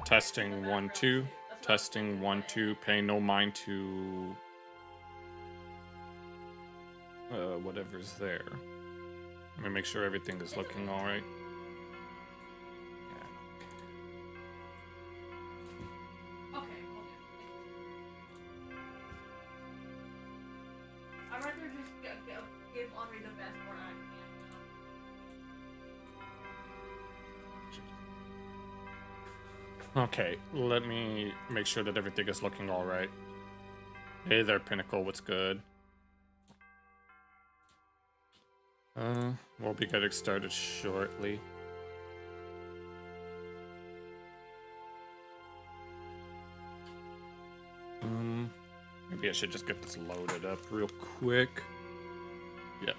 Testing 1 2. Testing 1 2. Pay no mind to whatever's there. Let me make sure everything is looking all right. Okay, let me make sure that everything is looking all right. Hey there, Pinnacle, what's good? We'll be getting started shortly. Maybe I should just get this loaded up real quick. Yep.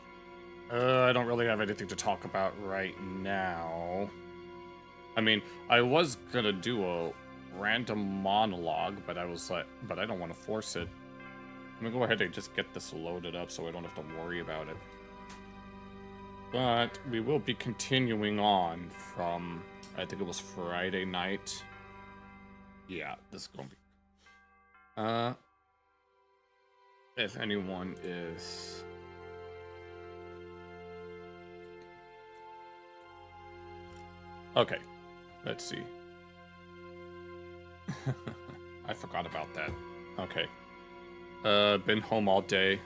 I don't really have anything to talk about right now. I mean, I was gonna do a random monologue, but I was like, but I don't want to force it. I'm gonna go ahead and just get this loaded up so I don't have to worry about it. But we will be continuing on from, I think it was Friday night. Yeah, this is gonna be. If anyone is... Okay. Let's see. I forgot about that. Okay. Been home all day.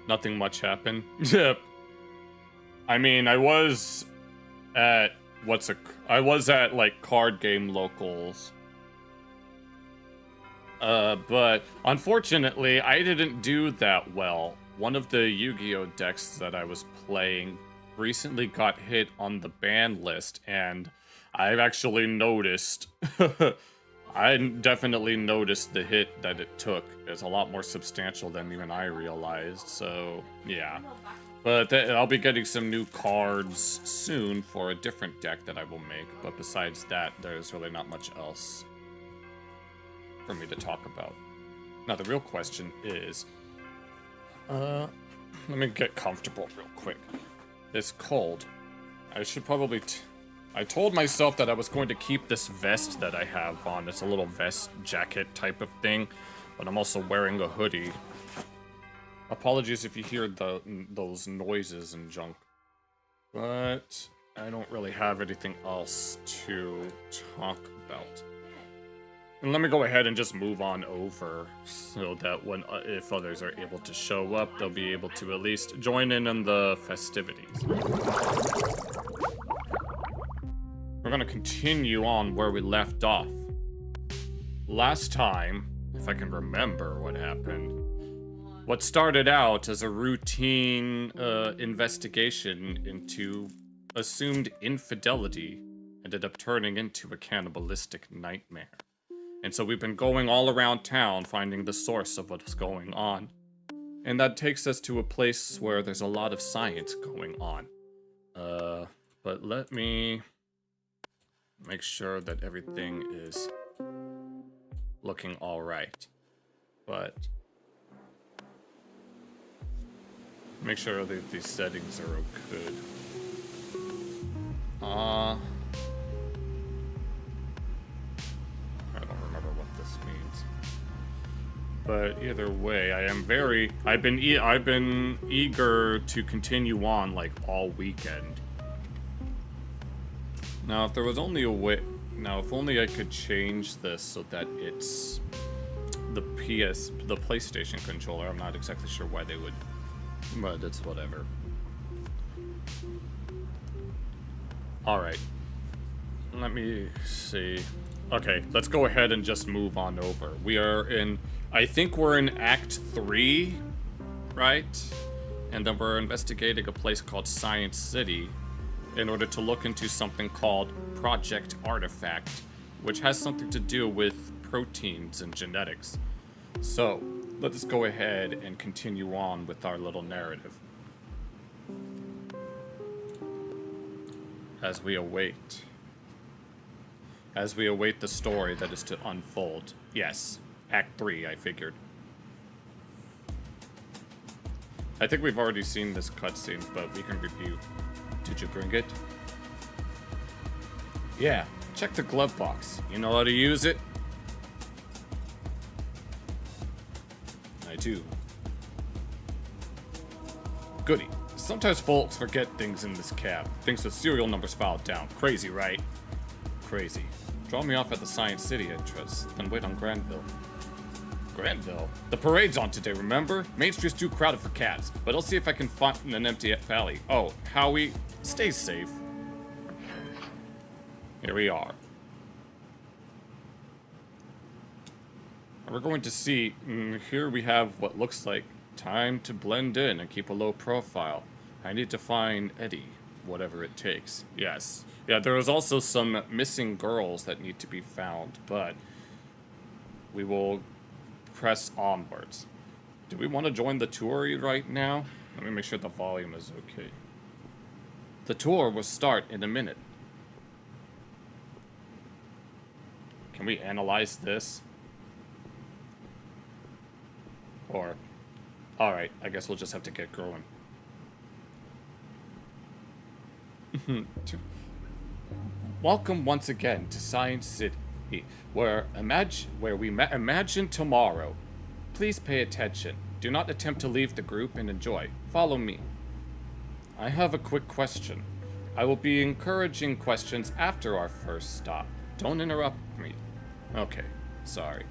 Nothing much happened. Yep. I mean, I was at like card game locals. But unfortunately, I didn't do that well. One of the Yu-Gi-Oh decks that I was playing recently got hit on the ban list, and I've actually noticed, I definitely noticed the hit that it took. It's a lot more substantial than even I realized, so yeah. But I'll be getting some new cards soon for a different deck that I will make, but besides that, there's really not much else for me to talk about. Now, the real question is, let me get comfortable real quick. It's cold. I should probably... I told myself that I was going to keep this vest that I have on. It's a little vest jacket type of thing, but I'm also wearing a hoodie. Apologies if you hear those noises and junk. But I don't really have anything else to talk about. And let me go ahead and just move on over so that when if others are able to show up, they'll be able to at least join in on the festivities. We're gonna continue on where we left off. Last time, if I can remember what happened, what started out as a routine investigation into assumed infidelity ended up turning into a cannibalistic nightmare. And so we've been going all around town finding the source of what's going on. And that takes us to a place where there's a lot of science going on. But let me make sure that everything is looking all right. But make sure that these settings are good. I don't remember what this means. But either way, I've been eager to continue on like all weekend. Now, if there was only a way, if only I could change this so that it's the PlayStation controller. I'm not exactly sure why they would, but it's whatever. All right. Let me see. Okay, let's go ahead and just move on over. We are in, I think we're in Act 3, right? And then we're investigating a place called Science City in order to look into something called Project Artifact, which has something to do with proteins and genetics. So, let us go ahead and continue on with our little narrative. As we await the story that is to unfold. Yes, Act 3, I figured. I think we've already seen this cutscene, but we can review. Did you bring it? Yeah, check the glove box. You know how to use it? I do. Goody. Sometimes folks forget things in this cab. Things with serial numbers filed down. Crazy, right? Crazy. Draw me off at the Science City entrance, then wait on Granville. Granville? The parade's on today, remember? Main Street's too crowded for cabs, but I'll see if I can find an empty alley. Oh, Howie, stay safe. Here we are. We're going to see, here we have what looks like time to blend in and keep a low profile. I need to find Eddie, whatever it takes. Yes. Yeah, there is also some missing girls that need to be found, but we will press onwards. Do we want to join the tour right now? Let me make sure the volume is okay. The tour will start in a minute. Can we analyze this? Or, alright, I guess we'll just have to get going. Welcome once again to Science City, where we imagine tomorrow. Please pay attention. Do not attempt to leave the group and enjoy. Follow me. I have a quick question. I will be encouraging questions after our first stop. Don't interrupt me. Okay, sorry.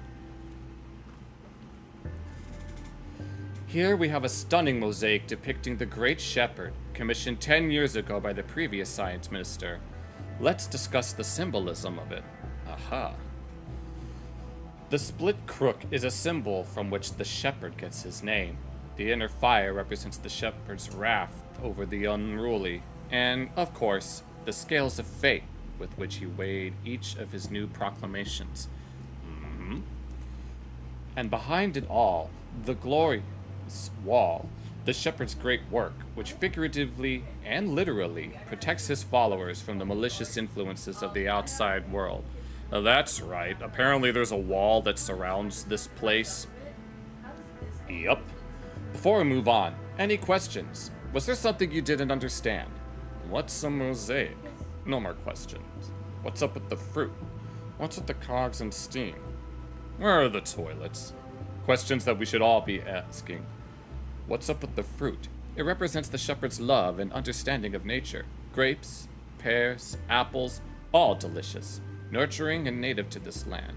Here we have a stunning mosaic depicting the Great Shepherd, commissioned 10 years ago by the previous science minister. Let's discuss the symbolism of it. Aha. The split crook is a symbol from which the shepherd gets his name. The inner fire represents the shepherd's wrath over the unruly, and, of course, the scales of fate with which he weighed each of his new proclamations. And behind it all, the glorious wall, the shepherd's great work, which figuratively and literally protects his followers from the malicious influences of the outside world. That's right. Apparently there's a wall that surrounds this place. Yup. Before we move on, any questions? Was there something you didn't understand? What's a mosaic? No more questions. What's up with the fruit? What's with the cogs and steam? Where are the toilets? Questions that we should all be asking. What's up with the fruit? It represents the shepherd's love and understanding of nature. Grapes, pears, apples, all delicious, nurturing and native to this land.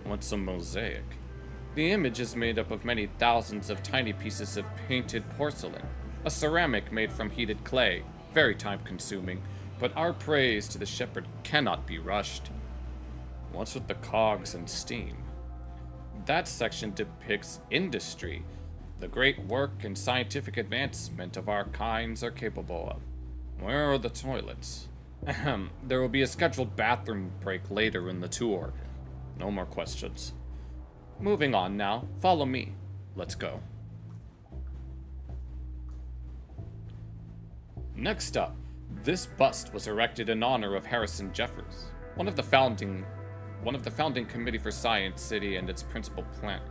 What's a mosaic? The image is made up of many thousands of tiny pieces of painted porcelain, a ceramic made from heated clay, very time-consuming, but our praise to the shepherd cannot be rushed. What's with the cogs and steam? That section depicts industry, the great work and scientific advancement of our kinds are capable of. Where are the toilets? Ahem, there will be a scheduled bathroom break later in the tour. No more questions. Moving on now, follow me. Let's go. Next up, this bust was erected in honor of Harrison Jeffers, one of the founding committee for Science City and its principal planner.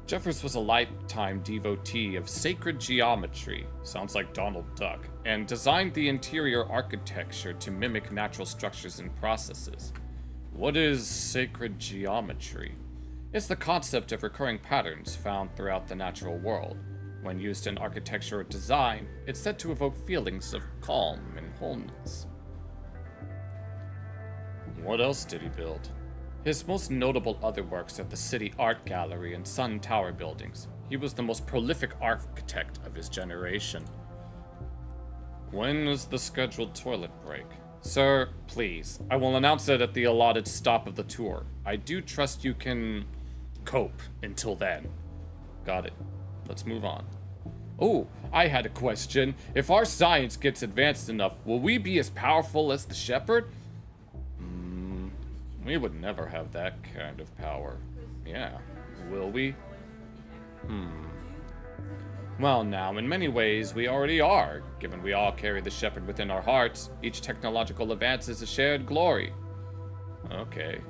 Jeffers was a lifetime devotee of sacred geometry, sounds like Donald Duck, and designed the interior architecture to mimic natural structures and processes. What is sacred geometry? It's the concept of recurring patterns found throughout the natural world. When used in architecture or design, it's said to evoke feelings of calm and wholeness. What else did he build? His most notable other works are the City Art Gallery and Sun Tower buildings. He was the most prolific architect of his generation. When is the scheduled toilet break? Sir, please. I will announce it at the allotted stop of the tour. I do trust you can cope until then. Got it. Let's move on. Oh, I had a question. If our science gets advanced enough, will we be as powerful as the shepherd? We would never have that kind of power. Yeah, will we? Well now, in many ways, we already are, given we all carry the shepherd within our hearts. Each technological advance is a shared glory. Okay.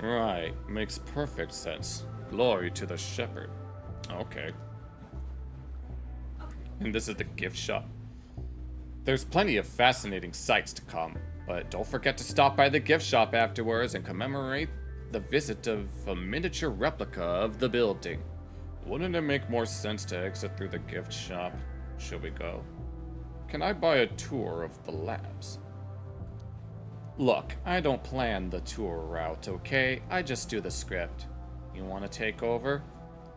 Right, makes perfect sense. Glory to the shepherd. Okay. And this is the gift shop. There's plenty of fascinating sights to come. But don't forget to stop by the gift shop afterwards and commemorate the visit of a miniature replica of the building. Wouldn't it make more sense to exit through the gift shop? Should we go? Can I buy a tour of the labs? Look, I don't plan the tour route, okay? I just do the script. You want to take over?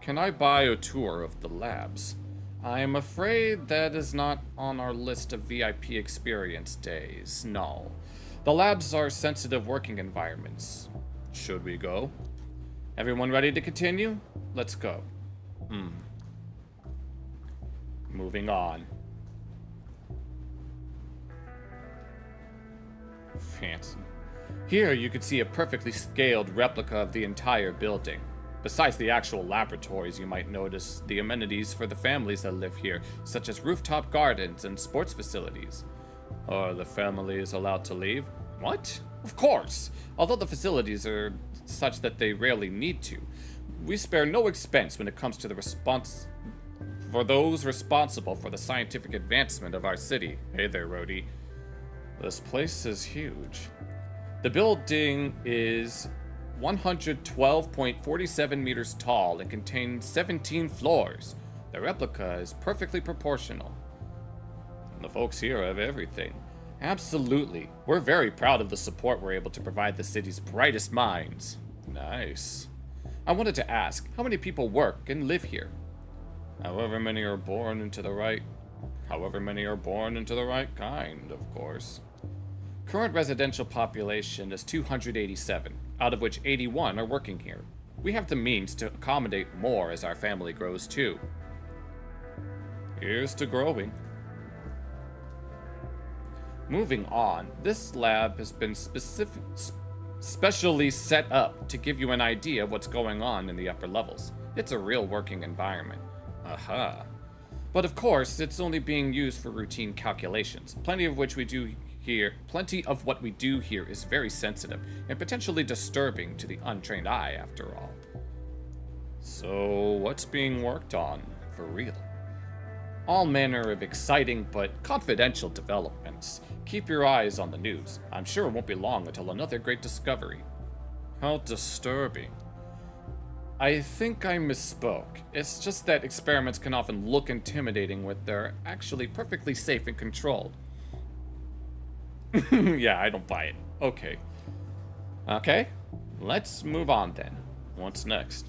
Can I buy a tour of the labs? I am afraid that is not on our list of VIP experience days, no. The labs are sensitive working environments. Should we go? Everyone ready to continue? Let's go. Moving on. Fancy. Here you can see a perfectly scaled replica of the entire building. Besides the actual laboratories, you might notice the amenities for the families that live here, such as rooftop gardens and sports facilities. Are the families allowed to leave? What? Of course! Although the facilities are such that they rarely need to, we spare no expense when it comes to the response for those responsible for the scientific advancement of our city. Hey there, Rhodey. This place is huge. The building is 112.47 meters tall and contains 17 floors. The replica is perfectly proportional. And the folks here have everything. Absolutely. We're very proud of the support we're able to provide the city's brightest minds. Nice. I wanted to ask, how many people work and live here? However many are born into the right kind, of course. Current residential population is 287, out of which 81 are working here. We have the means to accommodate more as our family grows too. Here's to growing. Moving on, this lab has been specially set up to give you an idea of what's going on in the upper levels. It's a real working environment. Aha. But of course, it's only being used for routine calculations, plenty of what we do here is very sensitive and potentially disturbing to the untrained eye, after all. So, what's being worked on, for real? All manner of exciting but confidential developments. Keep your eyes on the news. I'm sure it won't be long until another great discovery. How disturbing. I think I misspoke. It's just that experiments can often look intimidating when they're actually perfectly safe and controlled. Yeah, I don't buy it. Okay. Okay, let's move on then. What's next?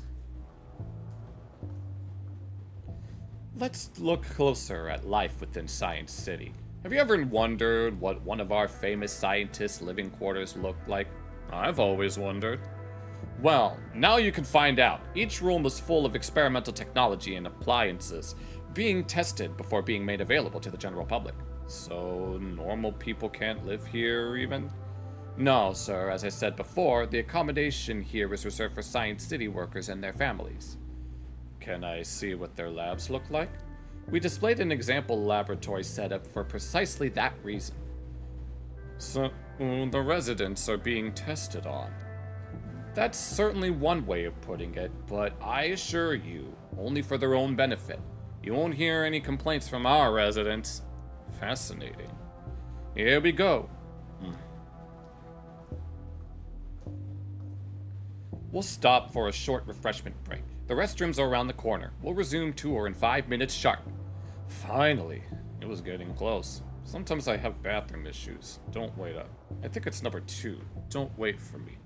Let's look closer at life within Science City. Have you ever wondered what one of our famous scientists' living quarters looked like? I've always wondered. Well, now you can find out. Each room is full of experimental technology and appliances being tested before being made available to the general public. So, normal people can't live here even? No, sir. As I said before, the accommodation here is reserved for Science City workers and their families. Can I see what their labs look like? We displayed an example laboratory setup for precisely that reason. So, the residents are being tested on. That's certainly one way of putting it, but I assure you, only for their own benefit. You won't hear any complaints from our residents. Fascinating. Here we go. We'll stop for a short refreshment break. The restrooms are around the corner. We'll resume tour in 5 minutes sharp. Finally. It was getting close. Sometimes I have bathroom issues. Don't wait up. I think it's number 2. Don't wait for me.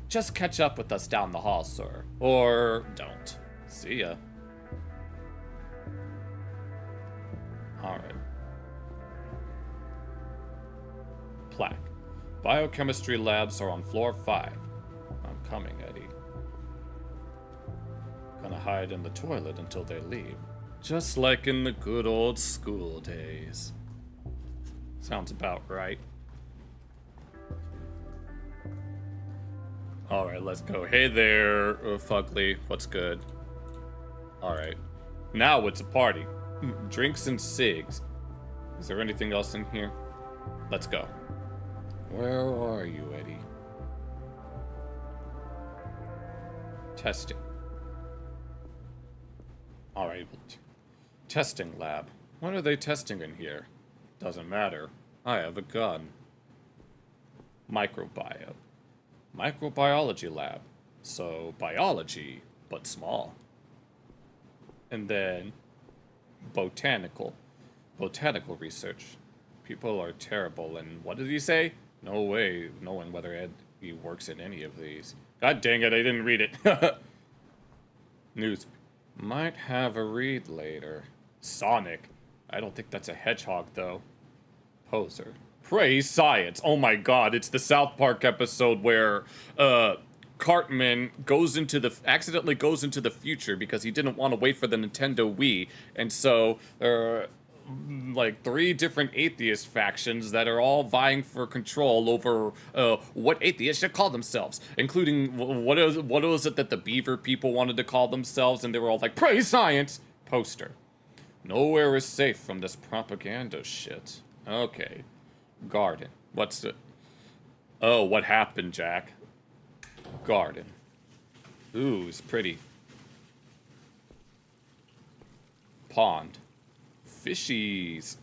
Just catch up with us down the hall, sir. Or don't. See ya. Alright. Plaque. Biochemistry labs are on floor 5. I'm coming, Eddie. Gonna hide in the toilet until they leave. Just like in the good old school days. Sounds about right. Alright, let's go. Hey there, Fugly. What's good? Alright. Now it's a party. Drinks and cigs. Is there anything else in here? Let's go. Where are you, Eddie? Testing. Alright. Testing lab. What are they testing in here? Doesn't matter. I have a gun. Microbiome. Microbiology lab. So, biology, but small. And then, botanical. Botanical research. People are terrible, and what did he say? No way of knowing whether he works in any of these. God dang it, I didn't read it. News. Might have a read later. Sonic. I don't think that's a hedgehog, though. Poser. Praise science. Oh my god, it's the South Park episode where, Cartman accidentally goes into the future because he didn't want to wait for the Nintendo Wii, and so there are like 3 different atheist factions that are all vying for control over what atheists should call themselves, including what was it that the Beaver people wanted to call themselves, and they were all like, praise science! Poster. Nowhere is safe from this propaganda shit. Okay. Garden. What's it? Oh, what happened, Jack? Garden. Ooh, it's pretty. Pond. Fishies.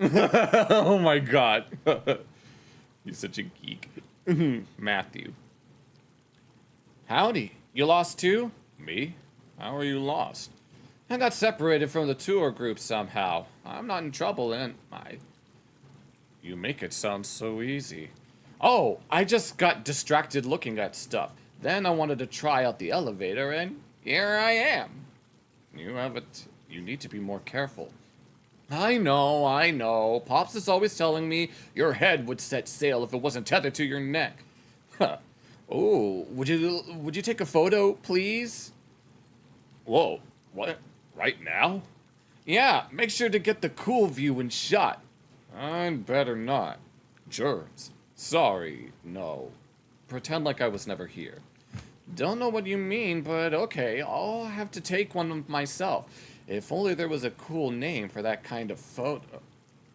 Oh my god. You're such a geek. Matthew. Howdy. You lost too? Me? How are you lost? I got separated from the tour group somehow. I'm not in trouble, and You make it sound so easy. Oh, I just got distracted looking at stuff. Then I wanted to try out the elevator, and here I am. You need to be more careful. I know. Pops is always telling me your head would set sail if it wasn't tethered to your neck. Huh. Oh, would you take a photo, please? Whoa, what? Right now? Yeah, make sure to get the cool view and shot. I'd better not. Germs. Sorry, no. Pretend like I was never here. Don't know what you mean, but okay, I'll have to take one of myself. If only there was a cool name for that kind of photo.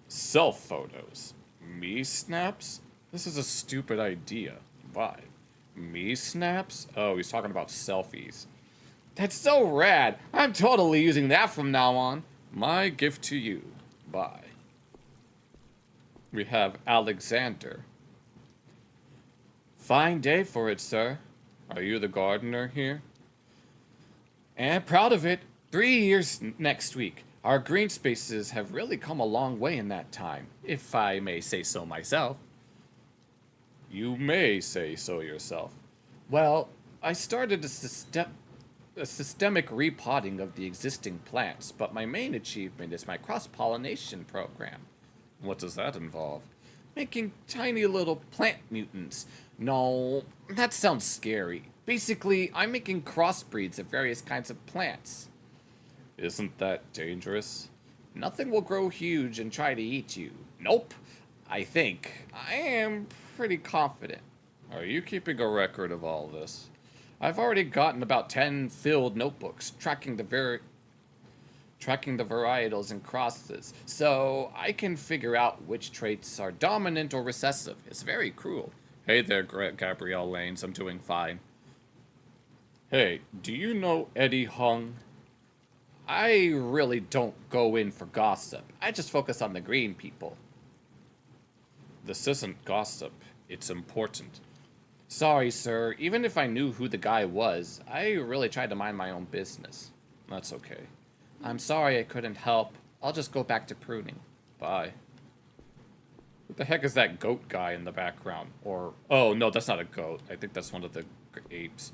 Self photos. Me snaps? This is a stupid idea. Why? Me snaps? Oh, he's talking about selfies. That's so rad. I'm totally using that from now on. My gift to you. Bye. We have Alexander. Fine day for it, sir. Are you the gardener here? And proud of it. 3 years next week. Our green spaces have really come a long way in that time, if I may say so myself. You may say so yourself. Well, I started a systemic repotting of the existing plants, but my main achievement is my cross-pollination program. What does that involve? Making tiny little plant mutants. No, that sounds scary. Basically, I'm making crossbreeds of various kinds of plants. Isn't that dangerous? Nothing will grow huge and try to eat you. Nope. I think. I am pretty confident. Are you keeping a record of all this? I've already gotten about 10 filled notebooks tracking the varietals and crosses, so I can figure out which traits are dominant or recessive. It's very cruel. Hey there, Gabrielle Lanes. I'm doing fine. Hey, do you know Eddie Hung? I really don't go in for gossip. I just focus on the green people. This isn't gossip. It's important. Sorry, sir. Even if I knew who the guy was, I really tried to mind my own business. That's okay. I'm sorry I couldn't help. I'll just go back to pruning. Bye. What the heck is that goat guy in the background? Or, oh, no, that's not a goat. I think that's one of the apes.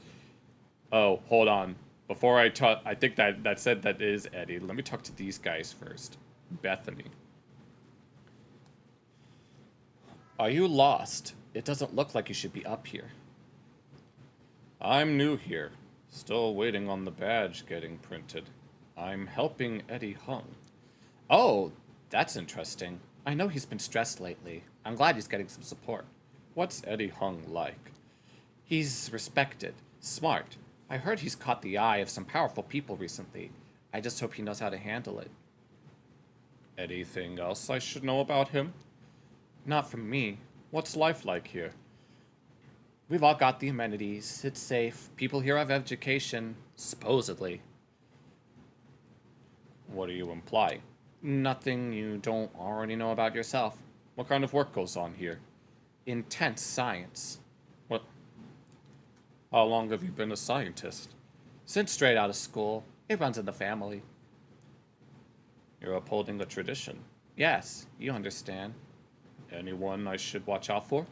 Oh, hold on. Before I talk, I think that said that is Eddie. Let me talk to these guys first. Bethany. Are you lost? It doesn't look like you should be up here. I'm new here. Still waiting on the badge getting printed. I'm helping Eddie Hung. Oh, that's interesting. I know he's been stressed lately. I'm glad he's getting some support. What's Eddie Hung like? He's respected, smart. I heard he's caught the eye of some powerful people recently. I just hope he knows how to handle it. Anything else I should know about him? Not from me. What's life like here? We've all got the amenities. It's safe. People here have education, supposedly. What are you implying? Nothing you don't already know about yourself. What kind of work goes on here? Intense science. What? How long have you been a scientist? Since straight out of school. It runs in the family. You're upholding a tradition. Yes, you understand. Anyone I should watch out for?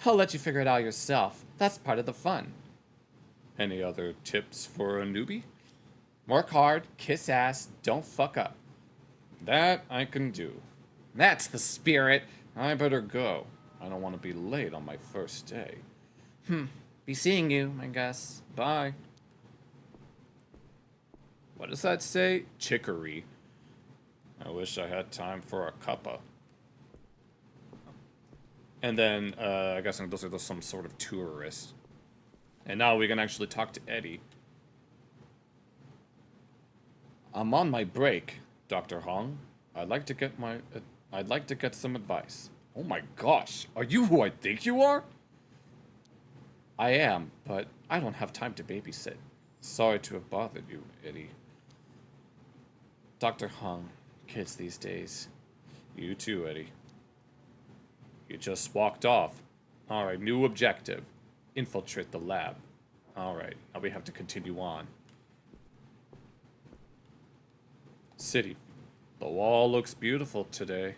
I'll let you figure it out yourself. That's part of the fun. Any other tips for a newbie? Work hard, kiss ass, don't fuck up. That I can do. That's the spirit. I better go. I don't want to be late on my first day. Be seeing you, I guess. Bye. What does that say? Chicory. I wish I had time for a cuppa. And then, I guess those are some sort of tourists. And now we can actually talk to Eddie. I'm on my break, Dr. Hong. I'd like to get some advice. Oh my gosh, are you who I think you are? I am, but I don't have time to babysit. Sorry to have bothered you, Eddie. Dr. Hong, kids these days. You too, Eddie. You just walked off. Alright, new objective. Infiltrate the lab. Alright, now we have to continue on. City. The wall looks beautiful today.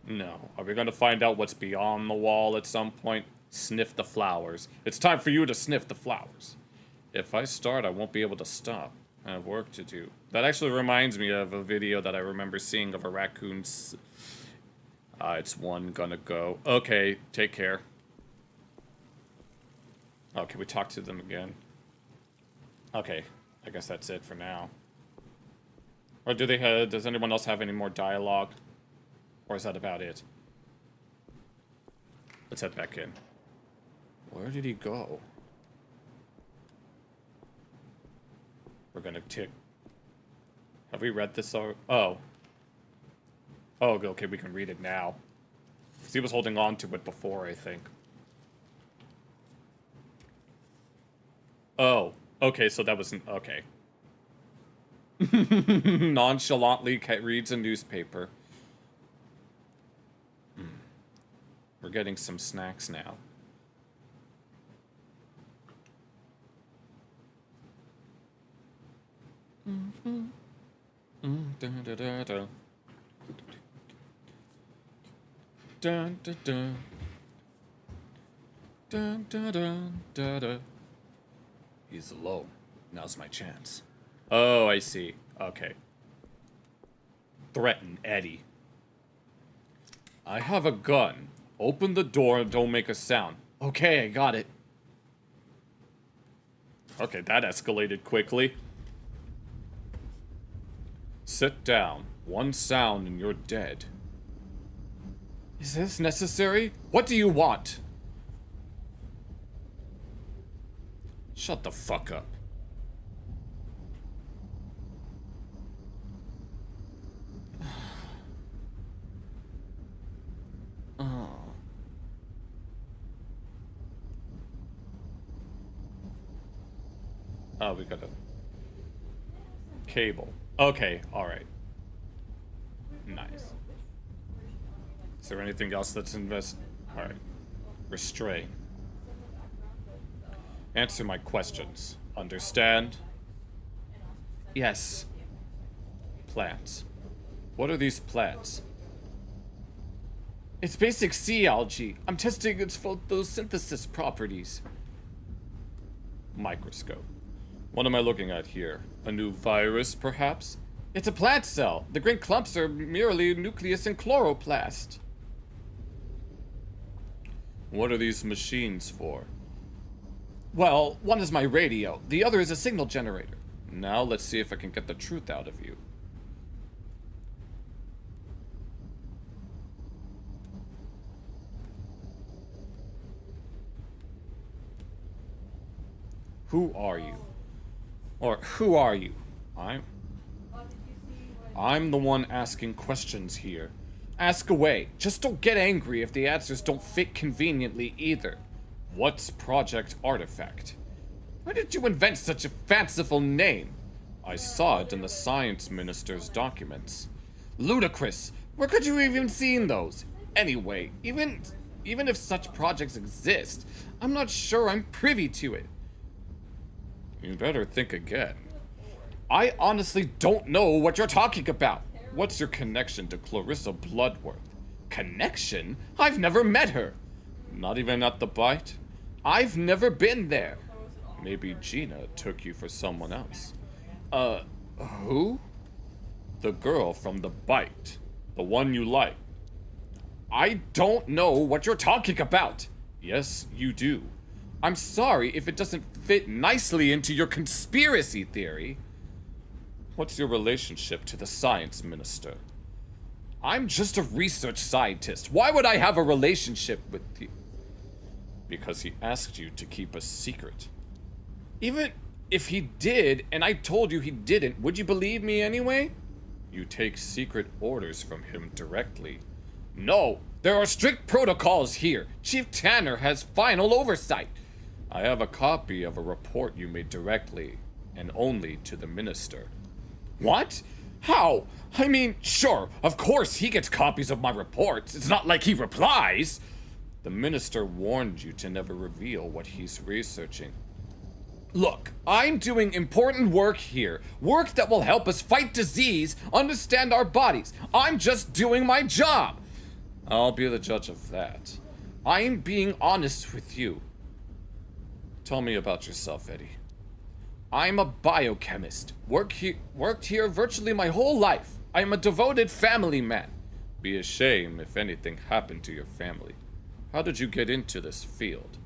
No. Are we going to find out what's beyond the wall at some point? Sniff the flowers. It's time for you to sniff the flowers. If I start, I won't be able to stop. I have work to do. That actually reminds me of a video that I remember seeing of a raccoon. It's one gonna go. Okay, take care. Oh, can we talk to them again? Okay, I guess that's it for now. Or do they have, does anyone else have any more dialogue? Or is that about it? Let's head back in. Where did he go? We're gonna tick. Have we read this already? Oh. Oh, okay, we can read it now. Because he was holding on to it before, I think. Oh. Okay, so that wasn't... Okay. Nonchalantly reads a newspaper. We're getting some snacks now. Dun, dun, dun, dun. Dun, dun, dun. Dun, dun, dun, dun, dun. He's alone. Now's my chance. Oh, I see. Okay. Threaten Eddie. I have a gun. Open the door and don't make a sound. Okay, I got it. Okay, that escalated quickly. Sit down. One sound and you're dead. Is this necessary? What do you want? Shut the fuck up. Oh, we got a cable. Okay, alright. Nice. Is there anything else that's Alright. Restrain. Answer my questions. Understand? Yes. Plants. What are these plants? It's basic sea algae. I'm testing its photosynthesis properties. Microscope. What am I looking at here? A new virus, perhaps? It's a plant cell. The green clumps are merely nucleus and chloroplast. What are these machines for? Well, one is my radio. The other is a signal generator. Now let's see if I can get the truth out of you. Who are you? Or who are you? I'm the one asking questions here. Ask away. Just don't get angry if the answers don't fit conveniently either. What's Project Artifact? Why did you invent such a fanciful name? I saw it in the Science Minister's documents. Ludicrous! Where could you even seen those? Anyway, even if such projects exist, I'm not sure I'm privy to it. You better think again. I honestly don't know what you're talking about. What's your connection to Clarissa Bloodworth? Connection? I've never met her. Not even at the bite? I've never been there. Maybe Gina took you for someone else. Who? The girl from the bite. The one you like. I don't know what you're talking about. Yes, you do. I'm sorry if it doesn't fit nicely into your conspiracy theory. What's your relationship to the science minister? I'm just a research scientist. Why would I have a relationship with you? Because he asked you to keep a secret. Even if he did, and I told you he didn't, would you believe me anyway? You take secret orders from him directly. No, there are strict protocols here. Chief Tanner has final oversight. I have a copy of a report you made directly, and only to the minister. What? How? I mean, sure, of course he gets copies of my reports. It's not like he replies. The minister warned you to never reveal what he's researching. Look, I'm doing important work here. Work that will help us fight disease, understand our bodies. I'm just doing my job. I'll be the judge of that. I'm being honest with you. Tell me about yourself, Eddie. I'm a biochemist. Worked here virtually my whole life. I'm a devoted family man. Be a shame if anything happened to your family. How did you get into this field?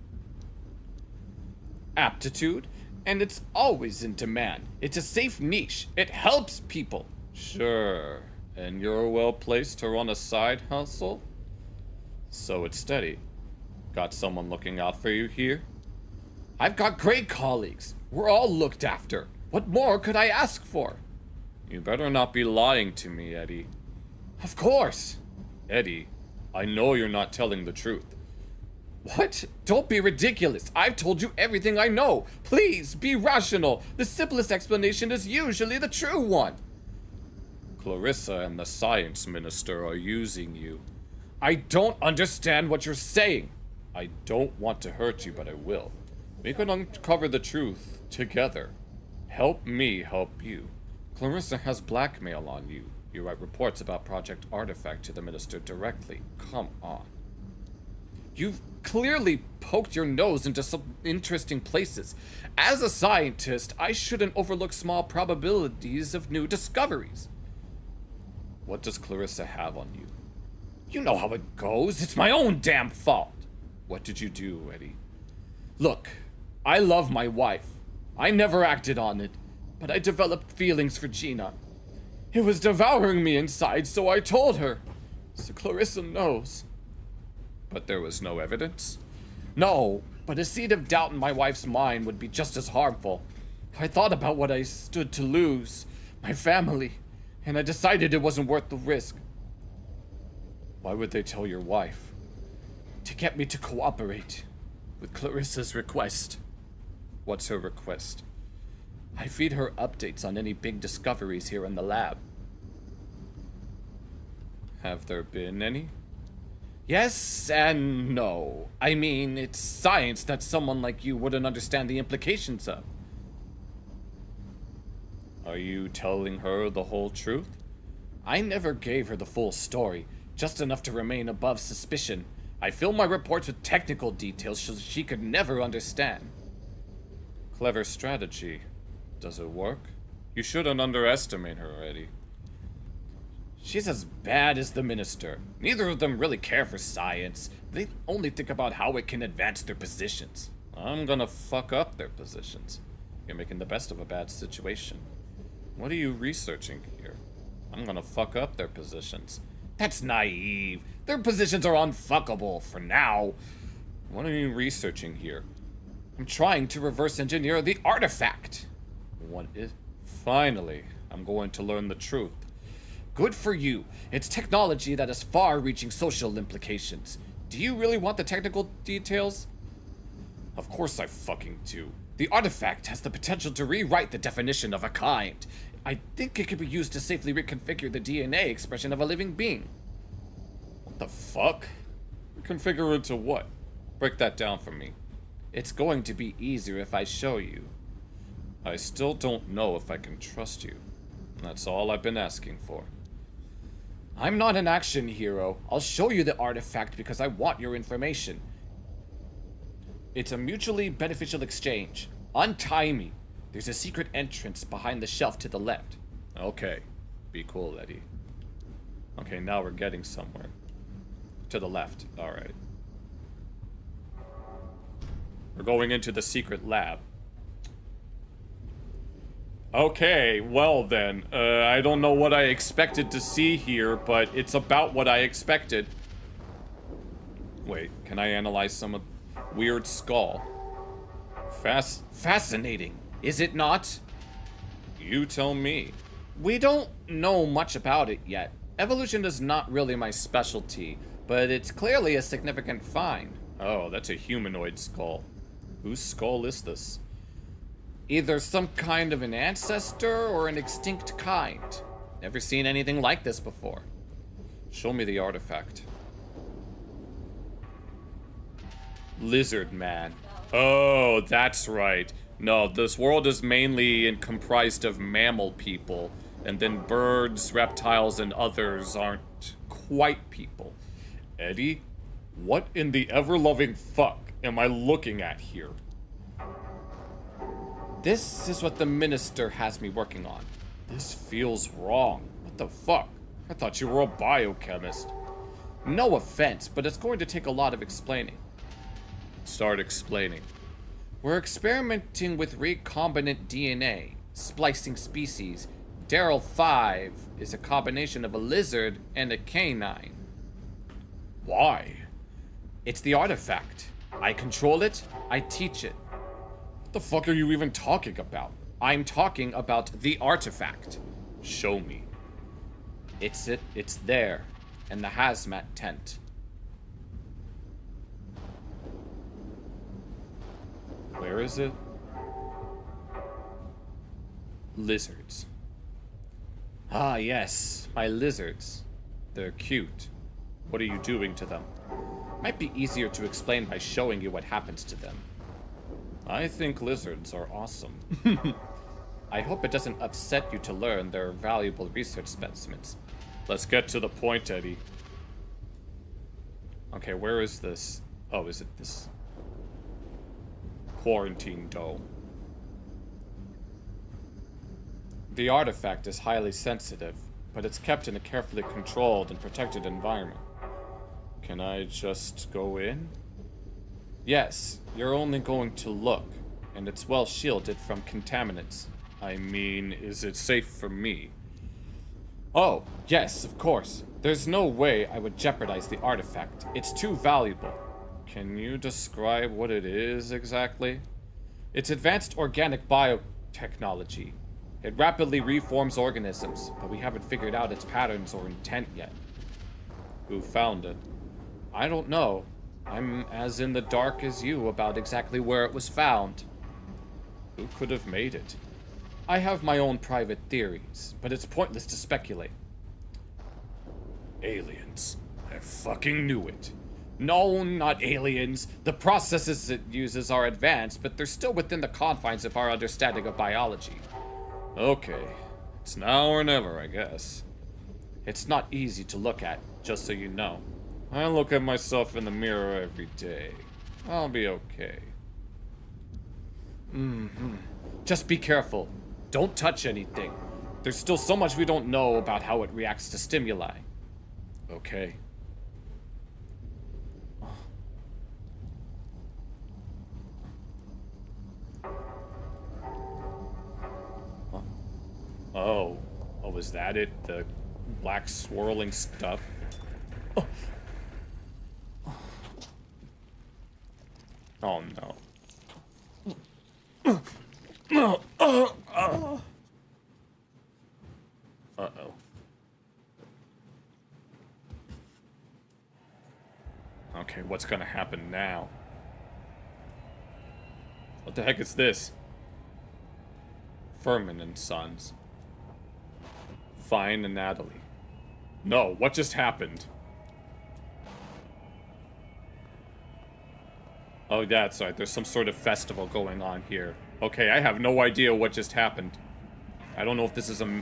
Aptitude, and it's always in demand. It's a safe niche. It helps people. Sure, and you're well placed to run a side hustle? So it's steady. Got someone looking out for you here? I've got great colleagues. We're all looked after. What more could I ask for? You better not be lying to me, Eddie. Of course. Eddie, I know you're not telling the truth. What? Don't be ridiculous. I've told you everything I know. Please, be rational. The simplest explanation is usually the true one. Clarissa and the science minister are using you. I don't understand what you're saying. I don't want to hurt you, but I will. We can uncover the truth together. Help me help you. Clarissa has blackmail on you. You write reports about Project Artifact to the minister directly. Come on. You've clearly poked your nose into some interesting places. As a scientist, I shouldn't overlook small probabilities of new discoveries. What does Clarissa have on you? You know how it goes. It's my own damn fault. What did you do, Eddie? Look, I love my wife. I never acted on it, but I developed feelings for Gina. It was devouring me inside, so I told her. So Clarissa knows. But there was no evidence? No, but a seed of doubt in my wife's mind would be just as harmful. I thought about what I stood to lose, my family, and I decided it wasn't worth the risk. Why would they tell your wife? To get me to cooperate with Clarissa's request. What's her request? I feed her updates on any big discoveries here in the lab. Have there been any? Yes and no. I mean, it's science that someone like you wouldn't understand the implications of. Are you telling her the whole truth? I never gave her the full story, just enough to remain above suspicion. I fill my reports with technical details so she could never understand. Clever strategy. Does it work? You shouldn't underestimate her, Eddie. She's as bad as the minister. Neither of them really care for science. They only think about how it can advance their positions. I'm gonna fuck up their positions. You're making the best of a bad situation. What are you researching here? I'm gonna fuck up their positions. That's naive. Their positions are unfuckable for now. What are you researching here? I'm trying to reverse engineer the artifact. What is... Finally, I'm going to learn the truth. Good for you. It's technology that has far-reaching social implications. Do you really want the technical details? Of course I fucking do. The artifact has the potential to rewrite the definition of a kind. I think it could be used to safely reconfigure the DNA expression of a living being. The fuck? Configure into what? Break that down for me. It's going to be easier if I show you. I still don't know if I can trust you. That's all I've been asking for. I'm not an action hero. I'll show you the artifact because I want your information. It's a mutually beneficial exchange. Untie me. There's a secret entrance behind the shelf to the left. Okay. Be cool, Eddie. Okay, now we're getting somewhere. To the left. Alright. We're going into the secret lab. Okay, well then. I don't know what I expected to see here, but it's about what I expected. Wait, can I analyze some of... Weird skull. Fascinating, is it not? You tell me. We don't know much about it yet. Evolution is not really my specialty, but it's clearly a significant find. Oh, that's a humanoid skull. Whose skull is this? Either some kind of an ancestor or an extinct kind. Never seen anything like this before. Show me the artifact. Lizard man. Oh, that's right. No, this world is mainly comprised of mammal people, and then birds, reptiles, and others aren't quite people. Eddie, what in the ever-loving fuck am I looking at here? This is what the minister has me working on. This feels wrong. What the fuck? I thought you were a biochemist. No offense, but it's going to take a lot of explaining. Start explaining. We're experimenting with recombinant DNA, splicing species. Daryl 5 is a combination of a lizard and a canine. Why? It's the artifact. I control it, I teach it. What the fuck are you even talking about? I'm talking about the artifact. Show me. It's there, in the hazmat tent. Where is it? Lizards. Ah, yes, my lizards. They're cute. What are you doing to them? Might be easier to explain by showing you what happens to them. I think lizards are awesome. I hope it doesn't upset you to learn they're valuable research specimens. Let's get to the point, Eddie. Okay, where is this? Oh, is it this? Quarantine dome. The artifact is highly sensitive, but it's kept in a carefully controlled and protected environment. Can I just go in? Yes, you're only going to look, and it's well shielded from contaminants. I mean, is it safe for me? Oh, yes, of course. There's no way I would jeopardize the artifact. It's too valuable. Can you describe what it is exactly? It's advanced organic biotechnology. It rapidly reforms organisms, but we haven't figured out its patterns or intent yet. Who found it? I don't know. I'm as in the dark as you about exactly where it was found. Who could have made it? I have my own private theories, but it's pointless to speculate. Aliens. I fucking knew it. No, not aliens. The processes it uses are advanced, but they're still within the confines of our understanding of biology. Okay. It's now or never, I guess. It's not easy to look at, just so you know. I look at myself in the mirror every day. I'll be okay. Just be careful. Don't touch anything. There's still so much we don't know about how it reacts to stimuli. Okay. Oh. Oh, was that it? The black swirling stuff? Oh, oh no. Uh-oh. Okay, what's gonna happen now? What the heck is this? Furman and Sons. Fine and Natalie. No, what just happened? Oh, that's right. There's some sort of festival going on here. Okay, I have no idea what just happened. I don't know if this is a...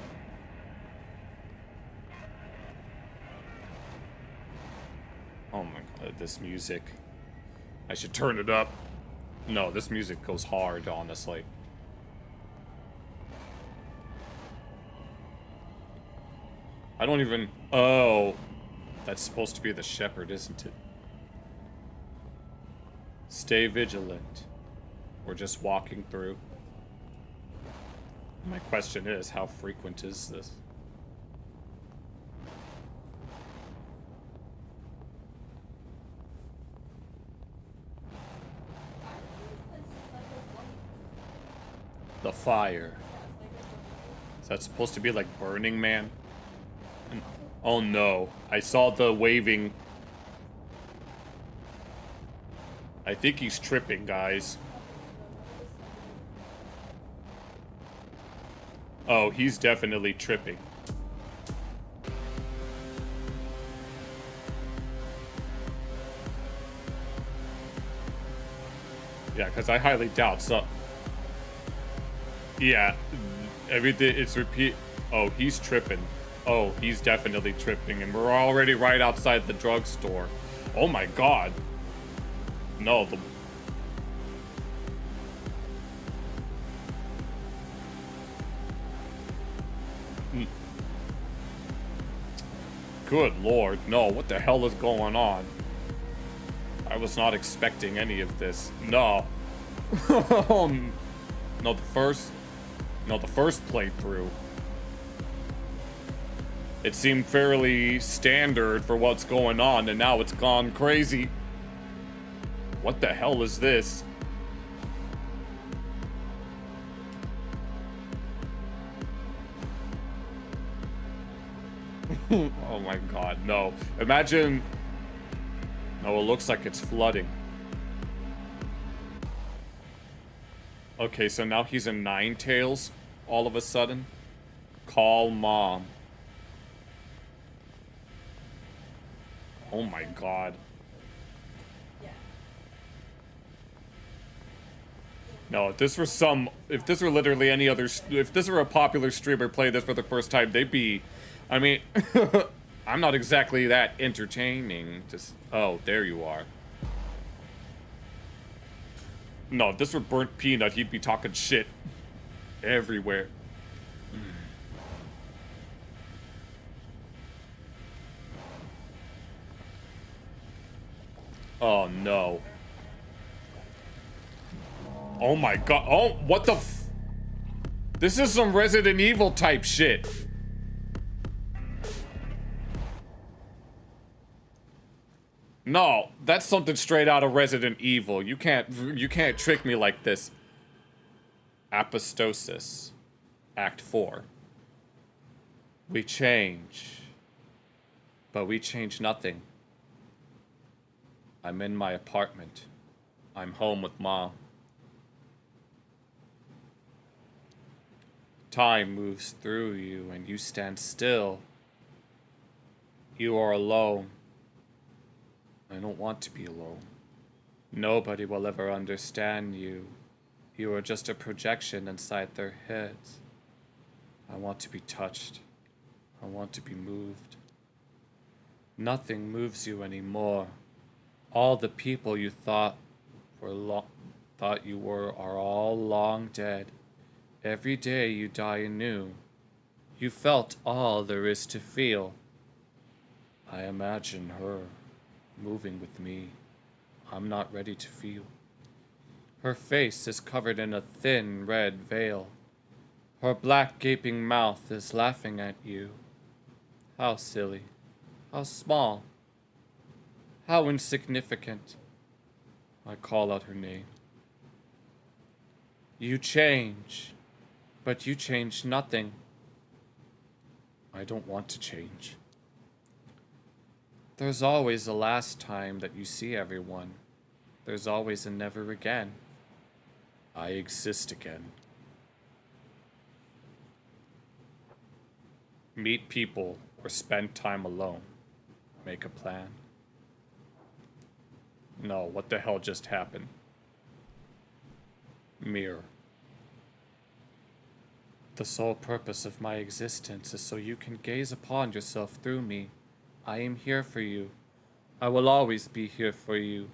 Oh my god, this music. I should turn it up. No, this music goes hard, honestly. I don't even... Oh. That's supposed to be the shepherd, isn't it? Stay vigilant. We're just walking through. My question is, how frequent is this? The fire. Is that supposed to be like Burning Man? Oh no, I saw the waving. I think he's tripping, guys. Oh, he's definitely tripping. Yeah, because I highly doubt so. Yeah, everything, it's repeat. Oh, he's tripping. Oh, he's definitely tripping, and we're already right outside the drugstore. Oh my god. No, the... Good lord, no, what the hell is going on? I was not expecting any of this. No. No, the first playthrough. It seemed fairly standard for what's going on, and now it's gone crazy. What the hell is this? Oh my god, no. Imagine... No, it looks like it's flooding. Okay, so now he's in Ninetales all of a sudden. Call mom. Oh my god. No, if this were literally any other, if this were a popular streamer play this for the first time, they'd be, I mean, I'm not exactly that entertaining. Just, oh, there you are. No, if this were Burnt Peanut, he'd be talking shit everywhere. Oh, no. Oh my god. Oh, what the f... This is some Resident Evil type shit. No, that's something straight out of Resident Evil. You can't trick me like this. Apostosis. Act 4. We change. But we change nothing. I'm in my apartment. I'm home with Mom. Time moves through you and you stand still. You are alone. I don't want to be alone. Nobody will ever understand you. You are just a projection inside their heads. I want to be touched. I want to be moved. Nothing moves you anymore. All the people you thought you were are all long dead. Every day you die anew. You felt all there is to feel. I imagine her moving with me. I'm not ready to feel. Her face is covered in a thin red veil. Her black gaping mouth is laughing at you. How silly. How small. How insignificant. I call out her name. You change. But you change nothing. I don't want to change. There's always a last time that you see everyone. There's always a never again. I exist again. Meet people or spend time alone. Make a plan. No, what the hell just happened? Mirror. The sole purpose of my existence is so you can gaze upon yourself through me. I am here for you. I will always be here for you.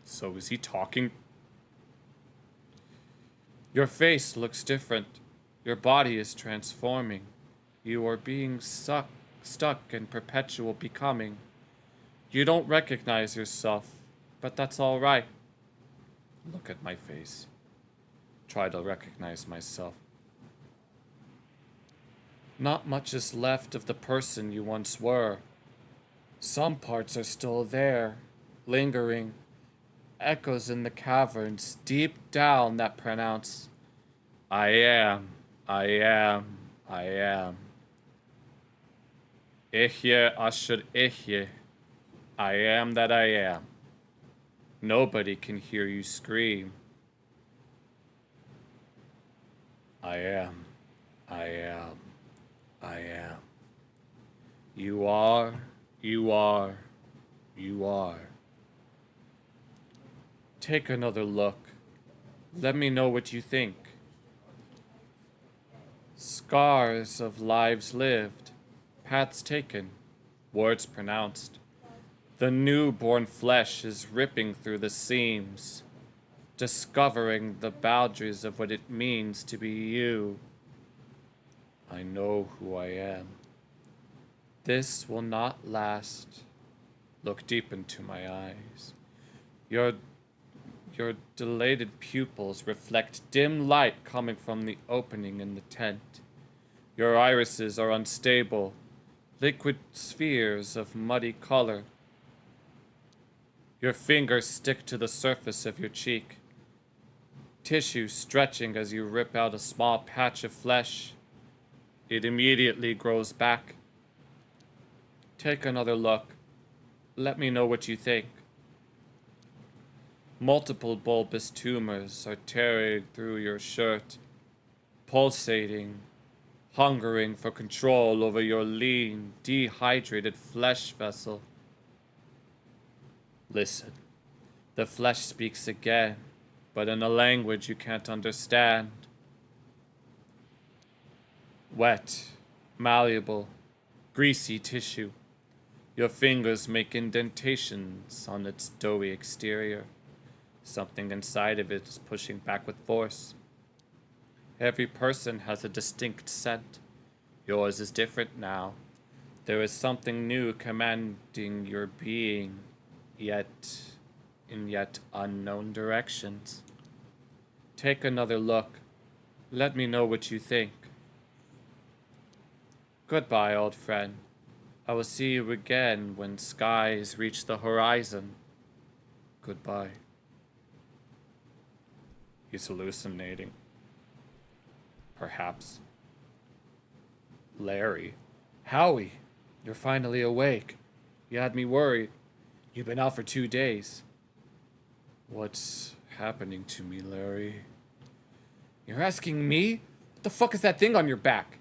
So is he talking? Your face looks different. Your body is transforming. You are being stuck in perpetual becoming. You don't recognize yourself, but that's all right. Look at my face. Try to recognize myself. Not much is left of the person you once were. Some parts are still there, lingering, echoes in the caverns deep down that pronounce, I am, I am, I am. Ihye asher ihye. I am that I am. Nobody can hear you scream. I am, I am, I am. You are, you are, you are. Take another look. Let me know what you think. Scars of lives lived, paths taken, words pronounced. The newborn flesh is ripping through the seams, discovering the boundaries of what it means to be you. I know who I am. This will not last. Look deep into my eyes. Your dilated pupils reflect dim light coming from the opening in the tent. Your irises are unstable, liquid spheres of muddy color. Your fingers stick to the surface of your cheek, tissue stretching as you rip out a small patch of flesh. It immediately grows back. Take another look. Let me know what you think. Multiple bulbous tumors are tearing through your shirt, pulsating, hungering for control over your lean, dehydrated flesh vessel. Listen, the flesh speaks again, but in a language you can't understand. Wet, malleable, greasy tissue. Your fingers make indentations on its doughy exterior. Something inside of it is pushing back with force. Every person has a distinct scent. Yours is different now. There is something new commanding your being, yet in yet unknown directions. Take another look. Let me know what you think. Goodbye, old friend. I will see you again when skies reach the horizon. Goodbye. He's hallucinating. Perhaps. Larry. Howie, you're finally awake. You had me worried. You've been out for 2 days. What's happening to me, Larry? You're asking me? What the fuck is that thing on your back?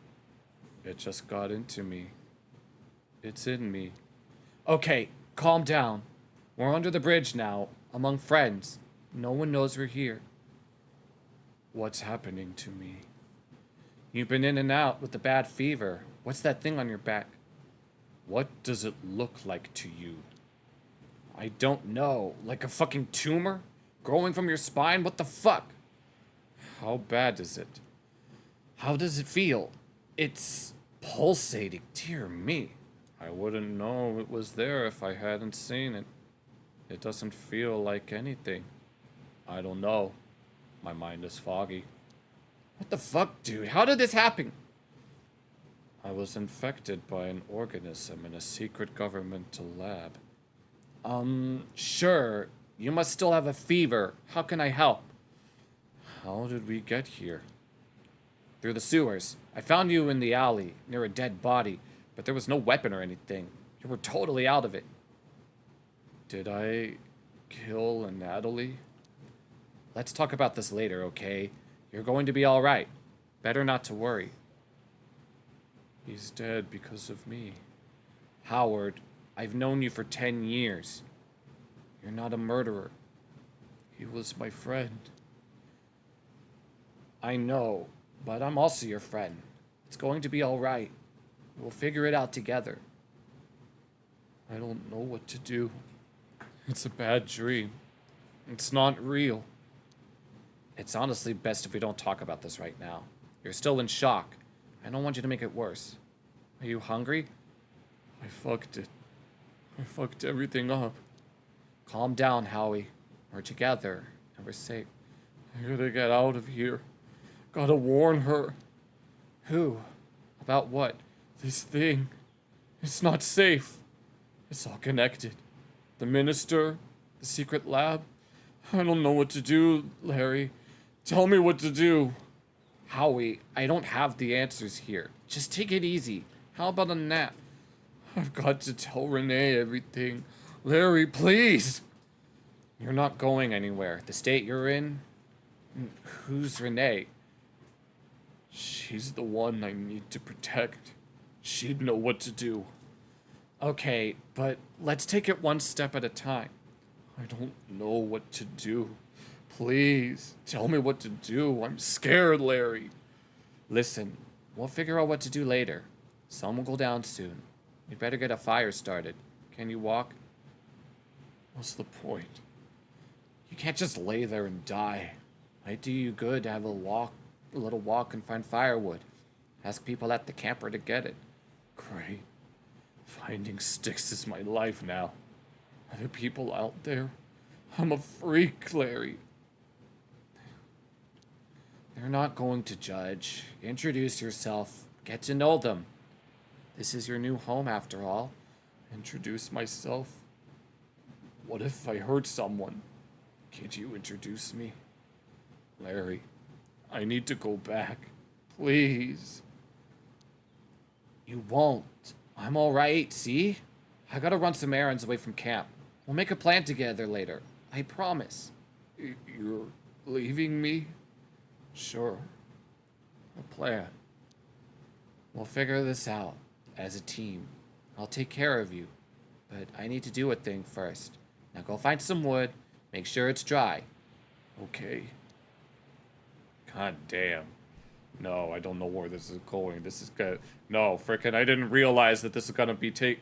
It just got into me. It's in me. Okay, calm down. We're under the bridge now, among friends. No one knows we're here. What's happening to me? You've been in and out with the bad fever. What's that thing on your back? What does it look like to you? I don't know. Like a fucking tumor? Growing from your spine? What the fuck? How bad is it? How does it feel? It's pulsating. Dear me. I wouldn't know it was there if I hadn't seen it. It doesn't feel like anything. I don't know. My mind is foggy. What the fuck, dude? How did this happen? I was infected by an organism in a secret governmental lab. Sure. You must still have a fever. How can I help? How did we get here? Through the sewers. I found you in the alley, near a dead body, but there was no weapon or anything. You were totally out of it. Did I kill Natalie? Let's talk about this later, okay? You're going to be alright. Better not to worry. He's dead because of me. Howard, I've known you for 10 years. You're not a murderer. He was my friend. I know, but I'm also your friend. It's going to be all right. We'll figure it out together. I don't know what to do. It's a bad dream. It's not real. It's honestly best if we don't talk about this right now. You're still in shock. I don't want you to make it worse. Are you hungry? I fucked it. I fucked everything up. Calm down, Howie. We're together, and we're safe. I gotta get out of here. Gotta warn her. Who? About what? This thing. It's not safe. It's all connected. The minister, the secret lab. I don't know what to do, Larry. Tell me what to do. Howie, I don't have the answers here. Just take it easy. How about a nap? I've got to tell Renee everything. Larry, please. You're not going anywhere. The state you're in? Who's Renee? She's the one I need to protect. She'd know what to do. Okay, but let's take it one step at a time. I don't know what to do. Please, tell me what to do. I'm scared, Larry. Listen, we'll figure out what to do later. Sun will go down soon. We'd better get a fire started. Can you walk? What's the point? You can't just lay there and die. Might do you good to have a little walk and find firewood. Ask people at the camper to get it. Great. Finding sticks is my life now. Are there people out there? I'm a freak, Larry. They're not going to judge. Introduce yourself. Get to know them. This is your new home, after all. Introduce myself? What if I hurt someone? Can't you introduce me? Larry, I need to go back. Please. You won't. I'm all right, see? I gotta run some errands away from camp. We'll make a plan together later. I promise. You're leaving me? Sure. A plan. We'll figure this out as a team. I'll take care of you. But I need to do a thing first. Now go find some wood. Make sure it's dry. Okay. God damn. No, I don't know where this is going. This is good. No, frickin' I didn't realize that this is gonna be I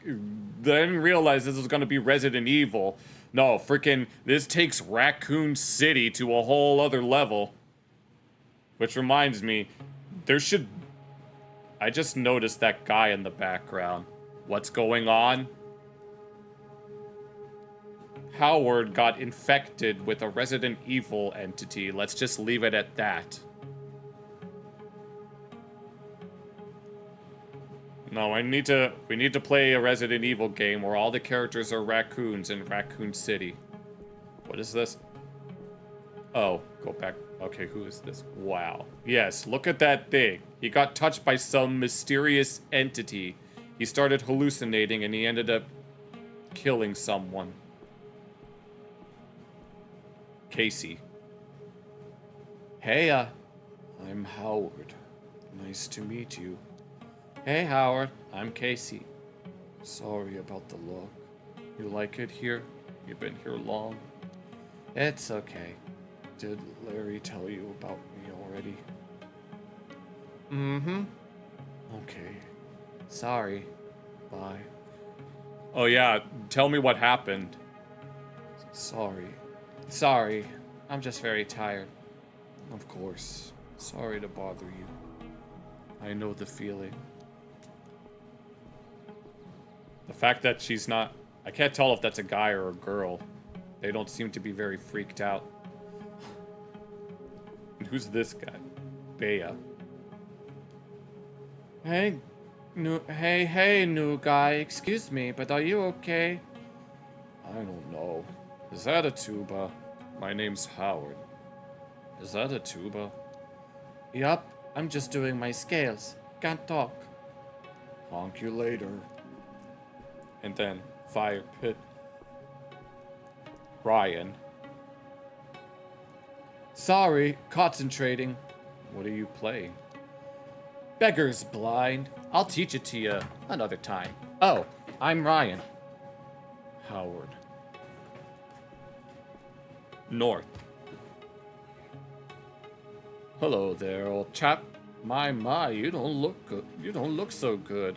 didn't realize this was gonna be Resident Evil. No, frickin' this takes Raccoon City to a whole other level. Which reminds me, I just noticed that guy in the background. What's going on? Howard got infected with a Resident Evil entity. Let's just leave it at that. No, we need to play a Resident Evil game where all the characters are raccoons in Raccoon City. What is this? Oh, go back. Okay, who is this? Wow. Yes, look at that thing. He got touched by some mysterious entity. He started hallucinating and he ended up killing someone. Casey. Hey, I'm Howard. Nice to meet you. Hey, Howard. I'm Casey. Sorry about the look. You like it here? You've been here long? It's okay. Did Larry tell you about me already? Mm-hmm. Okay. Sorry. Bye. Oh yeah, tell me what happened. Sorry. I'm just very tired. Of course. Sorry to bother you. I know the feeling. The fact that she's not... I can't tell if that's a guy or a girl. They don't seem to be very freaked out. And who's this guy? Bea. Hey, new guy. Excuse me, but are you okay? I don't know. Is that a tuba? My name's Howard. Is that a tuba? Yup, I'm just doing my scales. Can't talk. Honk you later. And then, fire pit. Ryan. Sorry, concentrating. What are you playing? Beggar's Blind. I'll teach it to you another time. Oh, I'm Ryan. Howard. North. Hello there, old chap. My, you don't look good. You don't look so good.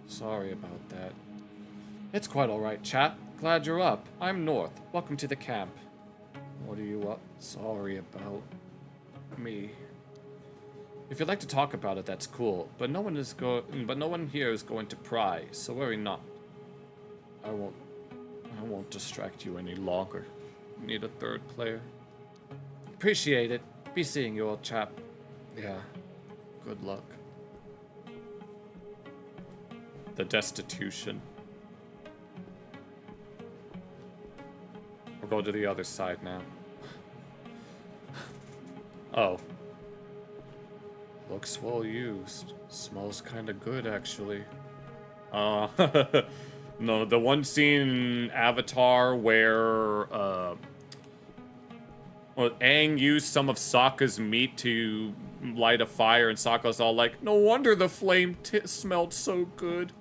Sorry about that. It's quite alright, chap. Glad you're up. I'm North. Welcome to the camp. What are you up? Sorry about me. If you'd like to talk about it, that's cool. But no one here is going to pry, so worry not. I won't distract you any longer. Need a third player. Appreciate it. Be seeing you, old chap. Yeah. Good luck. The destitution. We'll go to the other side now. Oh. Looks well used. Smells kinda good, actually. No, the one scene in Avatar where, well, Aang used some of Sokka's meat to light a fire, and Sokka's all like, no wonder the flame smelled so good.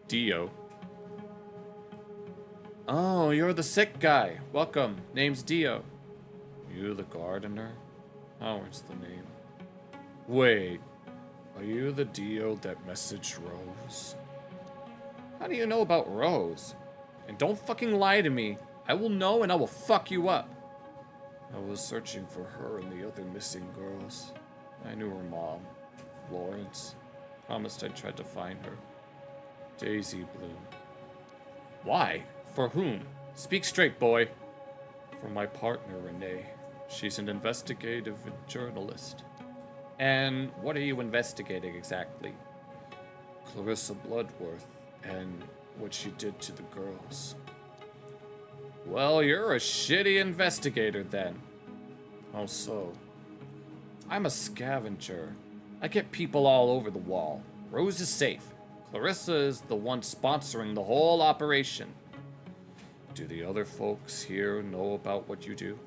Dio. Oh, you're the sick guy. Welcome. Name's Dio. You the gardener? Howard's the name. Wait, are you the Dio that messaged Rose? How do you know about Rose? And don't fucking lie to me. I will know and I will fuck you up. I was searching for her and the other missing girls. I knew her mom, Florence. Promised I'd try to find her. Daisy Bloom. Why? For whom? Speak straight, boy. For my partner, Renee. She's an investigative journalist. And what are you investigating exactly? Clarissa Bloodworth and what she did to the girls. Well, you're a shitty investigator then. How so? I'm a scavenger. I get people all over the wall. Rose is safe. Clarissa is the one sponsoring the whole operation. Do the other folks here know about what you do?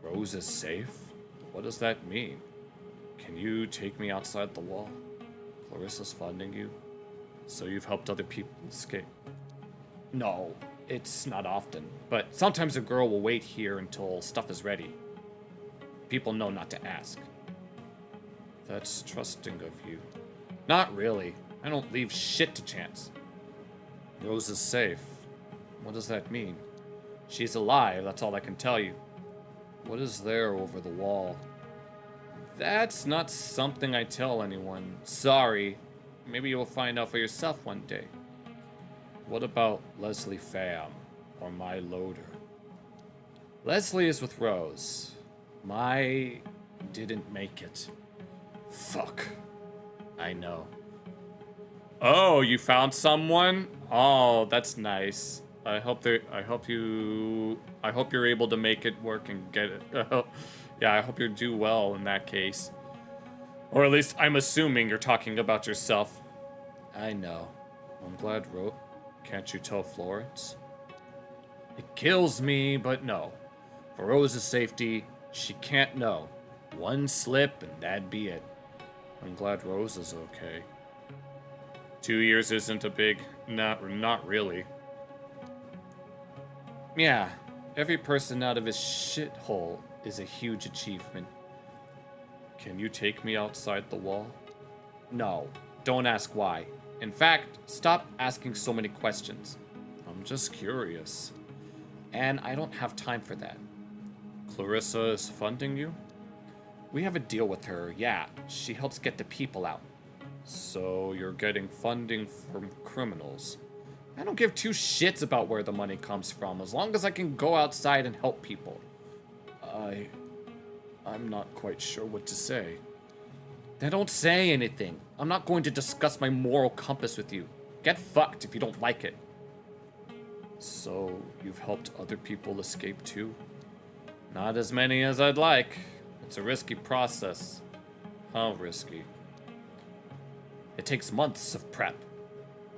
Rose is safe? What does that mean? Can you take me outside the wall? Clarissa's funding you? So you've helped other people escape? No, it's not often. But sometimes a girl will wait here until stuff is ready. People know not to ask. That's trusting of you. Not really. I don't leave shit to chance. Rose is safe. What does that mean? She's alive, that's all I can tell you. What is there over the wall? That's not something I tell anyone. Sorry. Maybe you'll find out for yourself one day. What about Leslie Pham, or my loader? Leslie is with Rose. My didn't make it. Fuck. I know. Oh, you found someone? Oh, that's nice. I hope you're able to make it work and get it. Yeah, I hope you do well in that case. Or at least I'm assuming you're talking about yourself. I know. I'm glad, Can't you tell Florence? It kills me, but no. For Rose's safety, she can't know. One slip and that'd be it. I'm glad Rose is okay. 2 years isn't a big... Not really. Yeah, every person out of his shithole is a huge achievement. Can you take me outside the wall? No, don't ask why. In fact, stop asking so many questions. I'm just curious. And I don't have time for that. Clarissa is funding you? We have a deal with her, yeah. She helps get the people out. So you're getting funding from criminals. I don't give two shits about where the money comes from, as long as I can go outside and help people. I'm not quite sure what to say. Then don't say anything. I'm not going to discuss my moral compass with you. Get fucked if you don't like it. So, you've helped other people escape too? Not as many as I'd like. It's a risky process. How risky? It takes months of prep.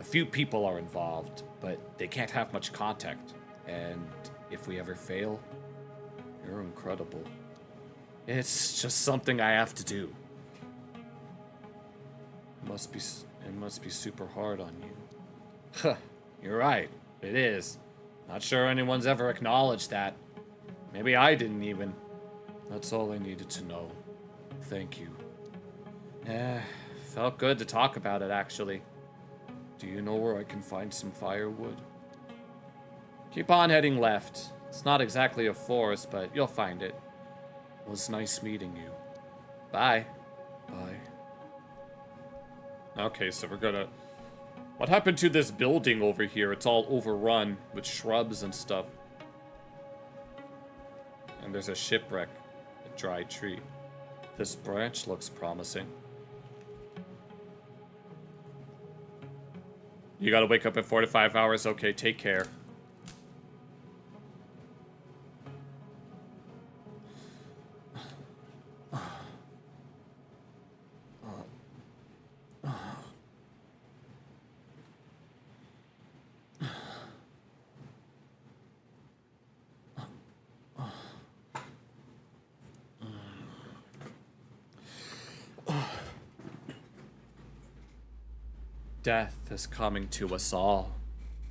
A few people are involved, but they can't have much contact. And if we ever fail, you're incredible. It's just something I have to do. It must be super hard on you. Huh, you're right. It is. Not sure anyone's ever acknowledged that. Maybe I didn't even. That's all I needed to know. Thank you. Felt good to talk about it, actually. Do you know where I can find some firewood? Keep on heading left. It's not exactly a forest, but you'll find it. It was nice meeting you. Bye. Bye. Okay, so we're gonna... What happened to this building over here? It's all overrun with shrubs and stuff. And there's a shipwreck. A dry tree. This branch looks promising. You gotta wake up in 4 to 5 hours? Okay, take care. Death is coming to us all.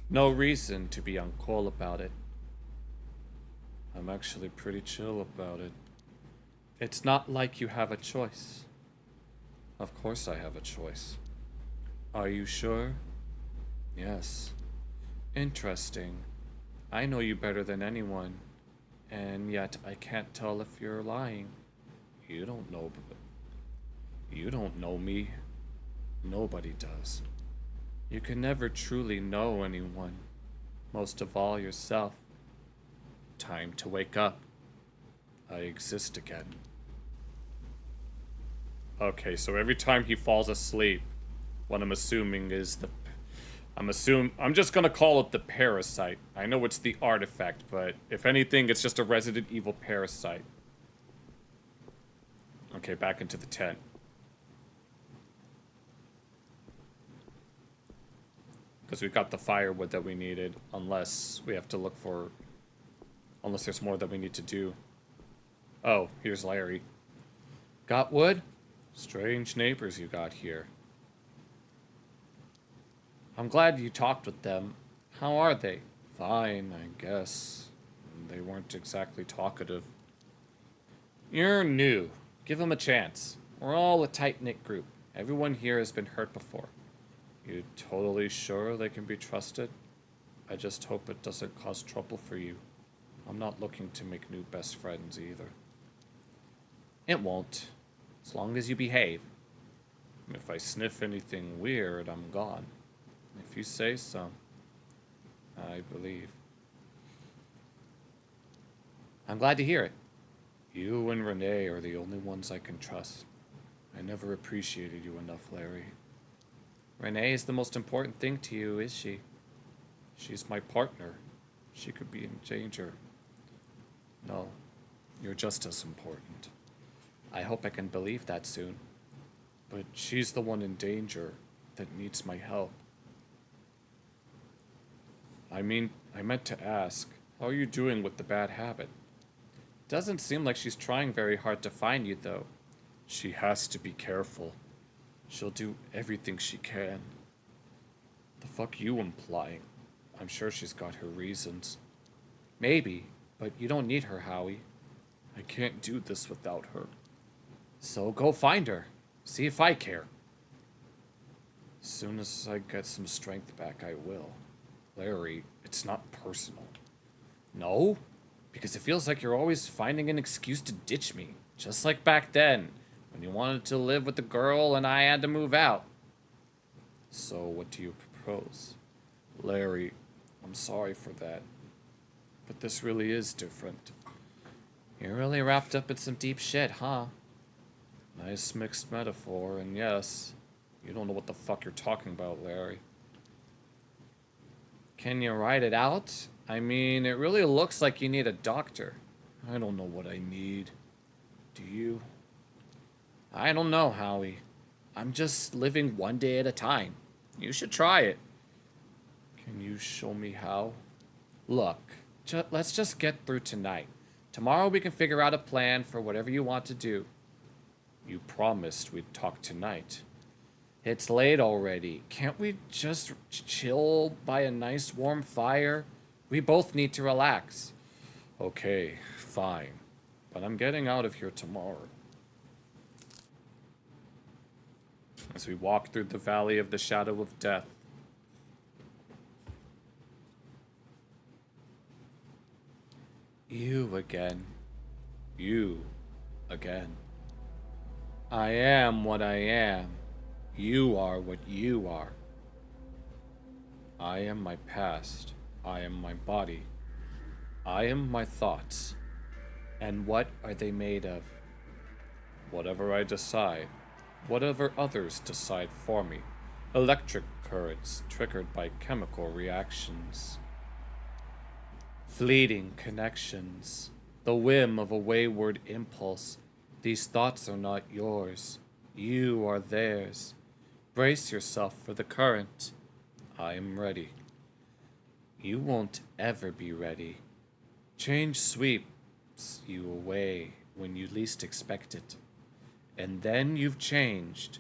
No reason to be uncool about it. I'm actually pretty chill about it. It's not like you have a choice. Of course I have a choice. Are you sure? Yes. Interesting. I know you better than anyone, and yet I can't tell if you're lying. You don't know me. Nobody does. You can never truly know anyone, most of all yourself. Time to wake up. I exist again. Okay, so every time he falls asleep, what I'm assuming is the... I'm just gonna call it the parasite. I know it's the artifact, but if anything, it's just a Resident Evil parasite. Okay, back into the tent. Because we got the firewood that we needed, unless we have to look for... Unless there's more that we need to do. Oh, here's Larry. Got wood? Strange neighbors you got here. I'm glad you talked with them. How are they? Fine, I guess. They weren't exactly talkative. You're new. Give them a chance. We're all a tight-knit group. Everyone here has been hurt before. You totally sure they can be trusted? I just hope it doesn't cause trouble for you. I'm not looking to make new best friends either. It won't. As long as you behave. If I sniff anything weird, I'm gone. If you say so, I believe. I'm glad to hear it. You and Renee are the only ones I can trust. I never appreciated you enough, Larry. Renee is the most important thing to you, is she? She's my partner. She could be in danger. No, you're just as important. I hope I can believe that soon. But she's the one in danger that needs my help. I meant to ask, how are you doing with the bad habit? Doesn't seem like she's trying very hard to find you, though. She has to be careful. She'll do everything she can. The fuck you implying? I'm sure she's got her reasons. Maybe, but you don't need her, Howie. I can't do this without her. So go find her. See if I care. As soon as I get some strength back, I will. Larry, it's not personal. No? Because it feels like you're always finding an excuse to ditch me. Just like back then, when you wanted to live with the girl and I had to move out. So what do you propose? Larry, I'm sorry for that. But this really is different. You're really wrapped up in some deep shit, huh? Nice mixed metaphor, and yes, you don't know what the fuck you're talking about, Larry. Can you write it out? I mean, it really looks like you need a doctor. I don't know what I need. Do you? I don't know, Howie. I'm just living one day at a time. You should try it. Can you show me how? Look, let's just get through tonight. Tomorrow we can figure out a plan for whatever you want to do. You promised we'd talk tonight. It's late already. Can't we just chill by a nice warm fire? We both need to relax. Okay, fine. But I'm getting out of here tomorrow. As we walk through the valley of the shadow of death, you again. You again. I am what I am. You are what you are. I am my past. I am my body. I am my thoughts. And what are they made of? Whatever I decide. Whatever others decide for me. Electric currents triggered by chemical reactions. Fleeting connections. The whim of a wayward impulse. These thoughts are not yours. You are theirs. Brace yourself for the current. I am ready. You won't ever be ready. Change sweeps you away when you least expect it. And then you've changed.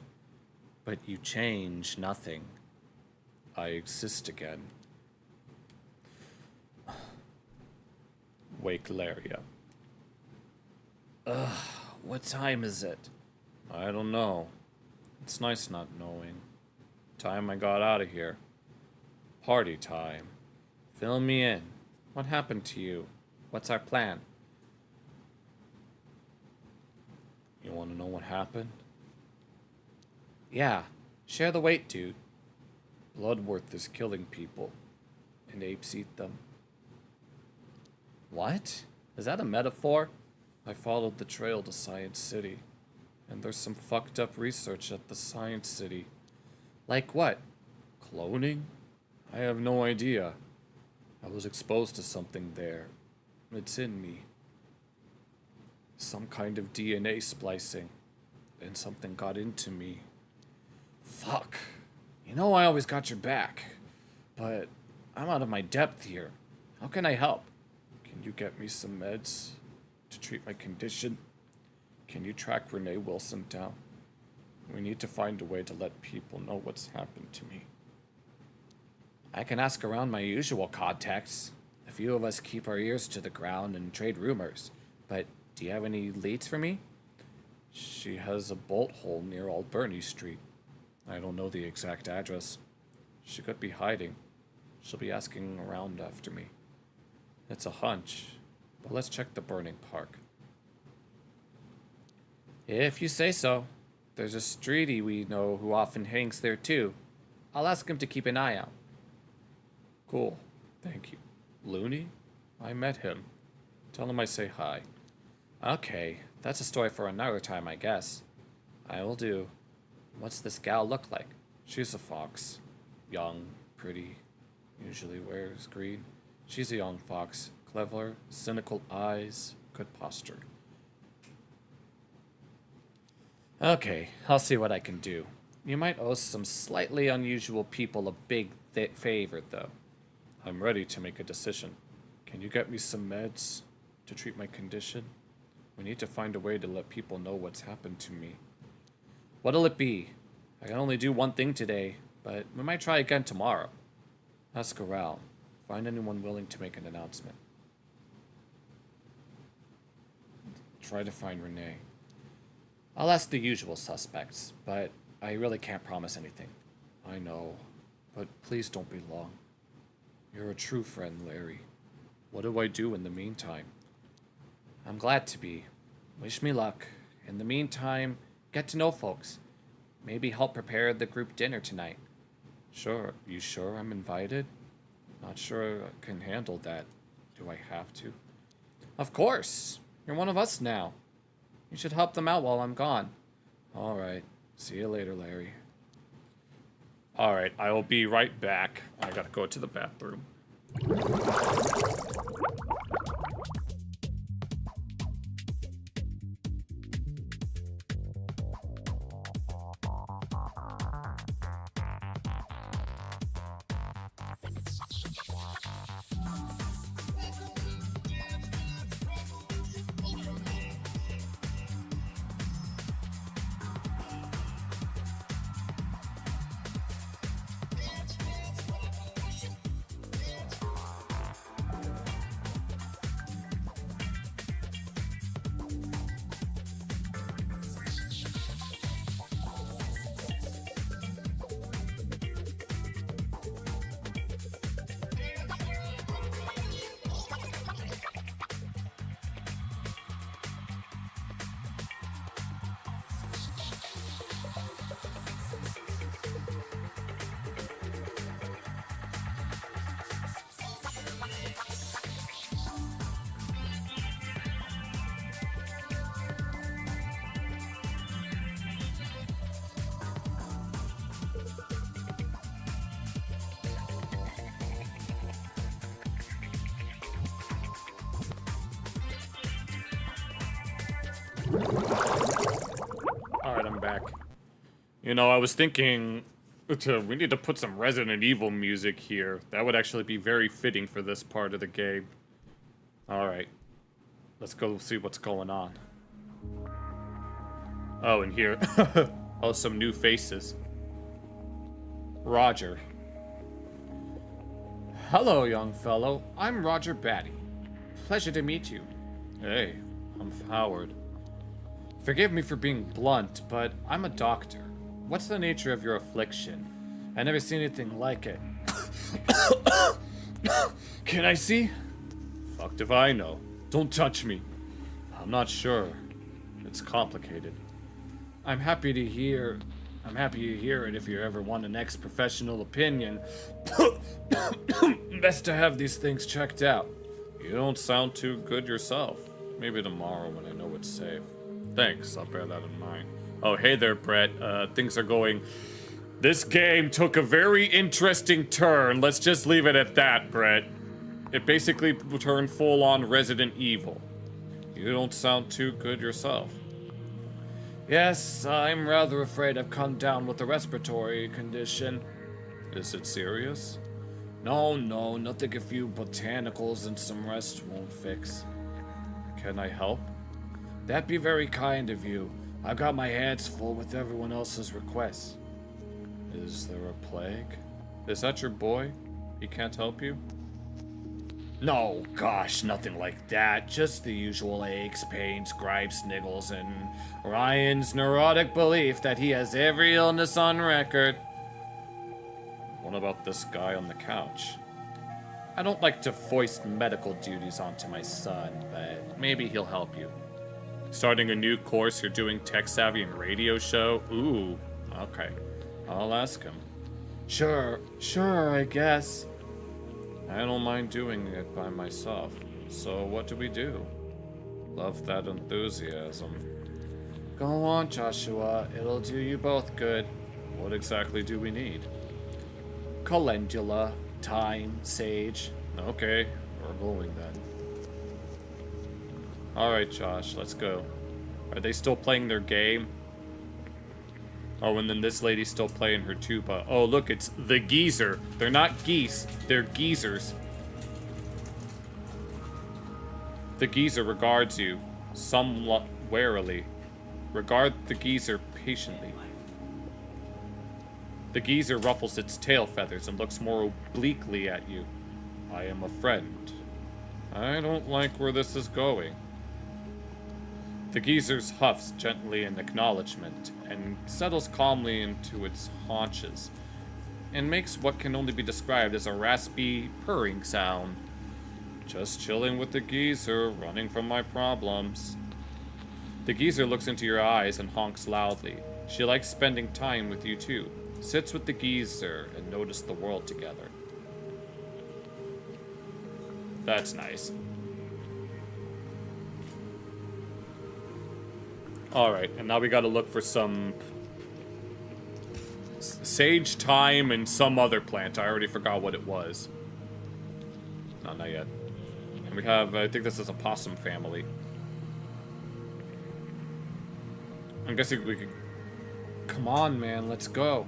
But you change nothing. I exist again. Wake Laria. What time is it? I don't know. It's nice not knowing. Time I got out of here. Party time. Fill me in. What happened to you? What's our plan? You want to know what happened? Yeah. Share the weight, dude. Bloodworth is killing people. And apes eat them. What? Is that a metaphor? I followed the trail to Science City. And there's some fucked up research at the Science City. Like what? Cloning? I have no idea. I was exposed to something there. It's in me. Some kind of DNA splicing. Then something got into me. Fuck. You know I always got your back. But I'm out of my depth here. How can I help? Can you get me some meds to treat my condition? Can you track Renee Wilson down? We need to find a way to let people know what's happened to me. I can ask around my usual contacts. A few of us keep our ears to the ground and trade rumors. But do you have any leads for me? She has a bolt hole near Alberni Street. I don't know the exact address. She could be hiding. She'll be asking around after me. It's a hunch, but let's check the burning park. If you say so. There's a streety we know who often hangs there too. I'll ask him to keep an eye out. Cool, thank you. Looney? I met him. Tell him I say hi. Okay, that's a story for another time, I guess. I will do. What's this gal look like? She's a fox. Young, pretty, usually wears green. She's a young fox. Clever, cynical eyes, good posture. Okay, I'll see what I can do. You might owe some slightly unusual people a big favor, though. I'm ready to make a decision. Can you get me some meds to treat my condition? We need to find a way to let people know what's happened to me. What'll it be? I can only do one thing today, but we might try again tomorrow. Ask around. Find anyone willing to make an announcement. Try to find Renee. I'll ask the usual suspects, but I really can't promise anything. I know, but please don't be long. You're a true friend, Larry. What do I do in the meantime? I'm glad to be. Wish me luck. In the meantime, get to know folks. Maybe help prepare the group dinner tonight. Sure. You sure I'm invited? Not sure I can handle that. Do I have to? Of course. You're one of us now. You should help them out while I'm gone. All right. See you later, Larry. All right, I will be right back. I gotta go to the bathroom. Alright, I'm back. You know, I was thinking we need to put some Resident Evil music here. That would actually be very fitting for this part of the game. Alright. Let's go see what's going on. Oh, and here. Oh, some new faces. Roger. Hello, young fellow. I'm Roger Batty. Pleasure to meet you. Hey, I'm Howard. Forgive me for being blunt, but I'm a doctor. What's the nature of your affliction? I never seen anything like it. Can I see? Fucked if I know. Don't touch me. I'm not sure. It's complicated. I'm happy to hear it if you ever want an ex-professional opinion. Best to have these things checked out. You don't sound too good yourself. Maybe tomorrow when I know it's safe. Thanks, I'll bear that in mind. Oh, hey there, Brett. Things are going... This game took a very interesting turn. Let's just leave it at that, Brett. It basically turned full-on Resident Evil. You don't sound too good yourself. Yes, I'm rather afraid I've come down with a respiratory condition. Is it serious? No, nothing a few botanicals and some rest won't fix. Can I help? That'd be very kind of you. I've got my hands full with everyone else's requests. Is there a plague? Is that your boy? He can't help you? No, gosh, nothing like that. Just the usual aches, pains, gripes, niggles, and Ryan's neurotic belief that he has every illness on record. What about this guy on the couch? I don't like to foist medical duties onto my son, but maybe he'll help you. Starting a new course, you're doing tech savvy and radio show? Ooh, okay. I'll ask him. Sure, I guess. I don't mind doing it by myself. So what do we do? Love that enthusiasm. Go on, Joshua. It'll do you both good. What exactly do we need? Calendula, thyme, sage. Okay, we're going then. Alright, Josh, let's go. Are they still playing their game? Oh, and then this lady's still playing her tuba. Oh, look, it's the geezer. They're not geese, they're geezers. The geezer regards you, somewhat warily. Regard the geezer patiently. The geezer ruffles its tail feathers and looks more obliquely at you. I am a friend. I don't like where this is going. The geezer huffs gently in acknowledgement and settles calmly into its haunches and makes what can only be described as a raspy, purring sound. Just chilling with the geezer, running from my problems. The geezer looks into your eyes and honks loudly. She likes spending time with you too. Sits with the geezer and notice the world together. That's nice. Alright, and now we gotta look for some sage, thyme, and some other plant. I already forgot what it was. No, not yet. And we have, I think this is a possum family. I'm guessing we could... Come on, man, let's go.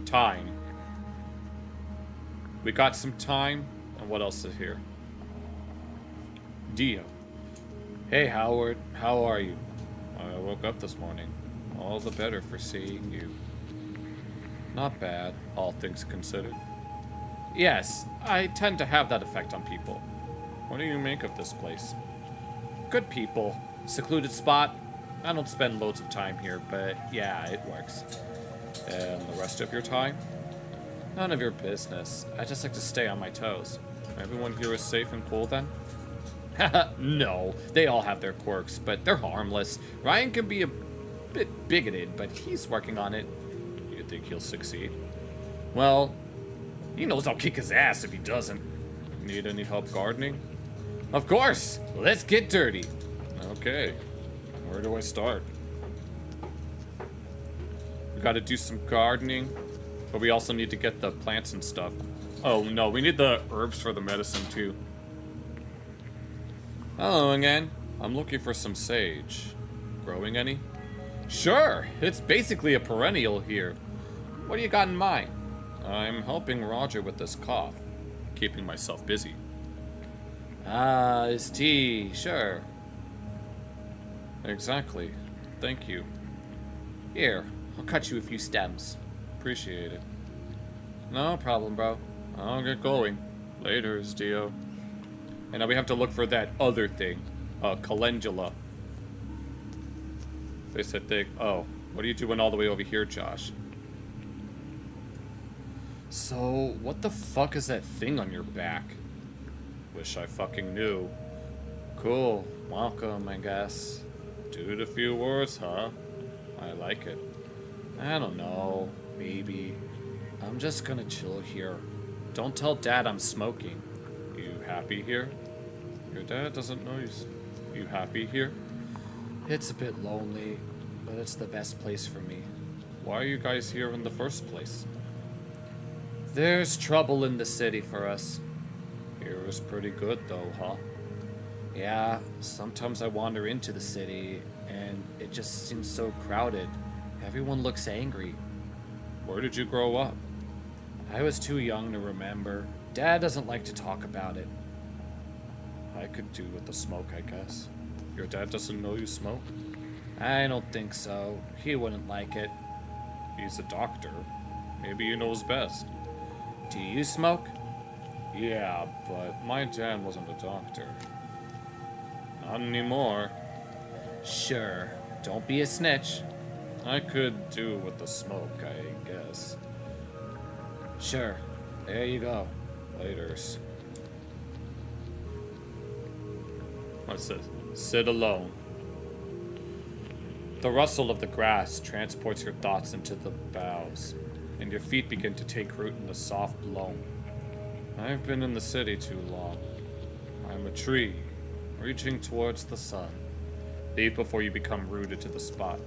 Thyme. We got some thyme, and what else is here? Dio. Hey, Howard. How are you? I woke up this morning. All the better for seeing you. Not bad, all things considered. Yes, I tend to have that effect on people. What do you make of this place? Good people. Secluded spot. I don't spend loads of time here, but yeah, it works. And the rest of your time? None of your business. I just like to stay on my toes. Everyone here is safe and cool then? No, they all have their quirks, but they're harmless. Ryan can be a bit bigoted, but he's working on it. You think he'll succeed? Well, he knows I'll kick his ass if he doesn't. Need any help gardening? Of course! Let's get dirty. Okay. Where do I start? We gotta do some gardening, but we also need to get the plants and stuff. Oh no, we need the herbs for the medicine too. Hello again. I'm looking for some sage. Growing any? Sure, it's basically a perennial here. What do you got in mind? I'm helping Roger with this cough. Keeping myself busy. Ah, his tea, sure. Exactly. Thank you. Here, I'll cut you a few stems. Appreciate it. No problem, bro. I'll get going. Laters, Dio. And now we have to look for that other thing. Calendula. They said they... Oh, what are you doing all the way over here, Josh? So, what the fuck is that thing on your back? Wish I fucking knew. Cool. Welcome, I guess. Dude, a few words, huh? I like it. I don't know. Maybe. I'm just gonna chill here. Don't tell Dad I'm smoking. You happy here? Your dad doesn't know you happy here? It's a bit lonely, but it's the best place for me. Why are you guys here in the first place? There's trouble in the city for us. Here is pretty good though, huh? Yeah, sometimes I wander into the city, and it just seems so crowded. Everyone looks angry. Where did you grow up? I was too young to remember. Dad doesn't like to talk about it. I could do with the smoke, I guess. Your dad doesn't know you smoke? I don't think so. He wouldn't like it. He's a doctor. Maybe he knows best. Do you smoke? Yeah, but my dad wasn't a doctor. Not anymore. Sure. Don't be a snitch. I could do with the smoke, I guess. Sure. There you go. Laters. What's this? Sit alone. The rustle of the grass transports your thoughts into the boughs, and your feet begin to take root in the soft loam. I've been in the city too long. I'm a tree, reaching towards the sun. Leave before you become rooted to the spot.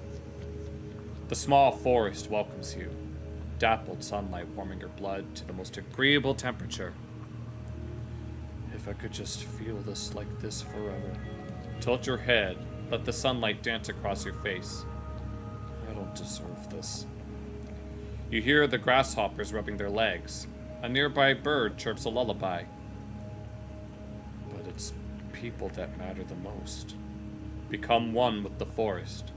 The small forest welcomes you, dappled sunlight warming your blood to the most agreeable temperature. If I could just feel this like this forever. Tilt your head, let the sunlight dance across your face. I don't deserve this. You hear the grasshoppers rubbing their legs. A nearby bird chirps a lullaby. But it's people that matter the most. Become one with the forest.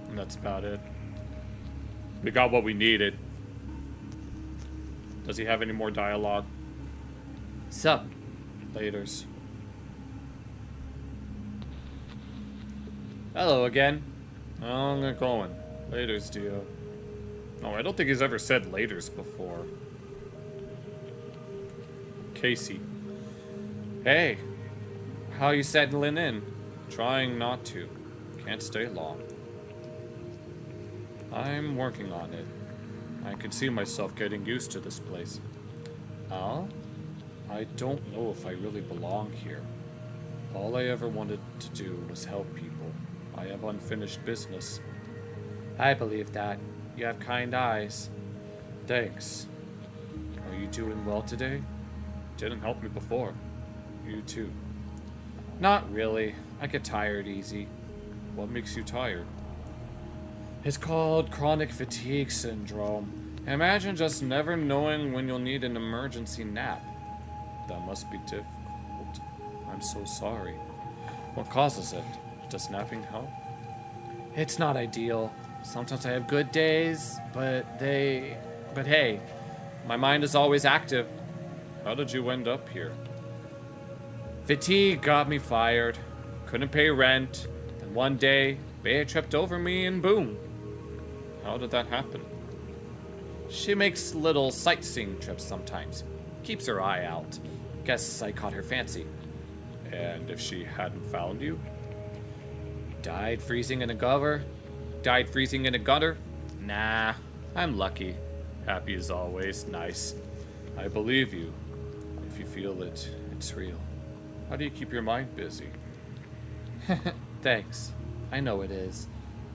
And that's about it. We got what we needed. Does he have any more dialogue? Sup? Laters. Hello again. I'm gonna going. Laters, Dio. No, I don't think he's ever said laters before. Casey. Hey. How you settling in? Trying not to. Can't stay long. I'm working on it. I can see myself getting used to this place. Oh? I don't know if I really belong here. All I ever wanted to do was help people. I have unfinished business. I believe that. You have kind eyes. Thanks. Are you doing well today? Didn't help me before. You too. Not really. I get tired easy. What makes you tired? It's called chronic fatigue syndrome. Imagine just never knowing when you'll need an emergency nap. That must be difficult. I'm so sorry. What causes it? Does napping help? It's not ideal. Sometimes I have good days, but hey, my mind is always active. How did you end up here? Fatigue got me fired. Couldn't pay rent. Then one day, Bea tripped over me and boom. How did that happen? She makes little sightseeing trips sometimes. Keeps her eye out. Guess I caught her fancy. And if she hadn't found you? Died freezing in a gutter? Died freezing in a gutter? Nah, I'm lucky. Happy as always, nice. I believe you. If you feel it, it's real. How do you keep your mind busy? Thanks. I know it is.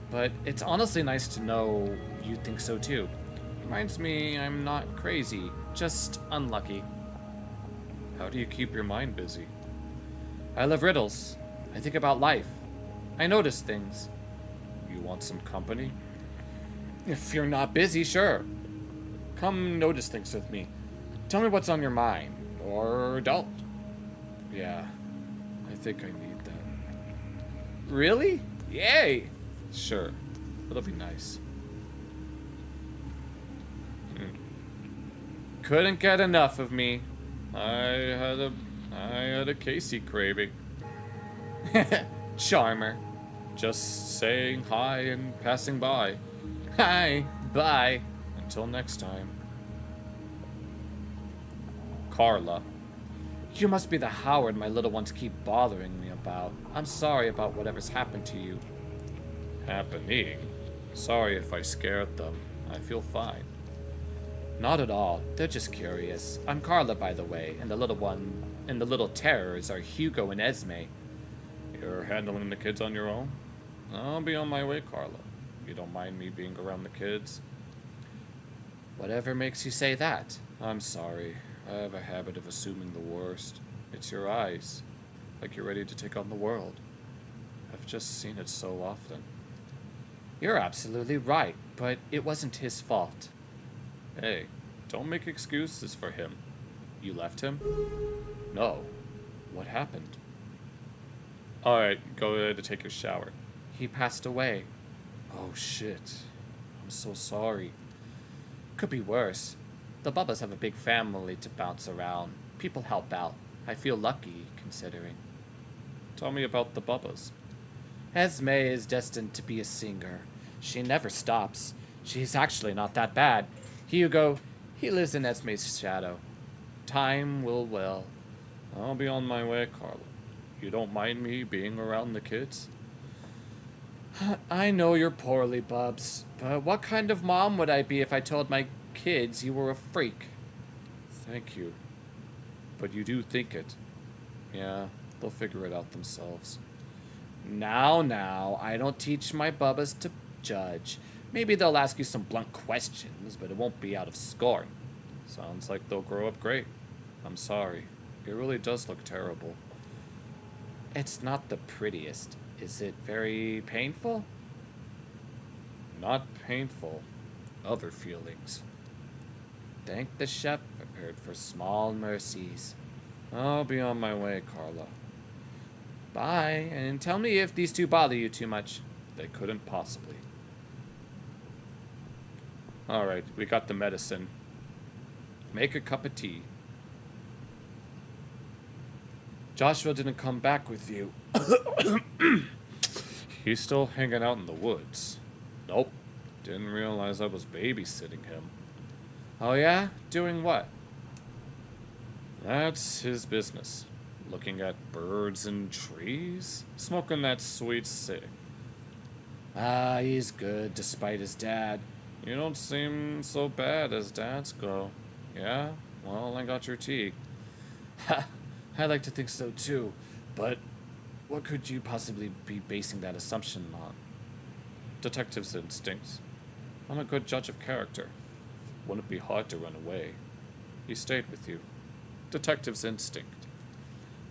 But it's honestly nice to know you think so too. Reminds me I'm not crazy. Just unlucky. How do you keep your mind busy? I love riddles. I think about life. I notice things. You want some company? If you're not busy, sure. Come notice things with me. Tell me what's on your mind. Or don't. Yeah, I think I need that. Really? Yay! Sure, it'll be nice. Couldn't get enough of me. I had a Casey craving. Charmer. Just saying hi and passing by. Hi. Bye. Until next time. Carla. You must be the Howard my little ones keep bothering me about. I'm sorry about whatever's happened to you. Happening? Sorry if I scared them. I feel fine. Not at all. They're just curious. I'm Carla, by the way, and the little terrors are Hugo and Esme. You're handling the kids on your own? I'll be on my way, Carla. You don't mind me being around the kids? Whatever makes you say that? I'm sorry. I have a habit of assuming the worst. It's your eyes. Like you're ready to take on the world. I've just seen it so often. You're absolutely right, but it wasn't his fault. Hey, don't make excuses for him. You left him? No. What happened? Alright, go ahead to take your shower. He passed away. Oh shit. I'm so sorry. Could be worse. The Bubbas have a big family to bounce around. People help out. I feel lucky, considering. Tell me about the Bubbas. Esme is destined to be a singer. She never stops. She's actually not that bad. Hugo, he lives in Esme's shadow. Time will. I'll be on my way, Carla. You don't mind me being around the kids? I know you're poorly, Bubs, but what kind of mom would I be if I told my kids you were a freak? Thank you. But you do think it. Yeah, they'll figure it out themselves. Now, I don't teach my Bubbas to judge. Maybe they'll ask you some blunt questions, but it won't be out of scorn. Sounds like they'll grow up great. I'm sorry. It really does look terrible. It's not the prettiest. Is it very painful? Not painful. Other feelings. Thank the shepherd for small mercies. I'll be on my way, Carla. Bye, and tell me if these two bother you too much. They couldn't possibly. Alright, we got the medicine. Make a cup of tea. Joshua didn't come back with you. He's still hanging out in the woods. Nope. Didn't realize I was babysitting him. Oh yeah? Doing what? That's his business. Looking at birds and trees? Smoking that sweet cig. Ah, he's good, despite his dad. You don't seem so bad as dads go. Yeah? Well, I got your tea. Ha! I like to think so too, but what could you possibly be basing that assumption on? Detective's instincts. I'm a good judge of character. Wouldn't be hard to run away. He stayed with you. Detective's instinct.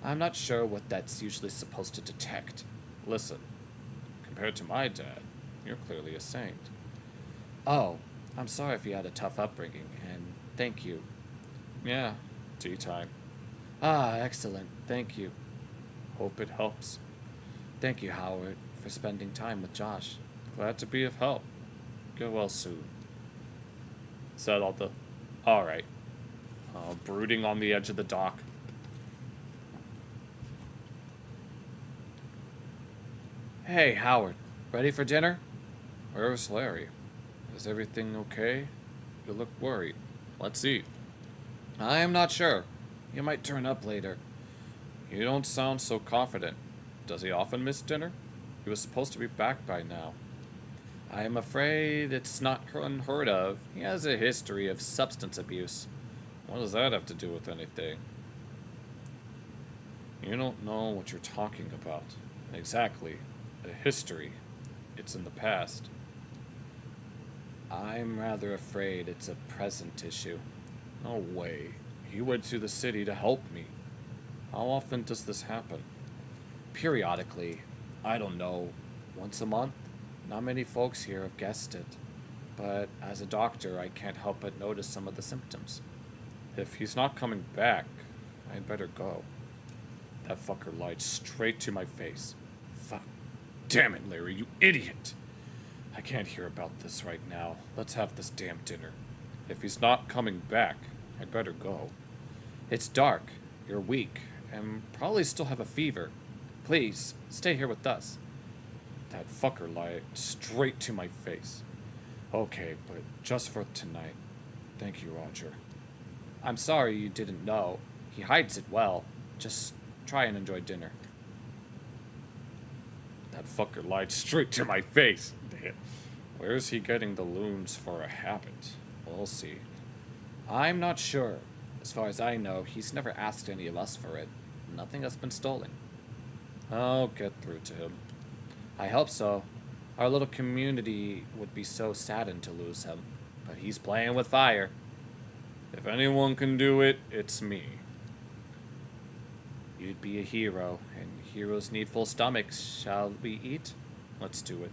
I'm not sure what that's usually supposed to detect. Listen, compared to my dad, you're clearly a saint. Oh, I'm sorry if you had a tough upbringing, and thank you. Yeah, tea time. Ah, excellent. Thank you. Hope it helps. Thank you, Howard, for spending time with Josh. Glad to be of help. Get well soon. Is that all the... Alright. Brooding on the edge of the dock. Hey, Howard. Ready for dinner? Where's Larry? Is everything okay? You look worried. Let's eat. I am not sure. You might turn up later. You don't sound so confident. Does he often miss dinner? He was supposed to be back by now. I am afraid it's not unheard of. He has a history of substance abuse. What does that have to do with anything? You don't know what you're talking about. Exactly. A history. It's in the past. I'm rather afraid it's a present issue. No way. He went to the city to help me. How often does this happen? Periodically. I don't know. Once a month? Not many folks here have guessed it. But as a doctor, I can't help but notice some of the symptoms. If he's not coming back, I'd better go. That fucker lied straight to my face. Fuck. Damn it, Larry, you idiot! I can't hear about this right now. Let's have this damn dinner. If he's not coming back, I'd better go. It's dark. You're weak. And probably still have a fever. Please, stay here with us. That fucker lied straight to my face. Okay, but just for tonight. Thank you, Roger. I'm sorry you didn't know. He hides it well. Just try and enjoy dinner. That fucker lied straight to my face. Damn. Where's he getting the loons for a habit? We'll see. I'm not sure. As far as I know, he's never asked any of us for it. Nothing has been stolen. I'll get through to him. I hope so. Our little community would be so saddened to lose him. But he's playing with fire. If anyone can do it, it's me. You'd be a hero, and heroes need full stomachs. Shall we eat? Let's do it.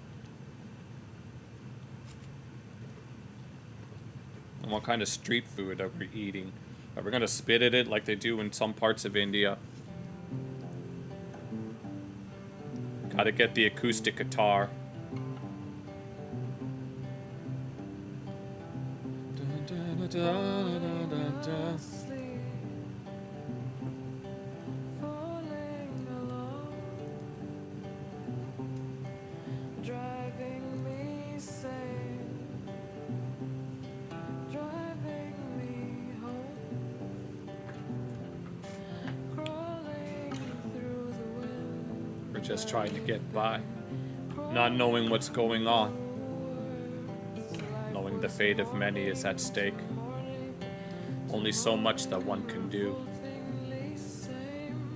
And what kind of street food are we eating? Are we gonna spit at it like they do in some parts of India? Gotta get the acoustic guitar. We're just trying to get by, not knowing what's going on, knowing the fate of many is at stake. Only so much that one can do.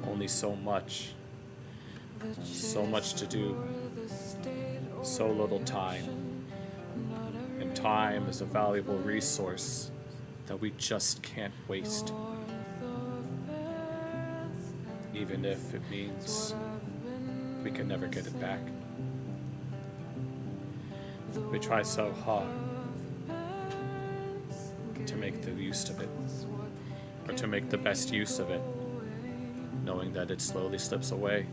Only so much. So much to do. So little time. And time is a valuable resource that we just can't waste. Even if it means we can never get it back. We try so hard to make the use of it, or to make the best use of it, knowing that it slowly slips away.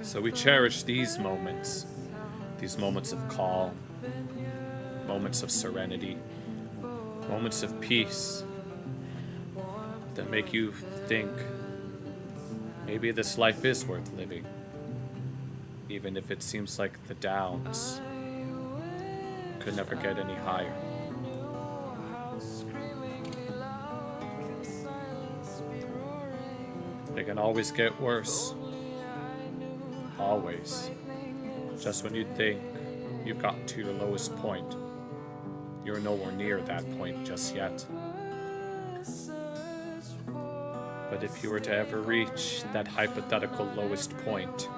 So we cherish these moments of calm, moments of serenity, moments of peace that make you think maybe this life is worth living, even if it seems like the downs could never get any higher. They can always get worse. Always. Just when you think you've gotten to your lowest point, you're nowhere near that point just yet. But if you were to ever reach that hypothetical lowest point,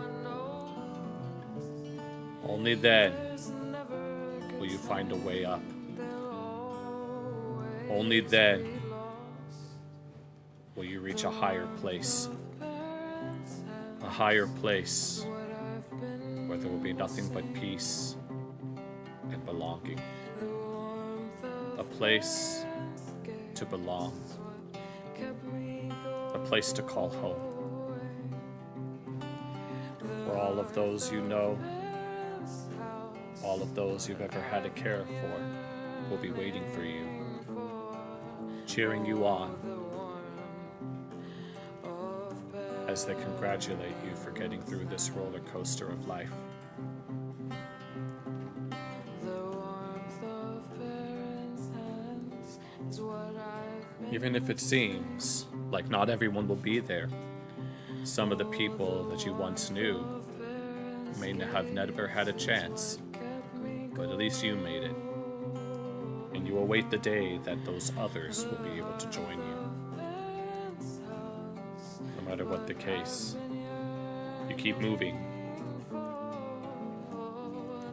only then will you find a way up. Only then will you reach a higher place. A higher place where there will be nothing but peace and belonging. A place to belong. A place to call home. Where all of those you know, all of those you've ever had to care for, will be waiting for you, cheering you on, as they congratulate you for getting through this roller coaster of life. Even if it seems like not everyone will be there, some of the people that you once knew may have never had a chance, but at least you made it. And you await the day that those others will be able to join you. No matter what the case, you keep moving.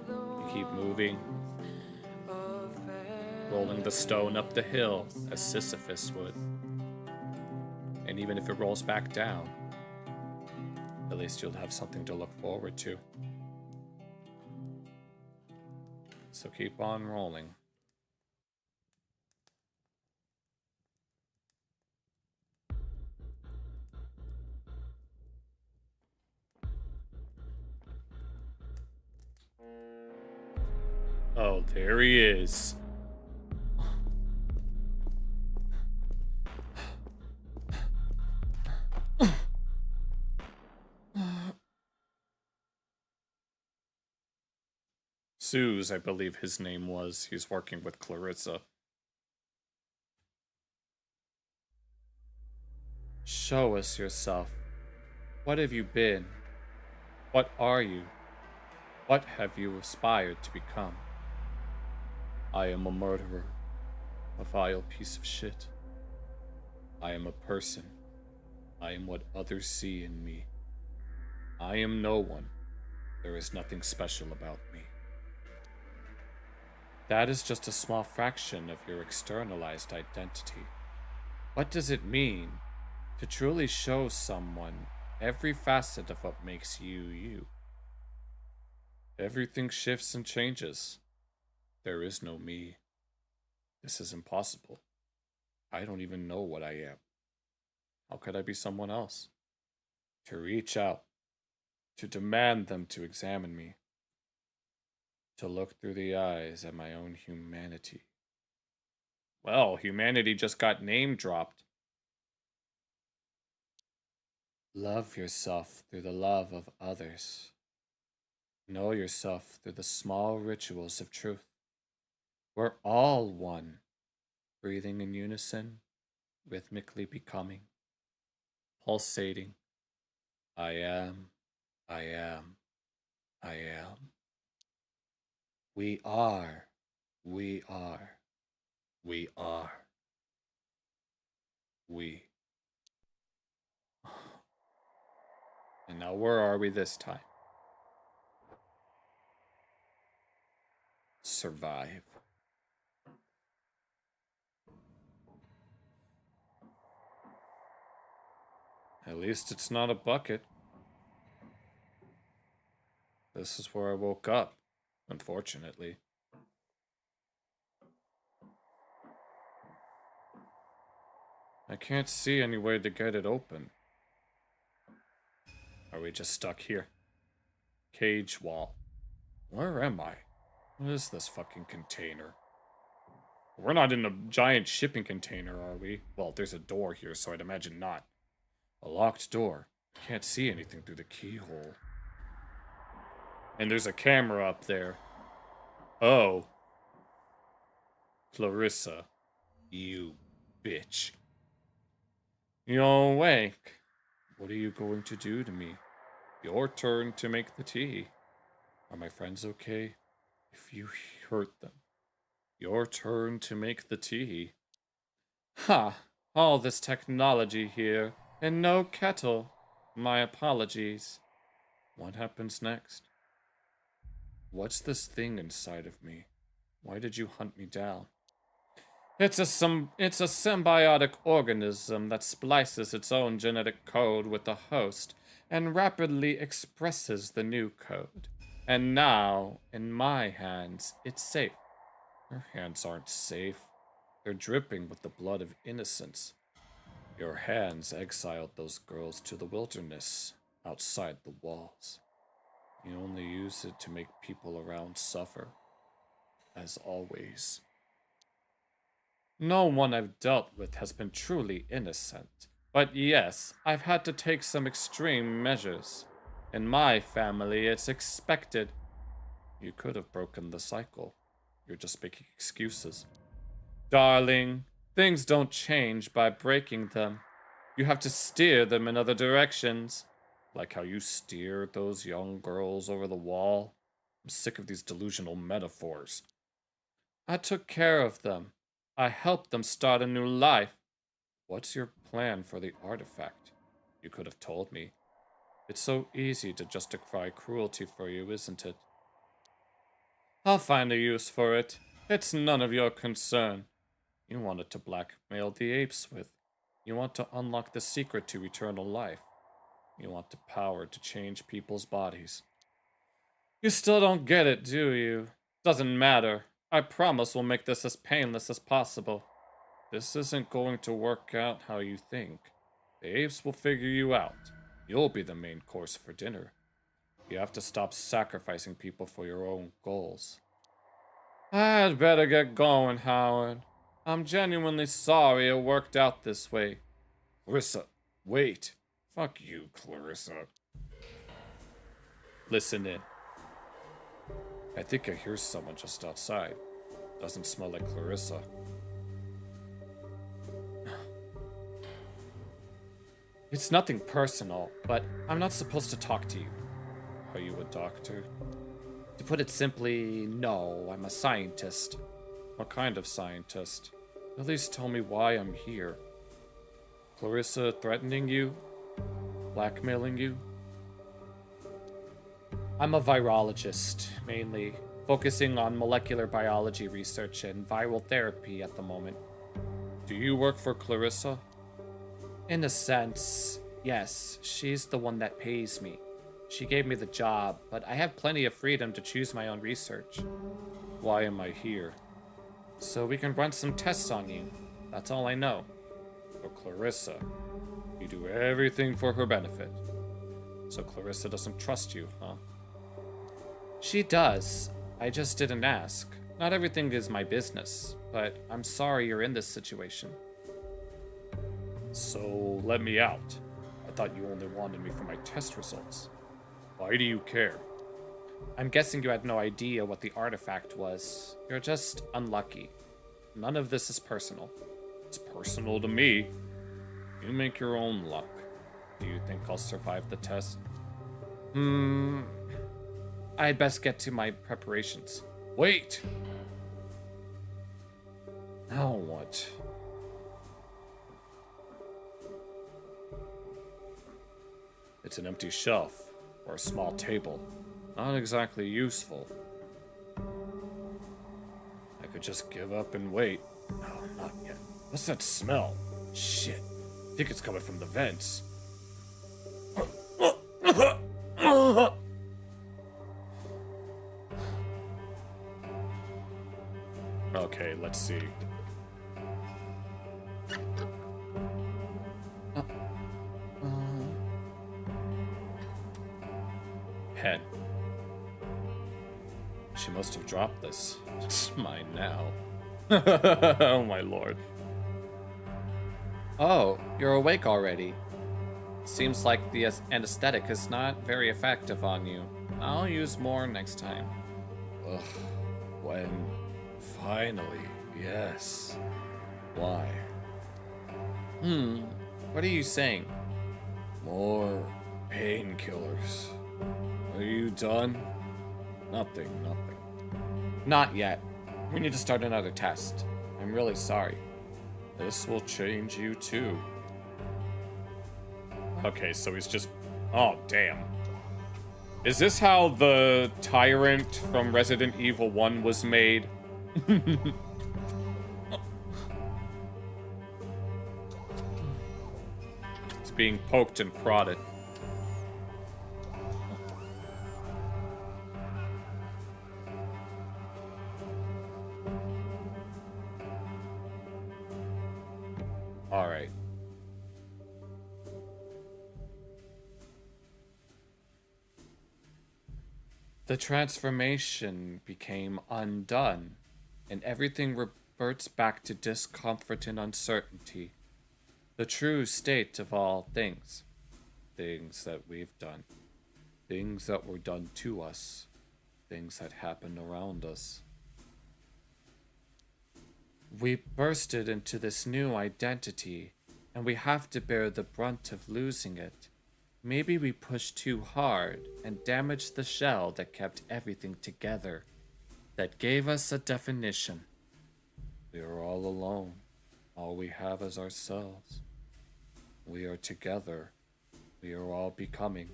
You keep moving. rolling the stone up the hill as Sisyphus would. And even if it rolls back down, at least you'll have something to look forward to. So keep on rolling. Oh, there he is. Suze, I believe his name was. He's working with Clarissa. Show us yourself. What have you been? What are you? What have you aspired to become? I am a murderer, a vile piece of shit. I am a person. I am what others see in me. I am no one. There is nothing special about me. That is just a small fraction of your externalized identity. What does it mean to truly show someone every facet of what makes you you? Everything shifts and changes. There is no me. This is impossible. I don't even know what I am. How could I be someone else? To reach out, to demand them to examine me, to look through the eyes at my own humanity. Well, humanity just got name dropped. Love yourself through the love of others. Know yourself through the small rituals of truth. We're all one, breathing in unison, rhythmically becoming, pulsating. I am, I am, I am. We are, we are, we are, we. And now where are we this time? Survive. At least it's not a bucket. This is where I woke up, unfortunately. I can't see any way to get it open. Are we just stuck here? Cage wall. Where am I? What is this fucking container? We're not in a giant shipping container, are we? Well, there's a door here, so I'd imagine not. A locked door. Can't see anything through the keyhole. And there's a camera up there. Oh. Clarissa. You bitch. You're awake. What are you going to do to me? Your turn to make the tea. Are my friends okay? If you hurt them. Your turn to make the tea. Ha! All this technology here, and no kettle. My apologies. What happens next? What's this thing inside of me? Why did you hunt me down? It's a symbiotic organism that splices its own genetic code with the host and rapidly expresses the new code. And now, in my hands, it's safe. Your hands aren't safe. They're dripping with the blood of innocence. Your hands exiled those girls to the wilderness, outside the walls. You only use it to make people around suffer. As always. No one I've dealt with has been truly innocent. But yes, I've had to take some extreme measures. In my family, it's expected. You could have broken the cycle. You're just making excuses. Darling, things don't change by breaking them. You have to steer them in other directions. Like how you steered those young girls over the wall. I'm sick of these delusional metaphors. I took care of them. I helped them start a new life. What's your plan for the artifact? You could have told me. It's so easy to justify cruelty for you, isn't it? I'll find a use for it. It's none of your concern. You wanted to blackmail the apes with. You want to unlock the secret to eternal life. You want the power to change people's bodies. You still don't get it, do you? Doesn't matter. I promise we'll make this as painless as possible. This isn't going to work out how you think. The apes will figure you out. You'll be the main course for dinner. You have to stop sacrificing people for your own goals. I'd better get going, Howard. I'm genuinely sorry it worked out this way. Clarissa, wait. Fuck you, Clarissa. Listen in. I think I hear someone just outside. Doesn't smell like Clarissa. It's nothing personal, but I'm not supposed to talk to you. Are you a doctor? To put it simply, no, I'm a scientist. What kind of scientist? At least tell me why I'm here. Clarissa threatening you? Blackmailing you? I'm a virologist, mainly, focusing on molecular biology research and viral therapy at the moment. Do you work for Clarissa? In a sense, yes. She's the one that pays me. She gave me the job, but I have plenty of freedom to choose my own research. Why am I here? So we can run some tests on you. That's all I know. For Clarissa, you do everything for her benefit. So Clarissa doesn't trust you, huh? She does. I just didn't ask. Not everything is my business, but I'm sorry you're in this situation. So let me out. I thought you only wanted me for my test results. Why do you care? I'm guessing you had no idea what the artifact was. You're just unlucky. None of this is personal. It's personal to me. You make your own luck. Do you think I'll survive the test? I'd best get to my preparations. Wait! Now what? It's an empty shelf, or a small table. Not exactly useful. I could just give up and wait. No, not yet. What's that smell? Shit. I think it's coming from the vents. Okay, let's see. Pen. She must have dropped this. It's mine now. Oh my lord. Oh, you're awake already. Seems like the anesthetic is not very effective on you. I'll use more next time. Ugh. When? Finally, yes. Why? What are you saying? More painkillers. Are you done? Nothing. Not yet. We need to start another test. I'm really sorry. This will change you too. Okay, so he's just... Oh, damn. Is this how the tyrant from Resident Evil 1 was made? It's being poked and prodded. All right. The transformation became undone, and everything reverts back to discomfort and uncertainty. The true state of all things. Things that we've done. Things that were done to us. Things that happened around us. We bursted into this new identity, and we have to bear the brunt of losing it. Maybe we pushed too hard and damaged the shell that kept everything together, that gave us a definition. We are all alone. All we have is ourselves. We are together. We are all becoming.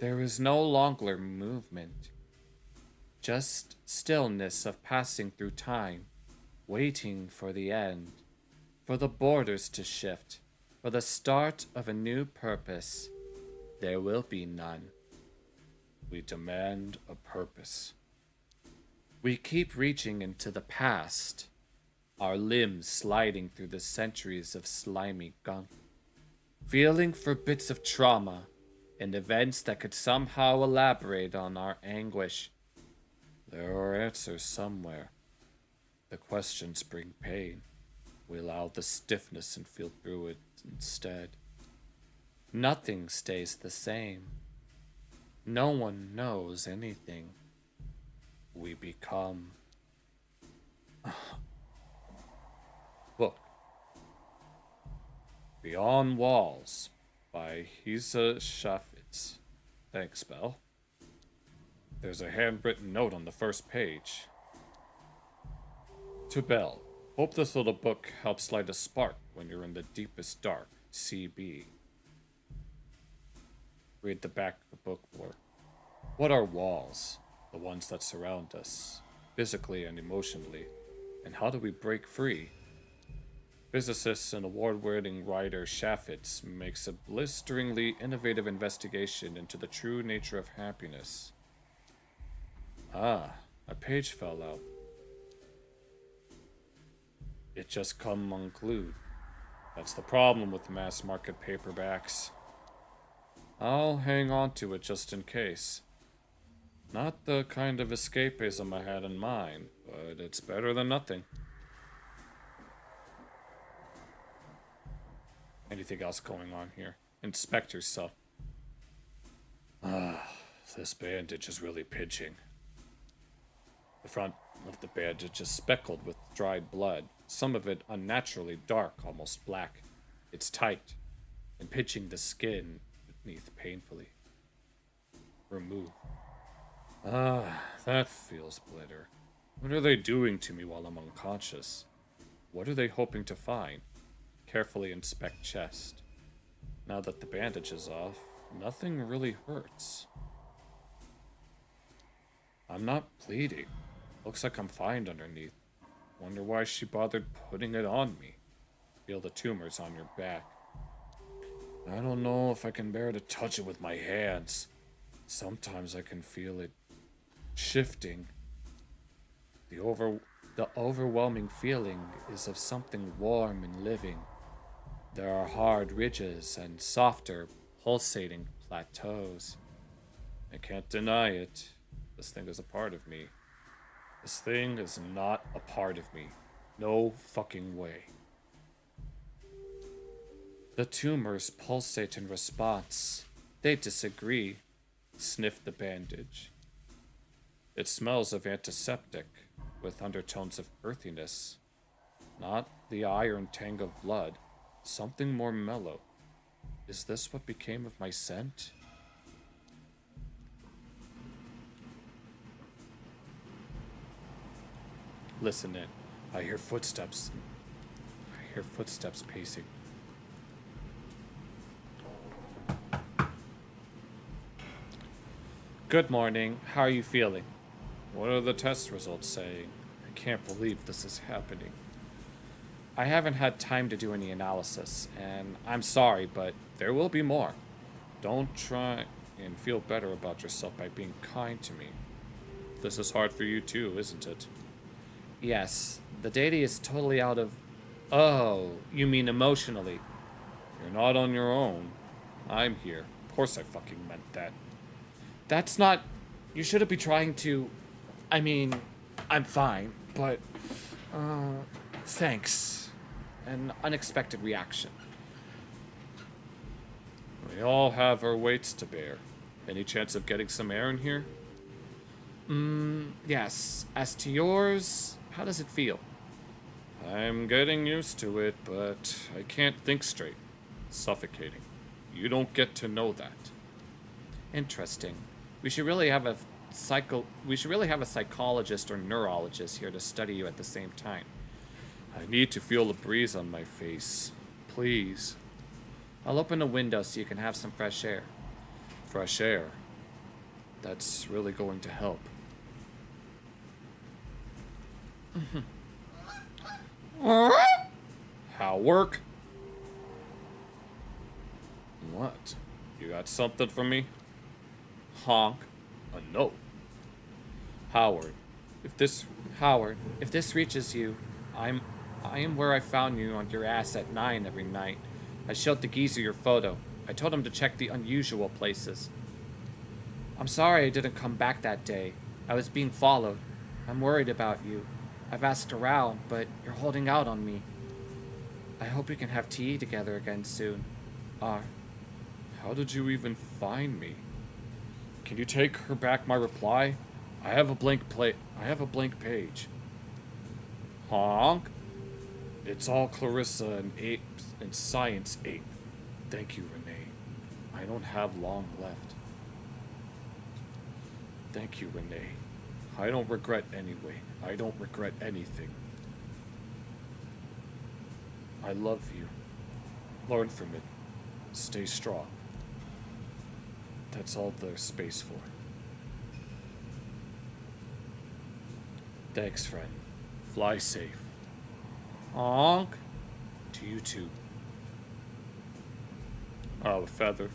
There is no longer movement. just stillness of passing through time, waiting for the end, for the borders to shift, for the start of a new purpose. There will be none. We demand a purpose. We keep reaching into the past, our limbs sliding through the centuries of slimy gunk, feeling for bits of trauma and events that could somehow elaborate on our anguish. There are answers somewhere. The questions bring pain. We allow the stiffness and feel through it instead. Nothing stays the same. No one knows anything. We become. Book. Beyond Walls by Hisa Shafitz. Thanks, Belle. There's a handwritten note on the first page. To Belle, hope this little book helps light a spark when you're in the deepest dark. CB. Read the back of the book more. What are walls? The ones that surround us, physically and emotionally. And how do we break free? Physicist and award-winning writer Shafitz makes a blisteringly innovative investigation into the true nature of happiness. Ah, a page fell out. It just come unglued. That's the problem with mass market paperbacks. I'll hang on to it just in case. Not the kind of escapism I had in mind, but it's better than nothing. Anything else going on here? Inspect yourself. This bandage is really pinching. The front of the bandage is speckled with dried blood, some of it unnaturally dark, almost black. It's tight, and pinching the skin beneath painfully. Remove. That feels better. What are they doing to me while I'm unconscious? What are they hoping to find? Carefully inspect chest. Now that the bandage is off, nothing really hurts. I'm not bleeding. Looks like I'm fine underneath. Wonder why she bothered putting it on me. Feel the tumors on your back. I don't know if I can bear to touch it with my hands. Sometimes I can feel it shifting. The overwhelming feeling is of something warm and living. There are hard ridges and softer, pulsating plateaus. I can't deny it. This thing is a part of me. This thing is not a part of me. No fucking way. The tumors pulsate in response. They disagree. Sniff the bandage. It smells of antiseptic, with undertones of earthiness. Not the iron tang of blood. Something more mellow. Is this what became of my scent? Listen in. I hear footsteps. Pacing. Good morning. How are you feeling? What are the test results saying? I can't believe this is happening. I haven't had time to do any analysis, and I'm sorry, but there will be more. Don't try and feel better about yourself by being kind to me. This is hard for you too, isn't it? Yes, the data is totally out of... Oh, you mean emotionally. You're not on your own. I'm here. Of course I fucking meant that. That's not... You shouldn't be trying to... I mean, I'm fine, but... Thanks. An unexpected reaction. We all have our weights to bear. Any chance of getting some air in here? Yes. As to yours, how does it feel? I'm getting used to it, but I can't think straight. Suffocating. You don't get to know that. Interesting. We should really have a psychologist or neurologist here to study you at the same time. I need to feel the breeze on my face. Please. I'll open a window so you can have some fresh air. Fresh air? That's really going to help. How work? What? You got something for me? Honk. A note. Howard, if this reaches you, I am where I found you on your ass at 9 every night. I showed the geezer your photo. I told him to check the unusual places. I'm sorry I didn't come back that day. I was being followed. I'm worried about you. I've asked around, but you're holding out on me. I hope we can have tea together again soon. R. How did you even find me? Can you take her back my reply? I have a blank page. Honk. It's all Clarissa and apes and Science Ape. Thank you, Renee. I don't have long left. Thank you, Renee. I don't regret anyway. I don't regret anything. I love you. Learn from it. Stay strong. That's all there's space for. Thanks, friend. Fly safe. Honk. To you too. Oh, a feather.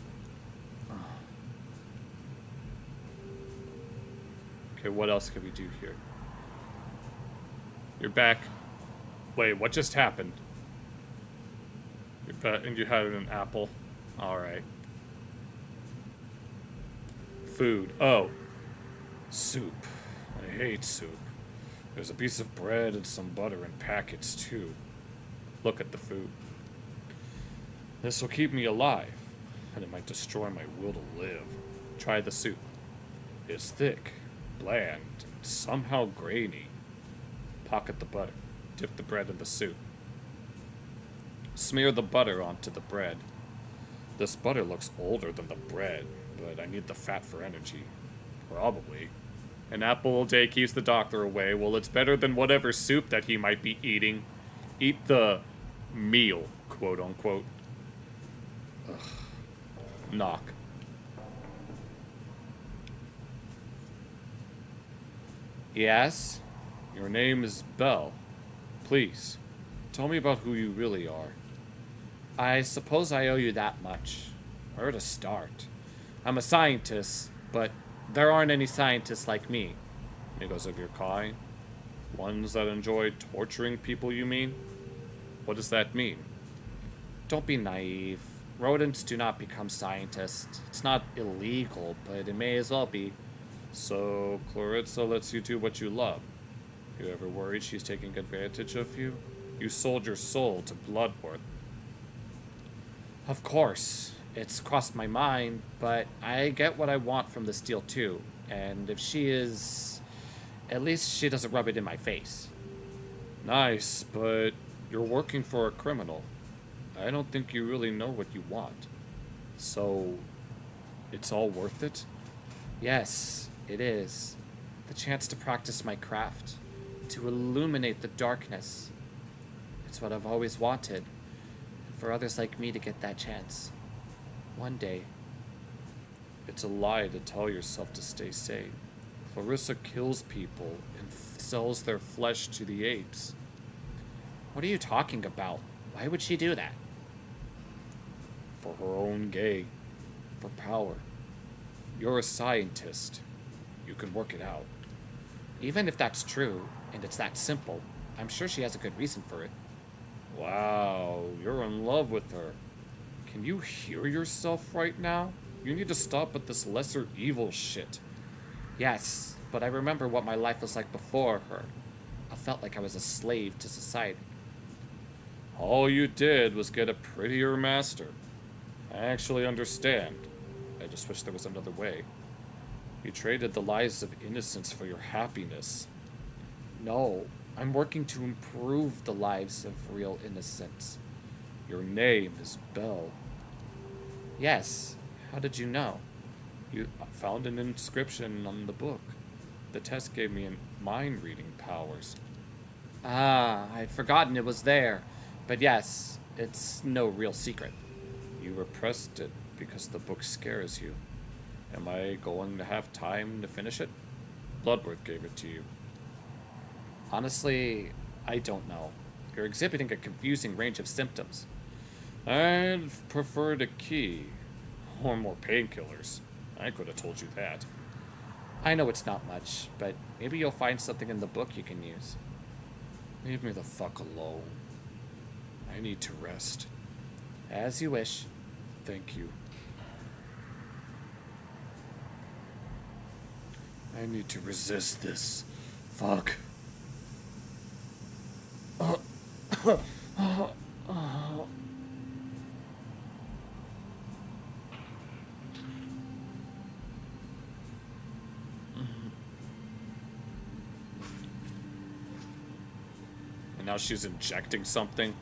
Okay, what else can we do here? You're back. Wait, what just happened? You're back, and you had an apple. Alright. Food. Oh. Soup. I hate soup. There's a piece of bread and some butter in packets, too. Look at the food. This will keep me alive, and it might destroy my will to live. Try the soup. It's thick, bland, and somehow grainy. Pocket the butter. Dip the bread in the soup. Smear the butter onto the bread. This butter looks older than the bread, but I need the fat for energy. Probably. An apple a day keeps the doctor away. Well, it's better than whatever soup that he might be eating. Eat the meal, quote unquote. Ugh. Knock. Yes? Your name is Belle. Please, tell me about who you really are. I suppose I owe you that much. Where to start? I'm a scientist, but there aren't any scientists like me. Niggas of your kind? Ones that enjoy torturing people, you mean? What does that mean? Don't be naive. Rodents do not become scientists. It's not illegal, but it may as well be. So, Clarissa lets you do what you love. You ever worried she's taking advantage of you? You sold your soul to Bloodworth. Of course. It's crossed my mind, but I get what I want from this deal too. And if she is... at least she doesn't rub it in my face. Nice, but you're working for a criminal. I don't think you really know what you want. So, it's all worth it? Yes, it is. The chance to practice my craft. To illuminate the darkness. It's what I've always wanted. And for others like me to get that chance. One day. It's a lie to tell yourself to stay safe. Clarissa kills people and sells their flesh to the apes. What are you talking about? Why would she do that? For her own gain. For power. You're a scientist. You can work it out. Even if that's true, and it's that simple, I'm sure she has a good reason for it. Wow, you're in love with her. Can you hear yourself right now? You need to stop with this lesser evil shit. Yes, but I remember what my life was like before her. I felt like I was a slave to society. All you did was get a prettier master. I actually understand. I just wish there was another way. You traded the lives of innocents for your happiness. No, I'm working to improve the lives of real innocents. Your name is Belle. Yes, how did you know? You found an inscription on the book. The test gave me mind-reading powers. Ah, I'd forgotten it was there. But yes, it's no real secret. You repressed it because the book scares you. Am I going to have time to finish it? Bloodworth gave it to you. Honestly, I don't know. You're exhibiting a confusing range of symptoms. I'd prefer a key. Or more painkillers. I could have told you that. I know it's not much, but maybe you'll find something in the book you can use. Leave me the fuck alone. I need to rest. As you wish. Thank you. I need to resist this. Fuck. And now she's injecting something.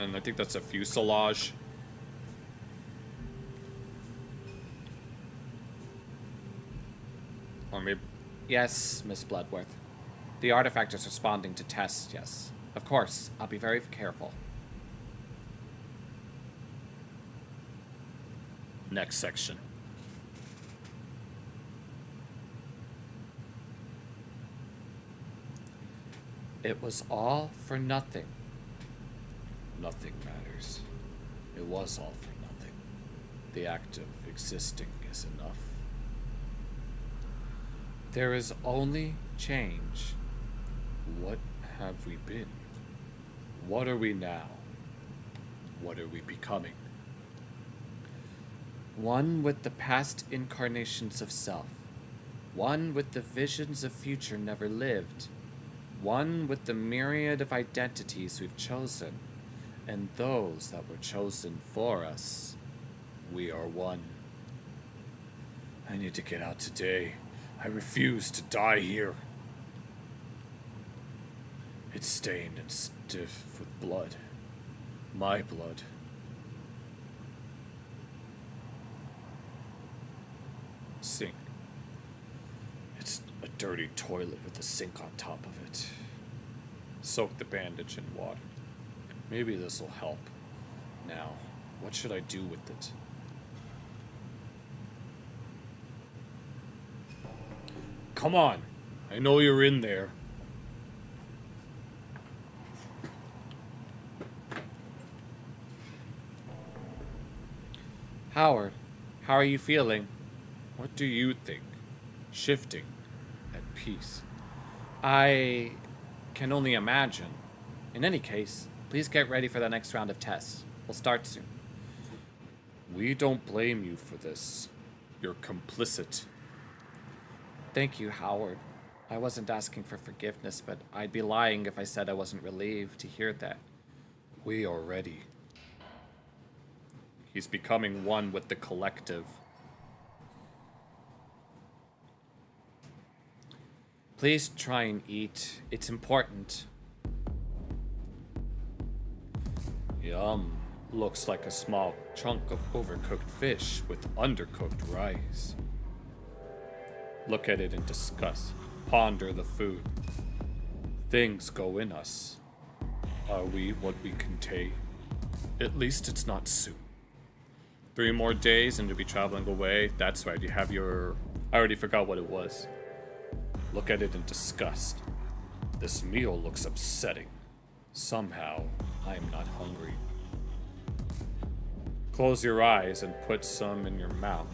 And I think that's a fuselage. Or maybe... Yes, Miss Bloodworth. The artifact is responding to tests, yes. Of course, I'll be very careful. Next section. It was all for nothing. Nothing matters. It was all for nothing. The act of existing is enough. There is only change. What have we been? What are we now? What are we becoming? One with the past incarnations of self. One with the visions of future never lived. One with the myriad of identities we've chosen. And those that were chosen for us. We are one. I need to get out today. I refuse to die here. It's stained and stiff with blood. My blood. Sink. It's a dirty toilet with a sink on top of it. Soak the bandage in water. Maybe this'll help. Now, what should I do with it? Come on! I know you're in there. Howard, how are you feeling? What do you think? Shifting. At peace. I can only imagine. In any case, please get ready for the next round of tests. We'll start soon. We don't blame you for this. You're complicit. Thank you, Howard. I wasn't asking for forgiveness, but I'd be lying if I said I wasn't relieved to hear that. We are ready. He's becoming one with the collective. Please try and eat. It's important. Yum. Looks like a small chunk of overcooked fish with undercooked rice. Look at it in disgust. Ponder the food. Things go in us. Are we what we contain? At least it's not soup. 3 more days and you'll be traveling away. That's right, you have your... I already forgot what it was. Look at it in disgust. This meal looks upsetting. Somehow, I'm not hungry. Close your eyes and put some in your mouth.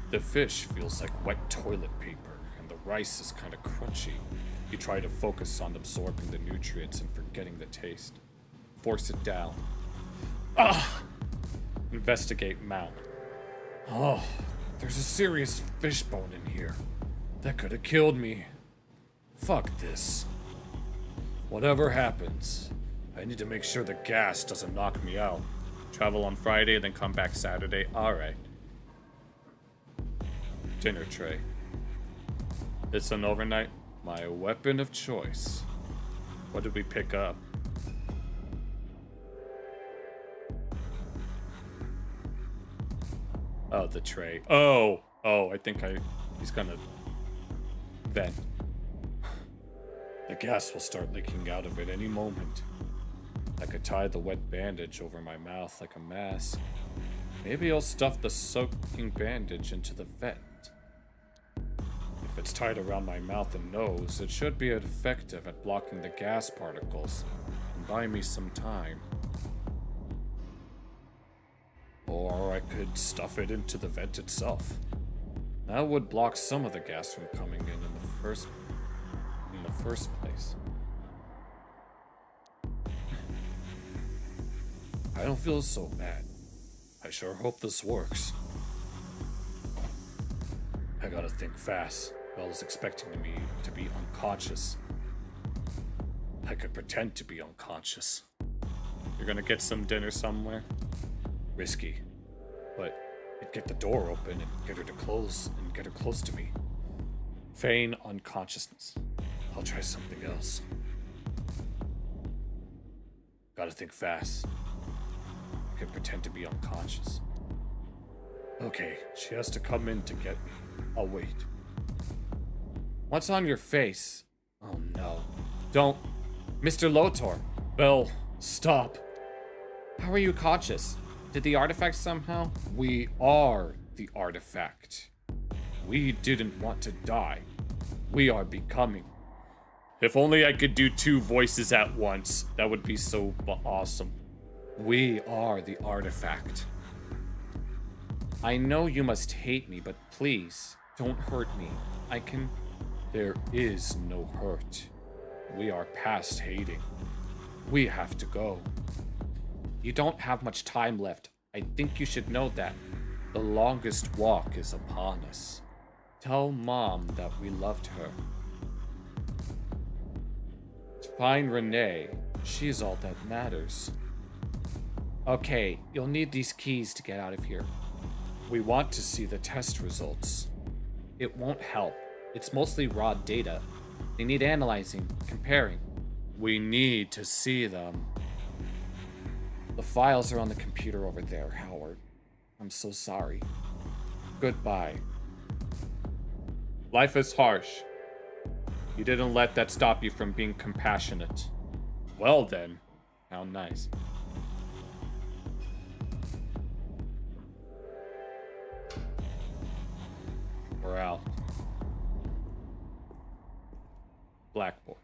The fish feels like wet toilet paper, and the rice is kind of crunchy. You try to focus on absorbing the nutrients and forgetting the taste. Force it down. Ah! Investigate mouth. Oh, there's a serious fish bone in here. That could have killed me. Fuck this. Whatever happens, I need to make sure the gas doesn't knock me out. Travel on Friday, then come back Saturday. Alright. Dinner tray. It's an overnight. My weapon of choice. What did we pick up? Oh, the tray. Oh, I think he's gonna vent. The gas will start leaking out of it any moment. I could tie the wet bandage over my mouth like a mask. Maybe I'll stuff the soaking bandage into the vent. If it's tied around my mouth and nose, it should be effective at blocking the gas particles and buy me some time. Or I could stuff it into the vent itself. That would block some of the gas from coming in the first place. I don't feel so bad. I sure hope this works. I gotta think fast. Belle's expecting me to be unconscious. I could pretend to be unconscious. You're gonna get some dinner somewhere? Risky. But I'd get the door open and get her close to me. Feign unconsciousness. I'll try something else. Gotta think fast. I could pretend to be unconscious. Okay, she has to come in to get me. I'll wait. What's on your face? Oh no. Don't. Mr. Lotor. Belle, stop. How are you conscious? Did the artifact somehow? We are the artifact. We didn't want to die. We are becoming. If only I could do two voices at once. That would be so awesome. We are the artifact. I know you must hate me, but please, don't hurt me. There is no hurt. We are past hating. We have to go. You don't have much time left. I think you should know that. The longest walk is upon us. Tell Mom that we loved her. Find Renee. She's all that matters. Okay, you'll need these keys to get out of here. We want to see the test results. It won't help. It's mostly raw data. They need analyzing, comparing. We need to see them. The files are on the computer over there, Howard. I'm so sorry. Goodbye. Life is harsh. You didn't let that stop you from being compassionate. Well then, how nice. We're out. Blackboard.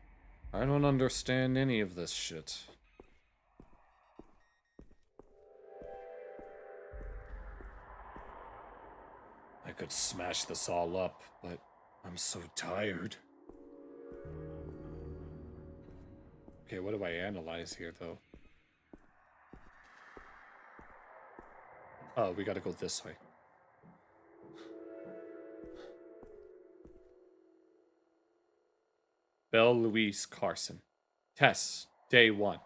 I don't understand any of this shit. I could smash this all up, but I'm so tired. Okay, what do I analyze here, though? Oh, we gotta go this way. Belle Louise Carson. Tests, day 1.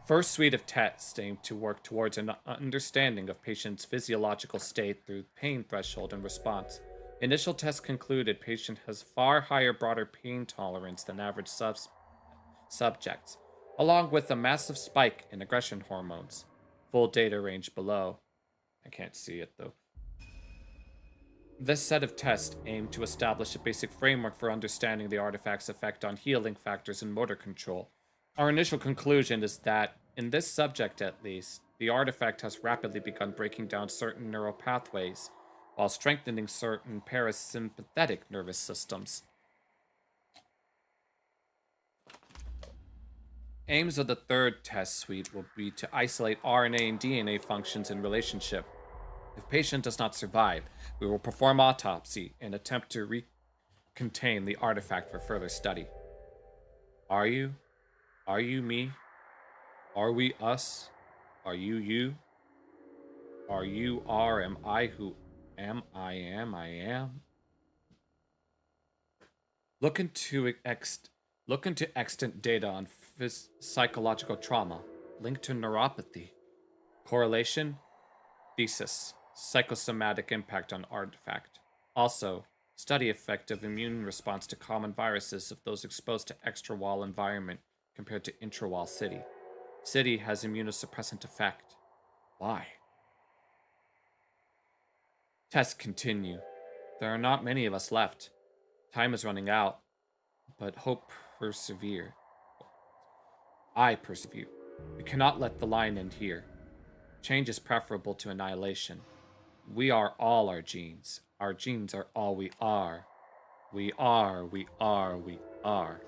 First suite of tests aimed to work towards an understanding of patient's physiological state through pain threshold and response. Initial tests concluded patient has far higher, broader pain tolerance than average subjects, along with a massive spike in aggression hormones. Full data range below. I can't see it though. This set of tests aimed to establish a basic framework for understanding the artifact's effect on healing factors and motor control. Our initial conclusion is that, in this subject at least, the artifact has rapidly begun breaking down certain neural pathways, while strengthening certain parasympathetic nervous systems. Aims of the third test suite will be to isolate RNA and DNA functions in relationship. If patient does not survive, we will perform autopsy and attempt to contain the artifact for further study. Are you? Are you me? Are we us? Are you you? Are you are? Am I who am? I am. I am. Look into extant data on psychological trauma linked to neuropathy. Correlation? Thesis. Psychosomatic impact on artifact. Also, study effect of immune response to common viruses of those exposed to extra-wall environment compared to intra-wall city. City has immunosuppressant effect. Why? Tests continue. There are not many of us left. Time is running out, but hope persevere. I persevere. We cannot let the line end here. Change is preferable to annihilation. We are all our genes. Our genes are all we are. We are, we are, we are.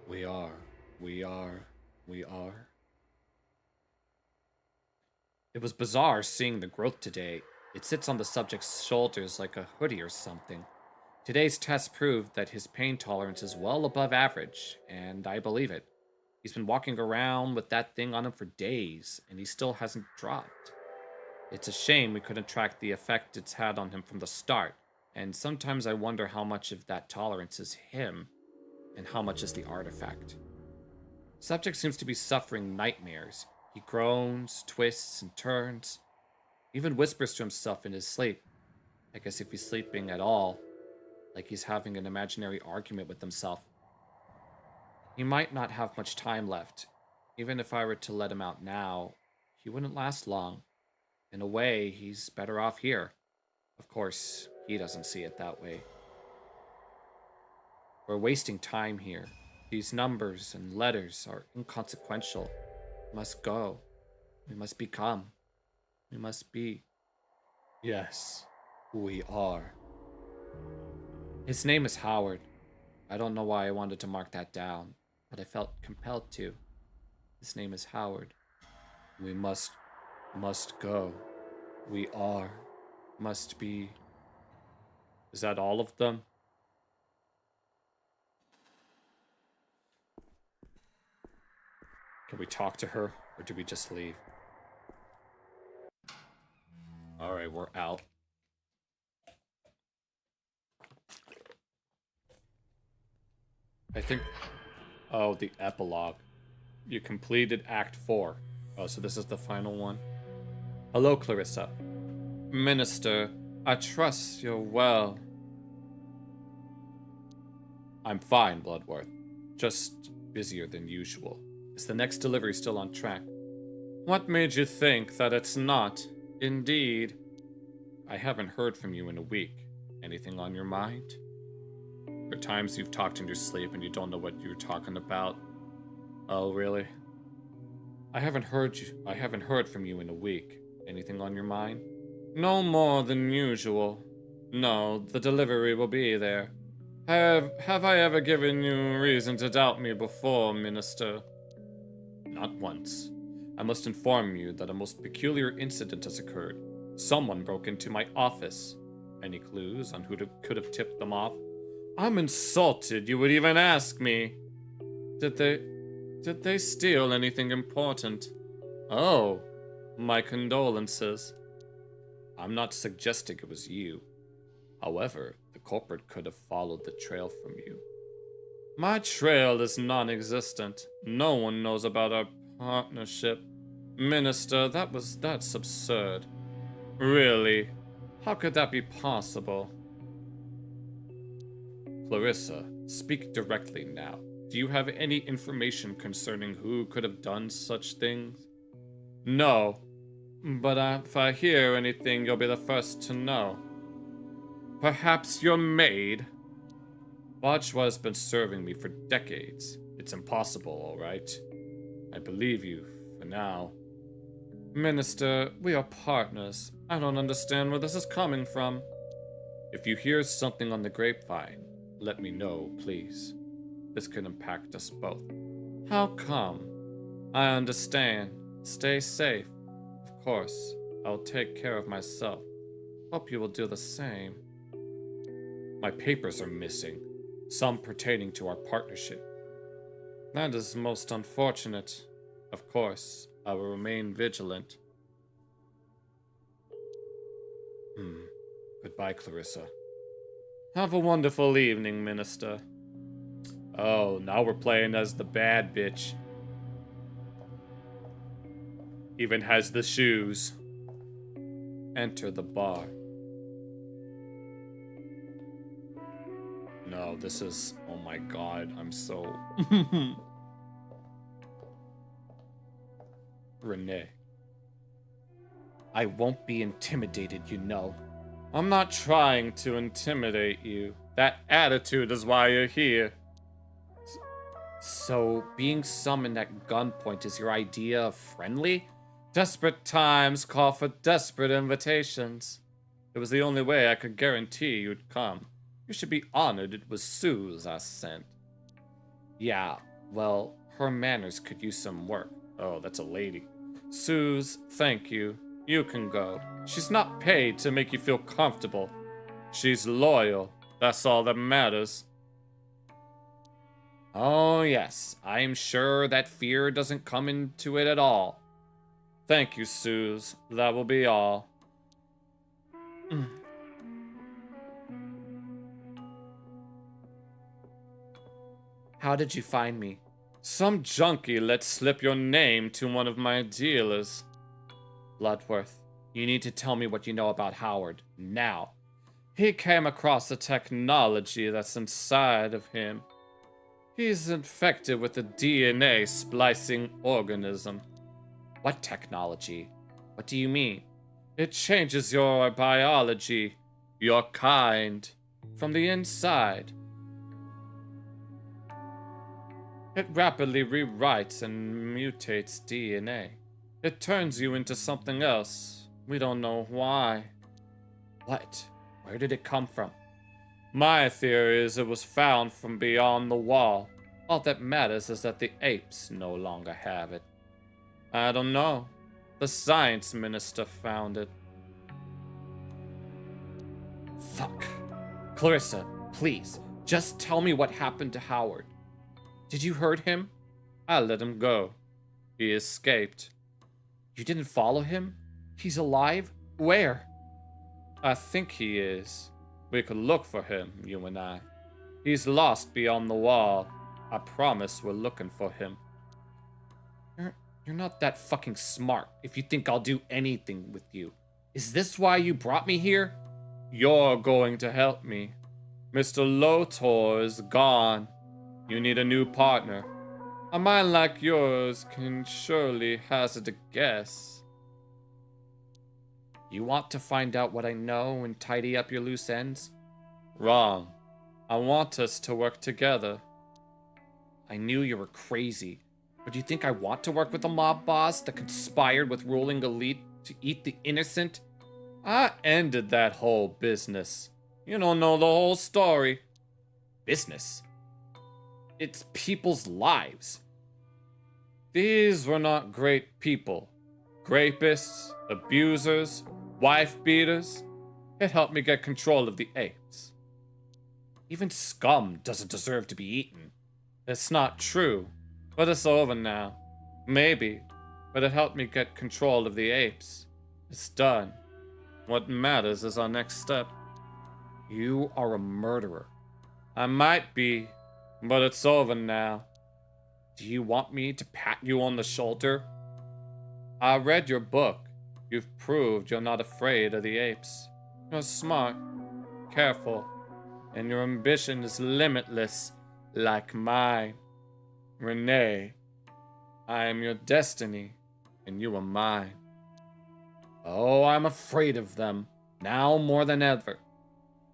We are, we are, we are. It was bizarre seeing the growth today. It sits on the subject's shoulders like a hoodie or something. Today's test proved that his pain tolerance is well above average, and I believe it. He's been walking around with that thing on him for days, and he still hasn't dropped. It's a shame we couldn't track the effect it's had on him from the start, and sometimes I wonder how much of that tolerance is him, and how much is the artifact. Subject seems to be suffering nightmares. He groans, twists, and turns. Even whispers to himself in his sleep. I guess if he's sleeping at all, like he's having an imaginary argument with himself. He might not have much time left. Even if I were to let him out now, he wouldn't last long. In a way, he's better off here. Of course, he doesn't see it that way. We're wasting time here. These numbers and letters are inconsequential. We must go. We must become. We must be. Yes, we are. His name is Howard. I don't know why I wanted to mark that down, but I felt compelled to. His name is Howard. We must go. We are. Must be. Is that all of them? Can we talk to her, or do we just leave? Alright, we're out. I think... Oh, the epilogue. You completed Act 4. Oh, so this is the final one. Hello, Clarissa. Minister, I trust you're well. I'm fine, Bloodworth. Just busier than usual. Is the next delivery still on track? What made you think that it's not? Indeed. I haven't heard from you in a week. Anything on your mind? There are times you've talked in your sleep and you don't know what you're talking about. Oh, really? I haven't heard from you in a week. Anything on your mind? No more than usual. No, the delivery will be there. Have I ever given you reason to doubt me before, Minister? Not once. I must inform you that a most peculiar incident has occurred. Someone broke into my office. Any clues on who could have tipped them off? I'm insulted you would even ask me. Did they steal anything important? Oh, my condolences. I'm not suggesting it was you. However, the culprit could have followed the trail from you. My trail is non-existent. No one knows about our partnership. Minister, that's absurd. Really? How could that be possible? Clarissa, speak directly now. Do you have any information concerning who could have done such things? No. But if I hear anything, you'll be the first to know. Perhaps your maid? Bajwa has been serving me for decades. It's impossible, all right? I believe you, for now. Minister, we are partners. I don't understand where this is coming from. If you hear something on the grapevine, let me know, please. This could impact us both. How come? I understand. Stay safe. Of course, I'll take care of myself. Hope you will do the same. My papers are missing, some pertaining to our partnership. That is most unfortunate. Of course, I will remain vigilant. Goodbye, Clarissa. Have a wonderful evening, Minister. Oh, now we're playing as the bad bitch. Even has the shoes. Enter the bar. No, this is... Oh my god, I'm so... Renee. I won't be intimidated, you know. I'm not trying to intimidate you. That attitude is why you're here. So, being summoned at gunpoint is your idea of friendly? Desperate times call for desperate invitations. It was the only way I could guarantee you'd come. You should be honored it was Suze I sent. Yeah, well, her manners could use some work. Oh, that's a lady. Suze, thank you. You can go. She's not paid to make you feel comfortable. She's loyal. That's all that matters. Oh, yes. I'm sure that fear doesn't come into it at all. Thank you, Suze. That will be all. How did you find me? Some junkie let slip your name to one of my dealers. Bloodworth, you need to tell me what you know about Howard, now. He came across the technology that's inside of him. He's infected with a DNA splicing organism. What technology? What do you mean? It changes your biology, your kind, from the inside. It rapidly rewrites and mutates DNA. It turns you into something else. We don't know why. What? Where did it come from? My theory is it was found from beyond the wall. All that matters is that the apes no longer have it. I don't know. The science minister found it. Fuck. Clarissa, please, just tell me what happened to Howard. Did you hurt him? I let him go. He escaped. You didn't follow him? He's alive? Where? I think he is. We could look for him, you and I. He's lost beyond the wall. I promise we're looking for him. You're not that fucking smart if you think I'll do anything with you. Is this why you brought me here? You're going to help me. Mr. Lotor is gone. You need a new partner. A mind like yours can surely hazard a guess. You want to find out what I know and tidy up your loose ends? Wrong. I want us to work together. I knew you were crazy. But do you think I want to work with a mob boss that conspired with ruling elite to eat the innocent? I ended that whole business. You don't know the whole story. Business? It's people's lives. These were not great people. Rapists, abusers, wife beaters. It helped me get control of the apes. Even scum doesn't deserve to be eaten. It's not true, but it's over now. Maybe, but it helped me get control of the apes. It's done. What matters is our next step. You are a murderer. I might be, but it's over now. Do you want me to pat you on the shoulder? I read your book. You've proved you're not afraid of the apes. You're smart, careful, and your ambition is limitless, like mine. Renee, I am your destiny, and you are mine. Oh, I'm afraid of them, now more than ever.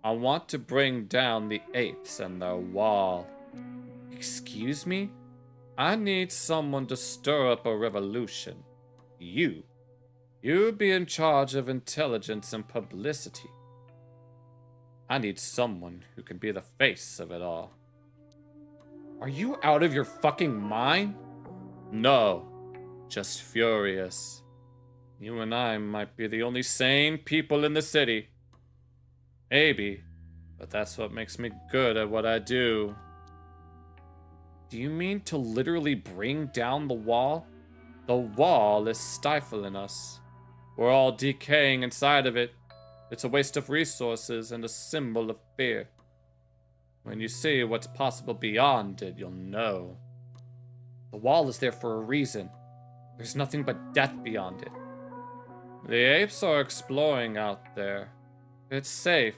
I want to bring down the apes and their wall. Excuse me? I need someone to stir up a revolution. You'd be in charge of intelligence and publicity. I need someone who can be the face of it all. Are you out of your fucking mind? No, just furious. You and I might be the only sane people in the city. Maybe, but that's what makes me good at what I do. Do you mean to literally bring down the wall? The wall is stifling us. We're all decaying inside of it. It's a waste of resources and a symbol of fear. When you see what's possible beyond it, you'll know. The wall is there for a reason. There's nothing but death beyond it. The apes are exploring out there. It's safe.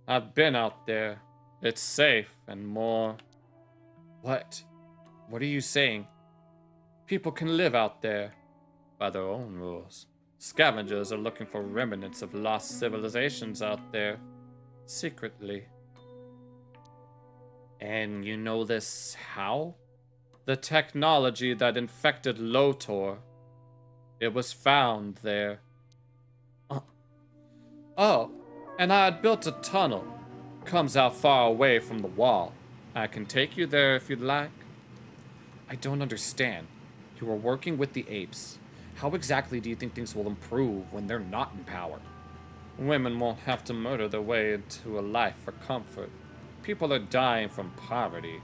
I've been out there. It's safe and more. What? What are you saying? People can live out there by their own rules. Scavengers are looking for remnants of lost civilizations out there, secretly. And you know this how? The technology that infected Lotor. It was found there. Oh, and I had built a tunnel. Comes out far away from the wall. I can take you there if you'd like. I don't understand. You are working with the apes. How exactly do you think things will improve when they're not in power? Women won't have to murder their way into a life for comfort. People are dying from poverty.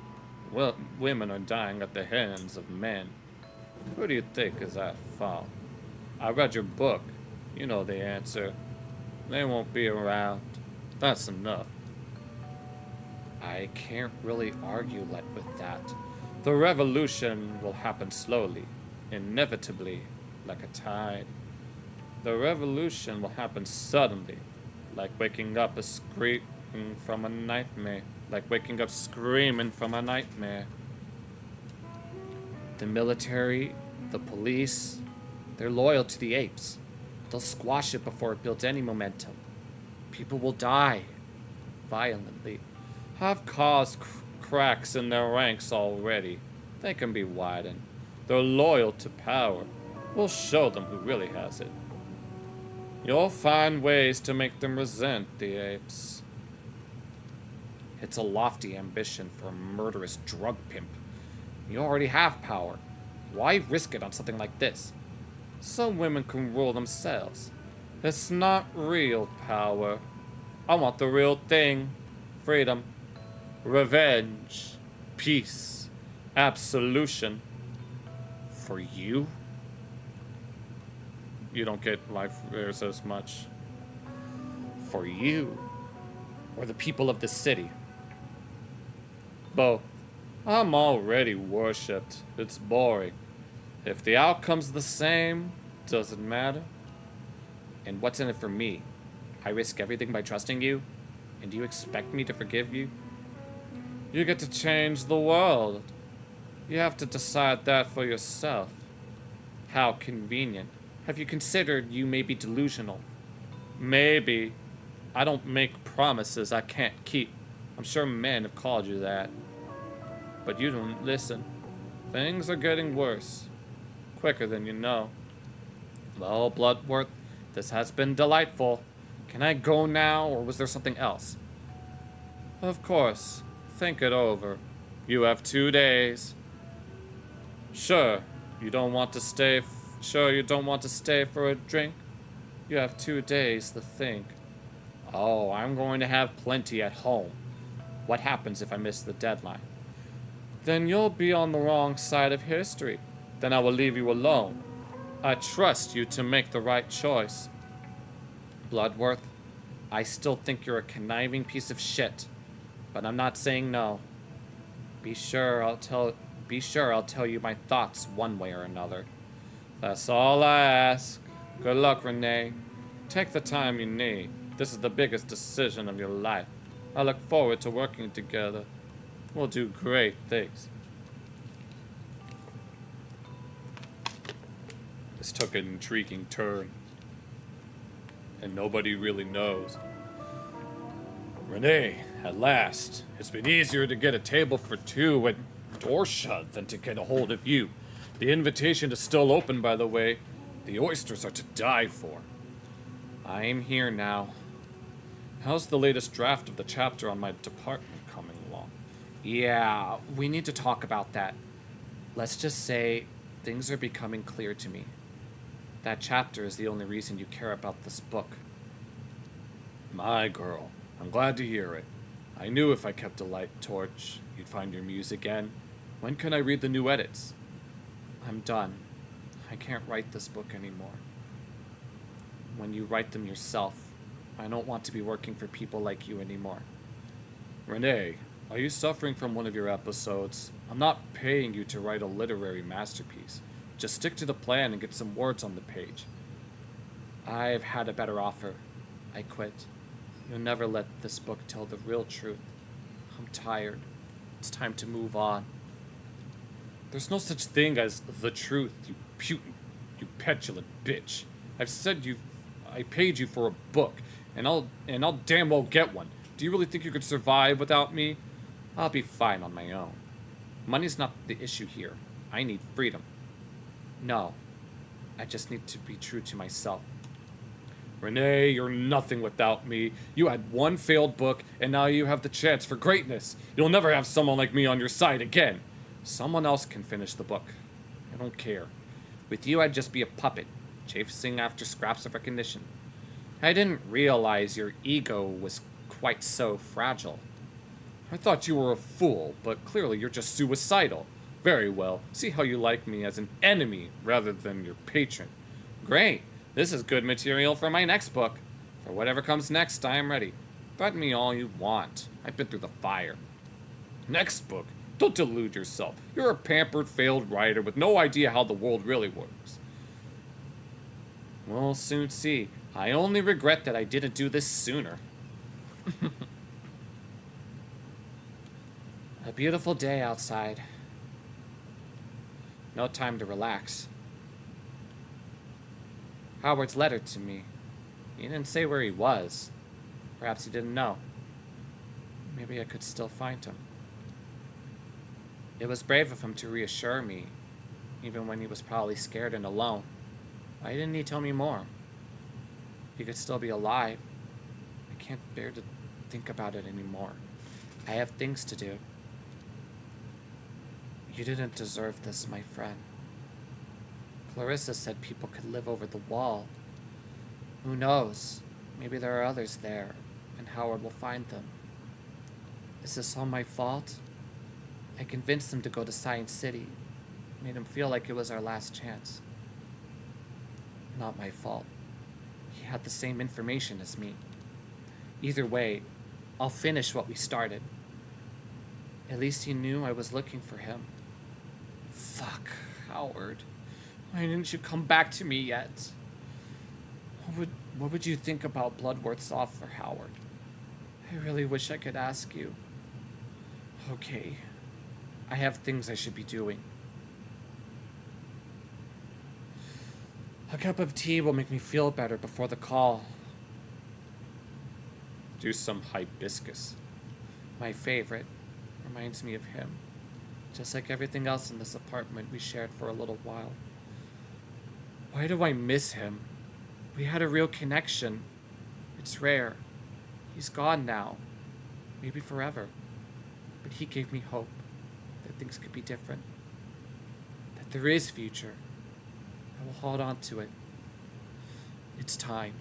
Well, women are dying at the hands of men. Who do you think is at fault? I read your book. You know the answer. They won't be around. That's enough. I can't really argue with that. The revolution will happen slowly, inevitably, like a tide. The revolution will happen suddenly, like waking up screaming from a nightmare. Like waking up screaming from a nightmare. The military, the police, they're loyal to the apes. They'll squash it before it builds any momentum. People will die violently. Have caused cracks in their ranks already. They can be widened. They're loyal to power. We'll show them who really has it. You'll find ways to make them resent the apes. It's a lofty ambition for a murderous drug pimp. You already have power. Why risk it on something like this? Some women can rule themselves. It's not real power. I want the real thing. Freedom. Revenge. Peace. Absolution. For you? You don't get life airs as much. For you. Or the people of the city. Both. I'm already worshipped. It's boring. If the outcome's the same, doesn't matter. And what's in it for me? I risk everything by trusting you? And do you expect me to forgive you? You get to change the world. You have to decide that for yourself. How convenient. Have you considered you may be delusional? Maybe. I don't make promises I can't keep. I'm sure men have called you that. But you don't listen. Things are getting worse. Quicker than you know. Well, Bloodworth, this has been delightful. Can I go now, or was there something else? Of course. Think it over. You have 2 days. Sure, you don't want to stay for a drink? You have 2 days to think. Oh, I'm going to have plenty at home. What happens if I miss the deadline? Then you'll be on the wrong side of history. Then I will leave you alone. I trust you to make the right choice. Bloodworth, I still think you're a conniving piece of shit, but I'm not saying no. Be sure I'll tell you my thoughts one way or another. That's all I ask. Good luck, Renee. Take the time you need. This is the biggest decision of your life. I look forward to working together. We'll do great things. This took an intriguing turn. And nobody really knows. Renee, at last. It's been easier to get a table for two at Dorshut than to get a hold of you. The invitation is still open, by the way. The oysters are to die for. I am here now. How's the latest draft of the chapter on my department coming along? Yeah, we need to talk about that. Let's just say things are becoming clear to me. That chapter is the only reason you care about this book. My girl, I'm glad to hear it. I knew if I kept a light torch, you'd find your muse again. When can I read the new edits? I'm done. I can't write this book anymore. When you write them yourself, I don't want to be working for people like you anymore. Renee, are you suffering from one of your episodes? I'm not paying you to write a literary masterpiece. Just stick to the plan and get some words on the page. I've had a better offer. I quit. You'll never let this book tell the real truth. I'm tired. It's time to move on. There's no such thing as the truth, you petulant bitch. I paid you for a book, and I'll damn well get one. Do you really think you could survive without me? I'll be fine on my own. Money's not the issue here. I need freedom. No, I just need to be true to myself. Renee, you're nothing without me. You had one failed book, and now you have the chance for greatness. You'll never have someone like me on your side again. Someone else can finish the book. I don't care. With you, I'd just be a puppet, chasing after scraps of recognition. I didn't realize your ego was quite so fragile. I thought you were a fool, but clearly you're just suicidal. Very well. See how you like me as an enemy rather than your patron. Great. This is good material for my next book. For whatever comes next, I am ready. Threaten me all you want. I've been through the fire. Next book? Don't delude yourself. You're a pampered, failed writer with no idea how the world really works. We'll soon see. I only regret that I didn't do this sooner. A beautiful day outside. No time to relax. Howard's letter to me. He didn't say where he was. Perhaps he didn't know. Maybe I could still find him. It was brave of him to reassure me, even when he was probably scared and alone. Why didn't he tell me more? He could still be alive. I can't bear to think about it anymore. I have things to do. You didn't deserve this, my friend. Clarissa said people could live over the wall. Who knows? Maybe there are others there, and Howard will find them. Is this all my fault? I convinced him to go to Science City. Made him feel like it was our last chance. Not my fault. He had the same information as me. Either way, I'll finish what we started. At least he knew I was looking for him. Fuck, Howard. Why didn't you come back to me yet? What would you think about Bloodworth's offer, Howard? I really wish I could ask you. Okay. I have things I should be doing. A cup of tea will make me feel better before the call. Do some hibiscus. My favorite. Reminds me of him. Just like everything else in this apartment we shared for a little while. Why do I miss him? We had a real connection. It's rare. He's gone now. Maybe forever. But he gave me hope that things could be different. That there is future. I will hold on to it. It's time.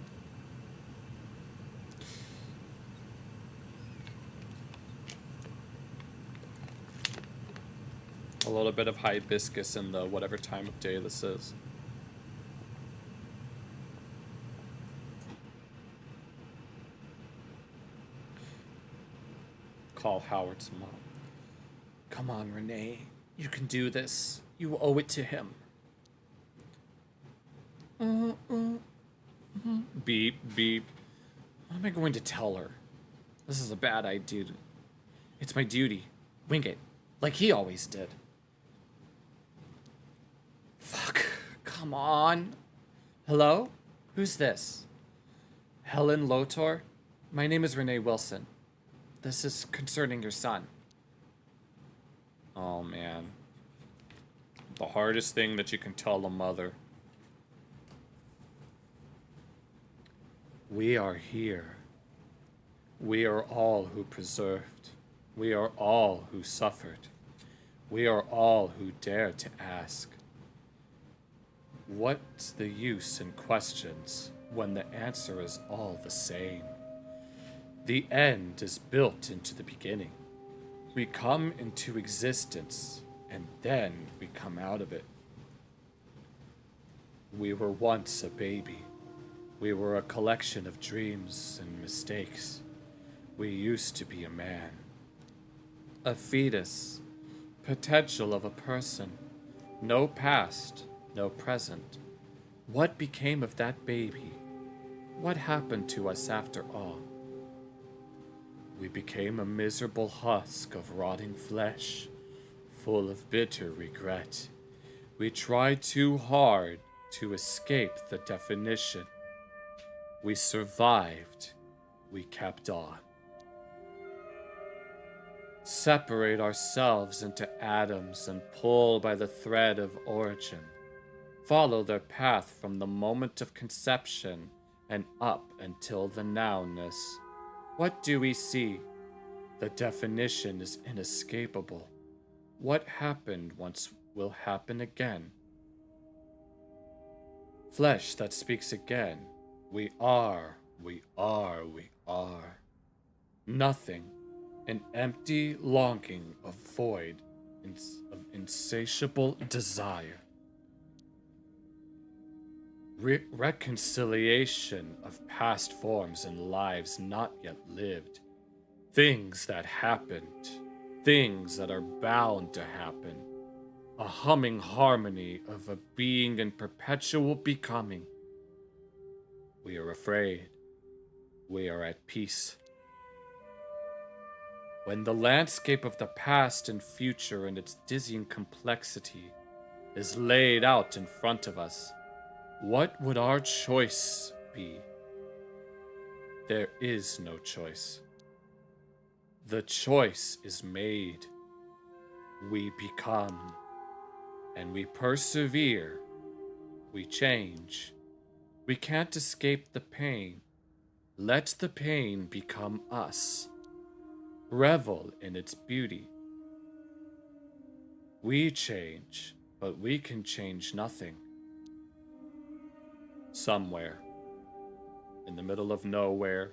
A little bit of hibiscus in the whatever time of day this is. Call Howard's mom. Come on, Renee. You can do this. You owe it to him. Beep, beep. What am I going to tell her? This is a bad idea. It's my duty. Wing it. Like he always did. Fuck. Come on. Hello? Who's this? Helen Lotor? My name is Renee Wilson. This is concerning your son. Oh, man. The hardest thing that you can tell a mother. We are here. We are all who preserved. We are all who suffered. We are all who dared to ask. What's the use in questions when the answer is all the same? The end is built into the beginning. We come into existence, and then we come out of it. We were once a baby. We were a collection of dreams and mistakes. We used to be a man. A fetus. Potential of a person. No past, no present. What became of that baby? What happened to us after all? We became a miserable husk of rotting flesh, full of bitter regret. We tried too hard to escape the definition. We survived. We kept on. separate ourselves into atoms and pull by the thread of origin, follow their path from the moment of conception and up until the nowness. What do we see? The definition is inescapable. What happened once will happen again. Flesh that speaks again. We are, we are, we are. Nothing. An empty longing of void, of insatiable desire. Reconciliation of past forms and lives not yet lived. Things that happened. Things that are bound to happen. A humming harmony of a being in perpetual becoming. We are afraid. We are at peace. When the landscape of the past and future and its dizzying complexity is laid out in front of us, what would our choice be? There is no choice. The choice is made. We become, and we persevere. We change. We can't escape the pain. Let the pain become us. Revel in its beauty. We change, but we can change nothing. Somewhere, in the middle of nowhere,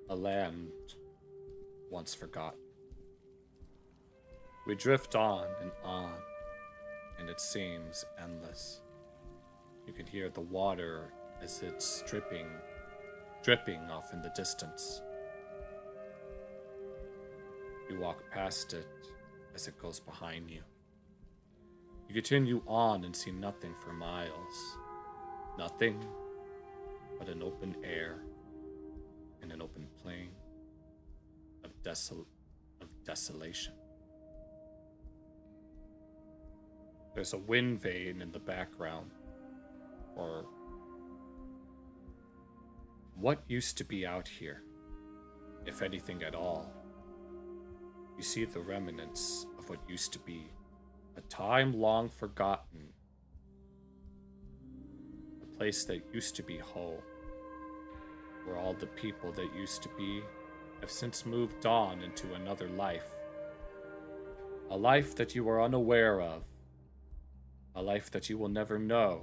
a land once forgotten. We drift on, and it seems endless. You can hear the water as it's dripping off in the distance. You walk past it as it goes behind you. You continue on and see nothing for miles. Nothing but an open air and an open plain of desolation. There's a wind vane in the background, or what used to be out here, if anything at all. You see the remnants of what used to be, a time long forgotten, a place that used to be whole, where all the people that used to be have since moved on into another life. A life that you are unaware of, a life that you will never know,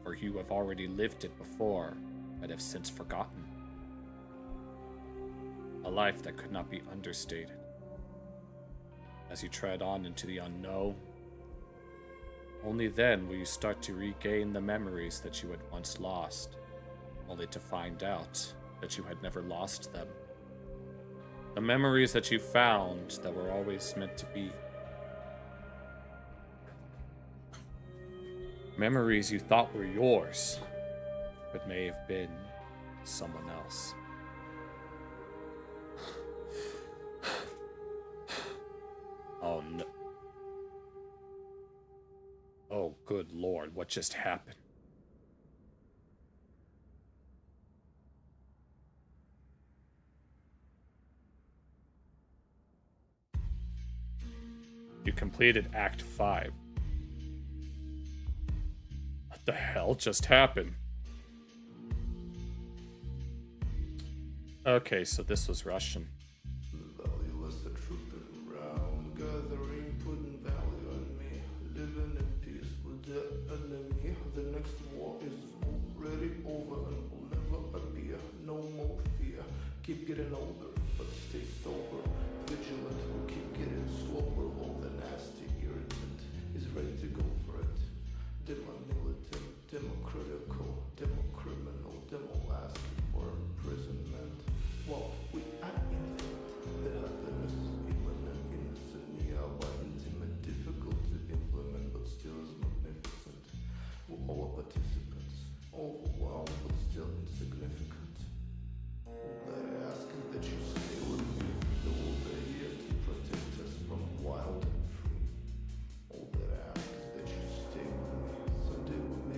for you have already lived it before and have since forgotten. A life that could not be understated. As you tread on into the unknown, only then will you start to regain the memories that you had once lost, only to find out that you had never lost them. The memories that you found that were always meant to be. Memories you thought were yours, but may have been someone else. Oh no. Oh, good Lord, what just happened? You completed Act 5. What the hell just happened? Okay, so this was Russian. The valueless are trooping round, gathering, putting value on me, living in peace with the enemy. The next war is already over and will never appear. No more fear. Keep getting older, but stay sober. Vigilant will keep getting slower. All the nasty irritant is ready to go for it. Demo-militant, demo-critical, demo-criminal, demo-asking for imprisonment. Well, we are infinite. The happiness is imminent, innocent, nearby, intimate, difficult to implement, but still is magnificent. We're all participants, overwhelmed, but still insignificant. All that I ask is that you stay with me. The wolves are here to protect us from wild and free. All that I ask is that you stay with me. So stay with me.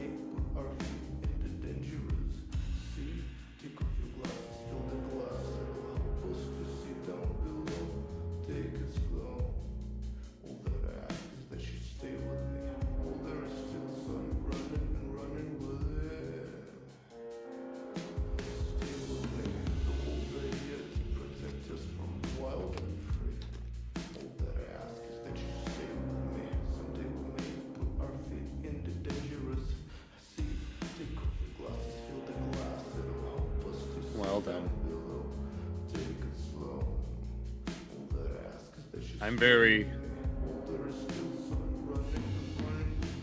I'm very... Well, there is still some running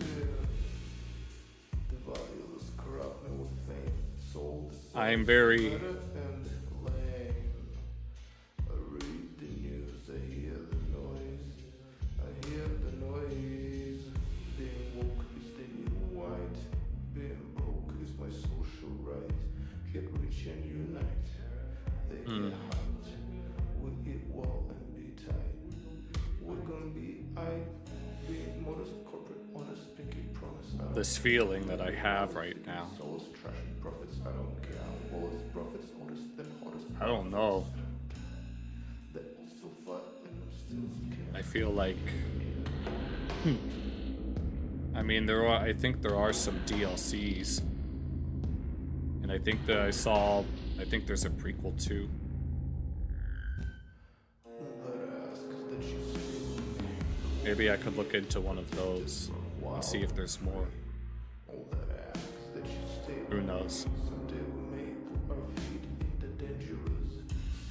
there. The violence corrupt me with fame. It's all the same. I'm very... Better and lame. I read the news, I hear the noise. I hear the noise. Being woke is the new white. Being broke is my social right. Get rich and unite. They get hyped. We eat well and be tight. We're gonna be being modest, corporate, honest, pinky promise. I don't This feeling that I have right now. souls, trash, profits, I don't care. All is profits, honest, then hottest. I don't know. That I'm still fat and I'm still scared. I feel like... I mean, I think there are some DLCs. And I think that I think there's a prequel too. Maybe I could look into one of those and see if there's more. All that asks that you stay Who knows? someday we may put our feet into dangerous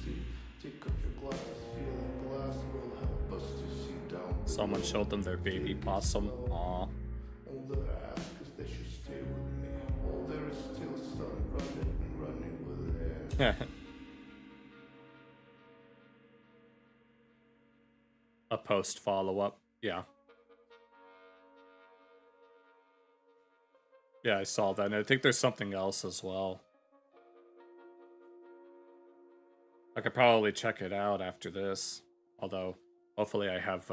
sea. Take off your glasses, feeling glass will help us to see down. Someone showed them their baby possum. Aw. All that I ask is that you stay with me. All there is still sun running and running with air. A post follow-up. Yeah. Yeah, I saw that. And I think there's something else as well. I could probably check it out after this. Although, hopefully I have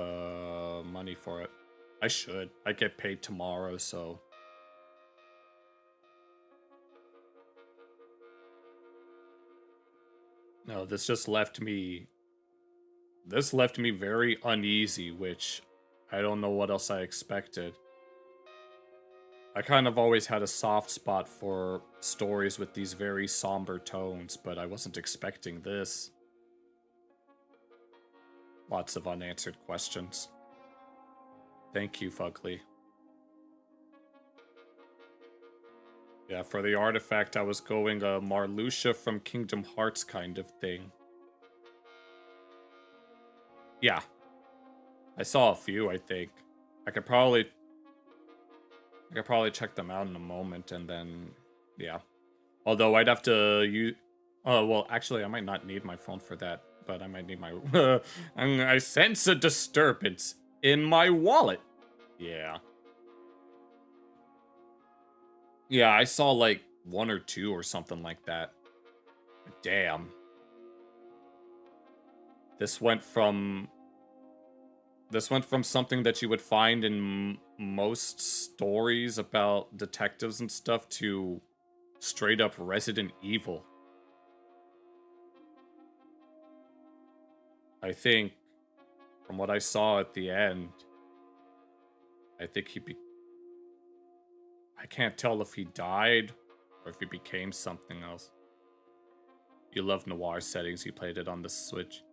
money for it. I should. I get paid tomorrow, so... No, this just left me... This left me very uneasy, which I don't know what else I expected. I kind of always had a soft spot for stories with these very somber tones, but I wasn't expecting this. Lots of unanswered questions. Thank you, Fugly. Yeah, for the artifact, I was going a Marluxia from Kingdom Hearts kind of thing. Yeah. I saw a few, I think. I could probably check them out in a moment, and then, yeah. Although I'd have to use... Oh, well, actually, I might not need my phone for that, but I might need my... I sense a disturbance in my wallet. Yeah. Yeah, I saw, like, 1 or 2 or something like that. Damn. This went from something that you would find in most stories about detectives and stuff to straight up Resident Evil. I think, from what I saw at the end, I think I can't tell if he died or if he became something else. You love noir settings, you played it on the Switch.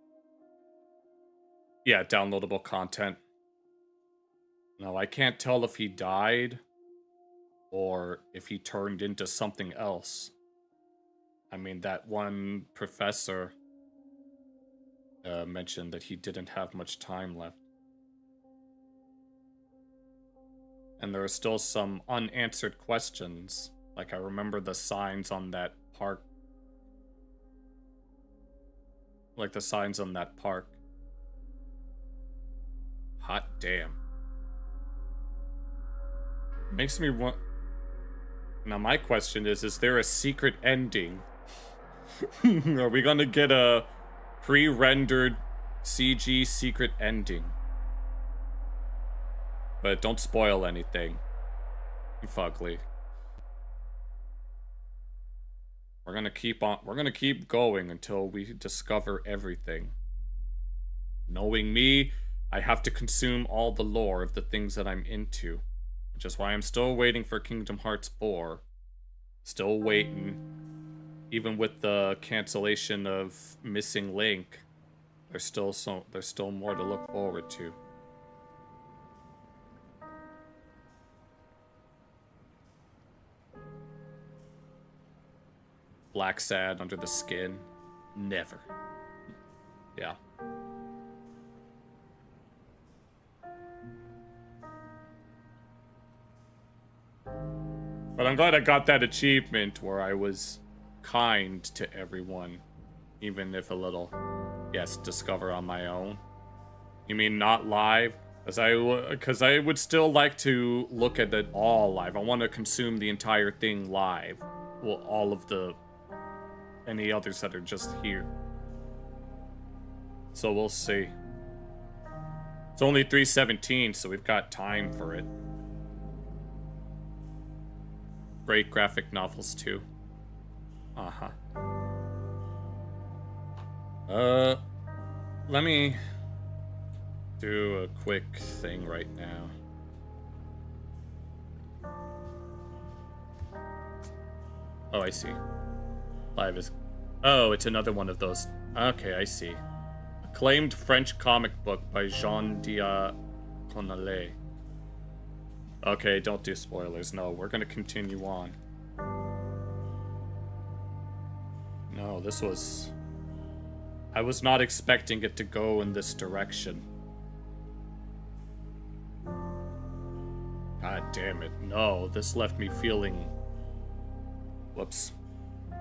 Yeah, downloadable content. No, I can't tell if he died or if he turned into something else. I mean, that one professor mentioned that he didn't have much time left. And there are still some unanswered questions. Like, I remember the signs on that park. Like the signs on that park. Hot damn. Makes me want... Now my question is there a secret ending? Are we gonna get a pre-rendered CG secret ending? But don't spoil anything. Fugly. We're gonna keep going until we discover everything. Knowing me, I have to consume all the lore of the things that I'm into. Which is why I'm still waiting for Kingdom Hearts 4. Still waiting. Even with the cancellation of Missing Link, there's still more to look forward to. Black sad under the skin. Never. Yeah. But I'm glad I got that achievement where I was kind to everyone, even if a little. Yes, discover on my own. You mean not live? Because I would still like to look at it all live. I want to consume the entire thing live. Well, all of any others that are just here. So we'll see. It's only 3:17, so we've got time for it. Great graphic novels too. Uh-huh. Let me do a quick thing right now. Oh, I see. Live is... Oh, it's another one of those. Okay, I see. Acclaimed French comic book by Jean Diaconale. Okay, don't do spoilers. No, we're gonna continue on. No, this was... I was not expecting it to go in this direction. God damn it. No, this left me feeling... Whoops.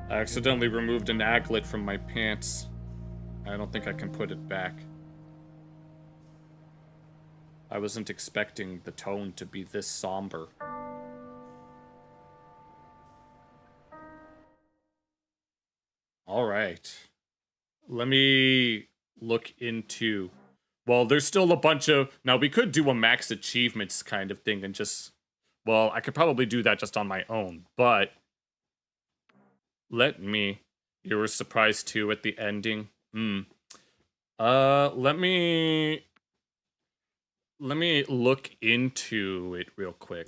I accidentally removed an aglet from my pants. I don't think I can put it back. I wasn't expecting the tone to be this somber. Alright. Let me look into... Well, there's still a bunch of... Now, we could do a max achievements kind of thing and just... Well, I could probably do that just on my own, but... Let me... You were surprised too at the ending? Let me look into it real quick.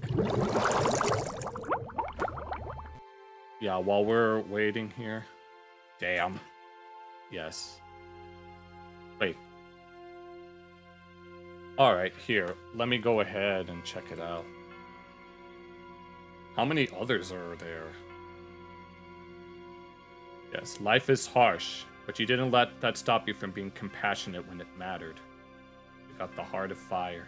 Yeah, while we're waiting here. Damn. Yes. Wait. Alright, here. Let me go ahead and check it out. How many others are there? Yes, life is harsh, but you didn't let that stop you from being compassionate when it mattered. You got the heart of fire.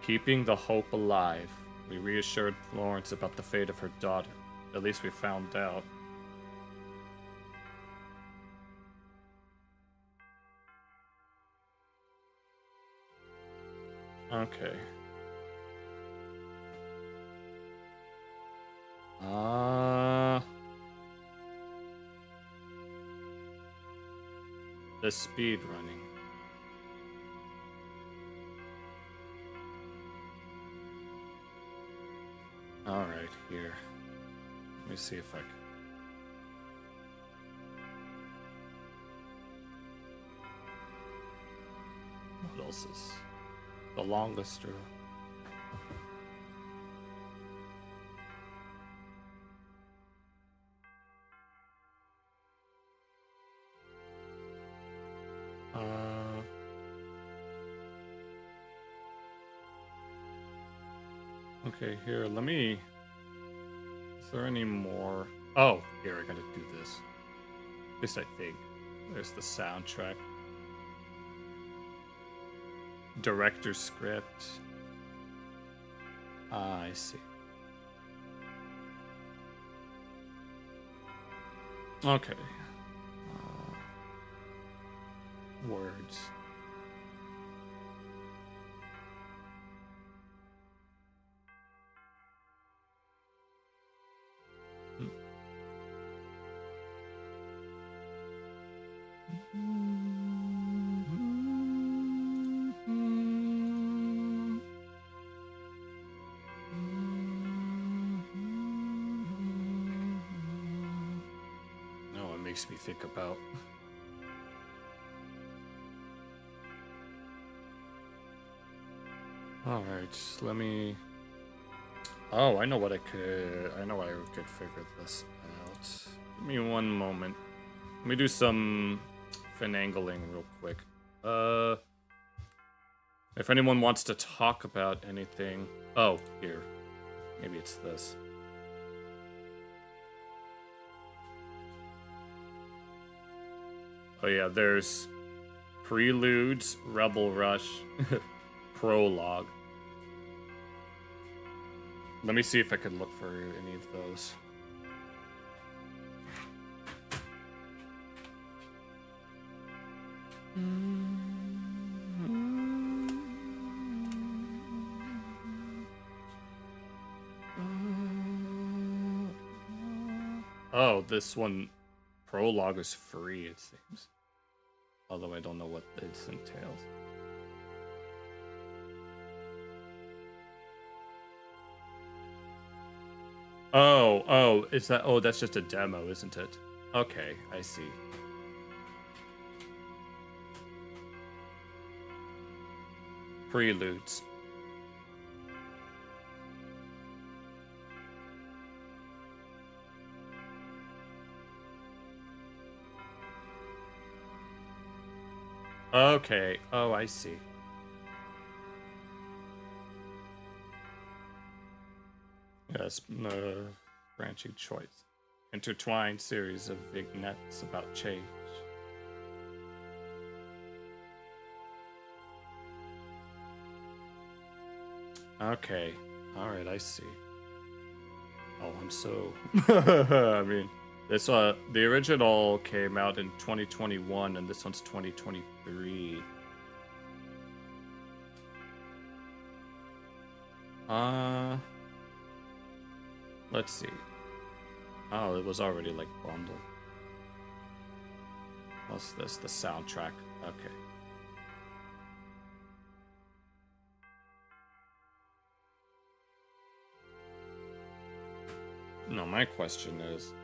Keeping the hope alive, we reassured Florence about the fate of her daughter. At least we found out. Okay. The speed running. Alright, here. Let me see if I can. What else is the longest row? Okay, here, let me... Is there any more? Oh, here, I gotta do this. At least I think. There's the soundtrack. Director's script. Ah, I see. Okay. Words. No, it makes me think about... Alright, let me... Oh, I know what I could... I know I could figure this out. Give me one moment. Let me do some finagling real quick. If anyone wants to talk about anything... Oh, here. Maybe it's this. Oh yeah, there's... Preludes, Rebel Rush, Prologue. Let me see if I can look for any of those. Oh, this one prologue is free, it seems. Although I don't know what this entails. Oh, is that? Oh, that's just a demo, isn't it? Okay, I see. Preludes. Okay. Oh, I see. Yes, branching choice. Intertwined series of vignettes about change. Okay. Alright, I see. Oh, I'm so... I mean, this the original came out in 2021, and this one's 2023. Let's see. Oh, it was already like bundled. What's this? The soundtrack. Okay. No, my question is...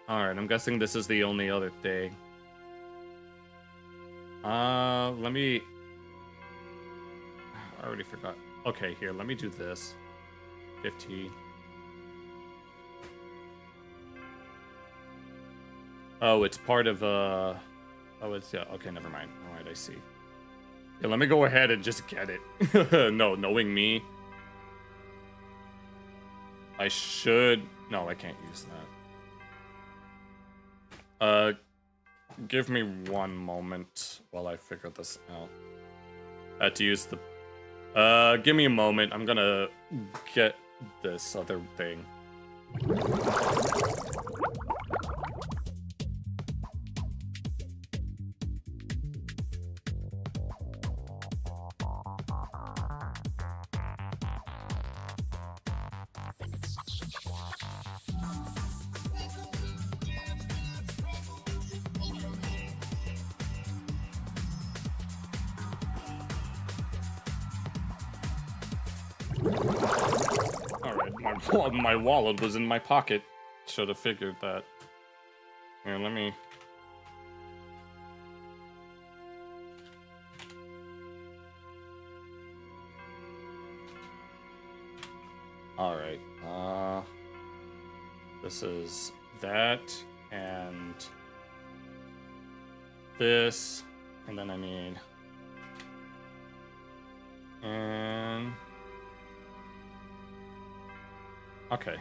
Alright, I'm guessing this is the only other thing. Let me... I already forgot. Okay, here, let me do this. 15. Oh, it's part of, Oh, it's... Yeah, okay, never mind. Alright, I see. Yeah, let me go ahead and just get it. No, knowing me... I should... No, I can't use that. Give me one moment while I figure this out. I had to use the... give me a moment. I'm gonna get this other thing. My wallet was in my pocket. Should have figured that. Here, let me... Alright, this is that, and this, and then I need... And... Okay.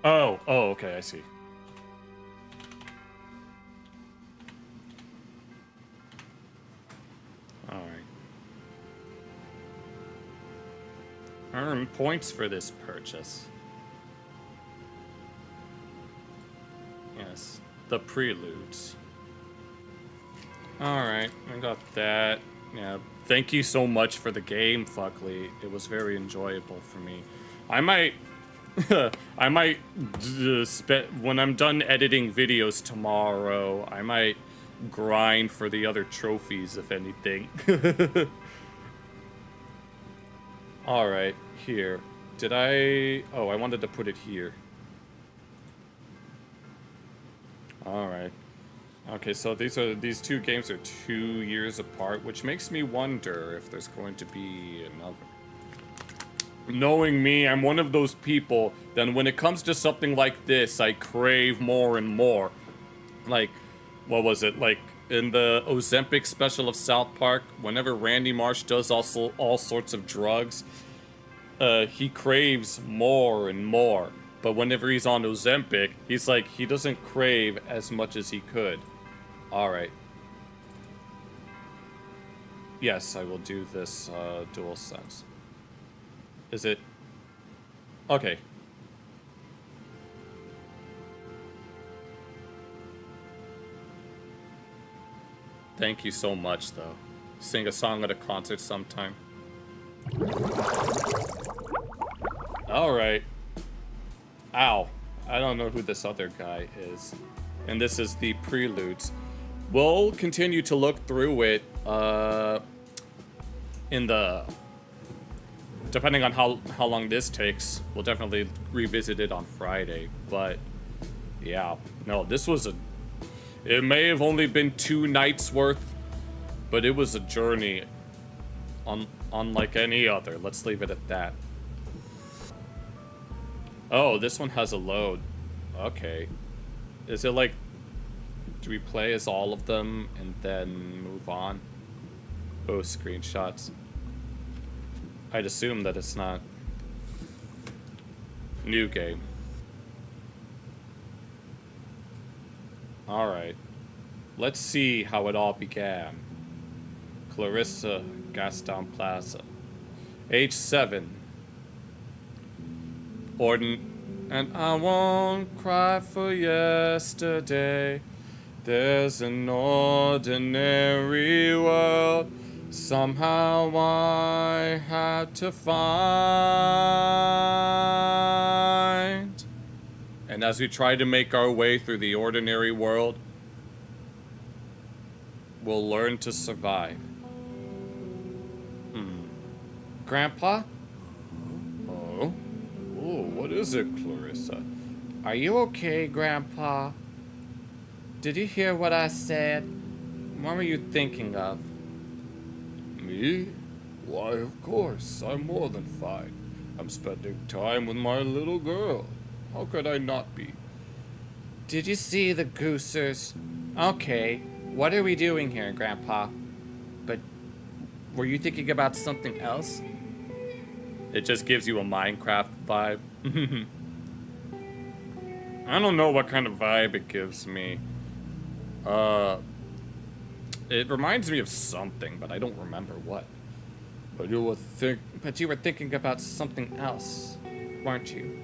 Oh, okay, I see. Alright. Earn points for this purchase. Yes, the preludes. Alright, I got that. Yeah, thank you so much for the game, Fuckley. It was very enjoyable for me. I might when I'm done editing videos tomorrow, I might grind for the other trophies, if anything. Alright, here. Did I... Oh, I wanted to put it here. Alright. Okay, so these two games are 2 years apart, which makes me wonder if there's going to be another. Knowing me, I'm one of those people that when it comes to something like this, I crave more and more. Like, what was it? Like, in the Ozempic special of South Park, whenever Randy Marsh does also all sorts of drugs, he craves more and more. But whenever he's on Ozempic, he's like, he doesn't crave as much as he could. Alright. Yes, I will do this DualSense. Is it? Okay. Thank you so much, though. Sing a song at a concert sometime. Alright. Ow. I don't know who this other guy is. And this is the preludes. We'll continue to look through it, in the... Depending on how long this takes, we'll definitely revisit it on Friday. But, yeah. No, this was a... It may have only been 2 nights worth, but it was a journey unlike any other. Let's leave it at that. Oh, this one has a load. Okay. Is it like, do we play as all of them and then move on? Oh, screenshots. I'd assume that it's not. New game. Alright. Let's see how it all began. Clarissa, Gaston Plaza. Age 7. And I won't cry for yesterday. There's an ordinary world. Somehow I had to find. And as we try to make our way through the ordinary world, we'll learn to survive. Grandpa? Oh? Oh, what is it, Clarissa? Are you okay, Grandpa? Did you hear what I said? What were you thinking of? Me? Why, of course. I'm more than fine. I'm spending time with my little girl. How could I not be? Did you see the goosers? Okay, what are we doing here, Grandpa? But were you thinking about something else? It just gives you a Minecraft vibe. I don't know what kind of vibe it gives me. It reminds me of something, but I don't remember what. But you were thinking about something else, weren't you?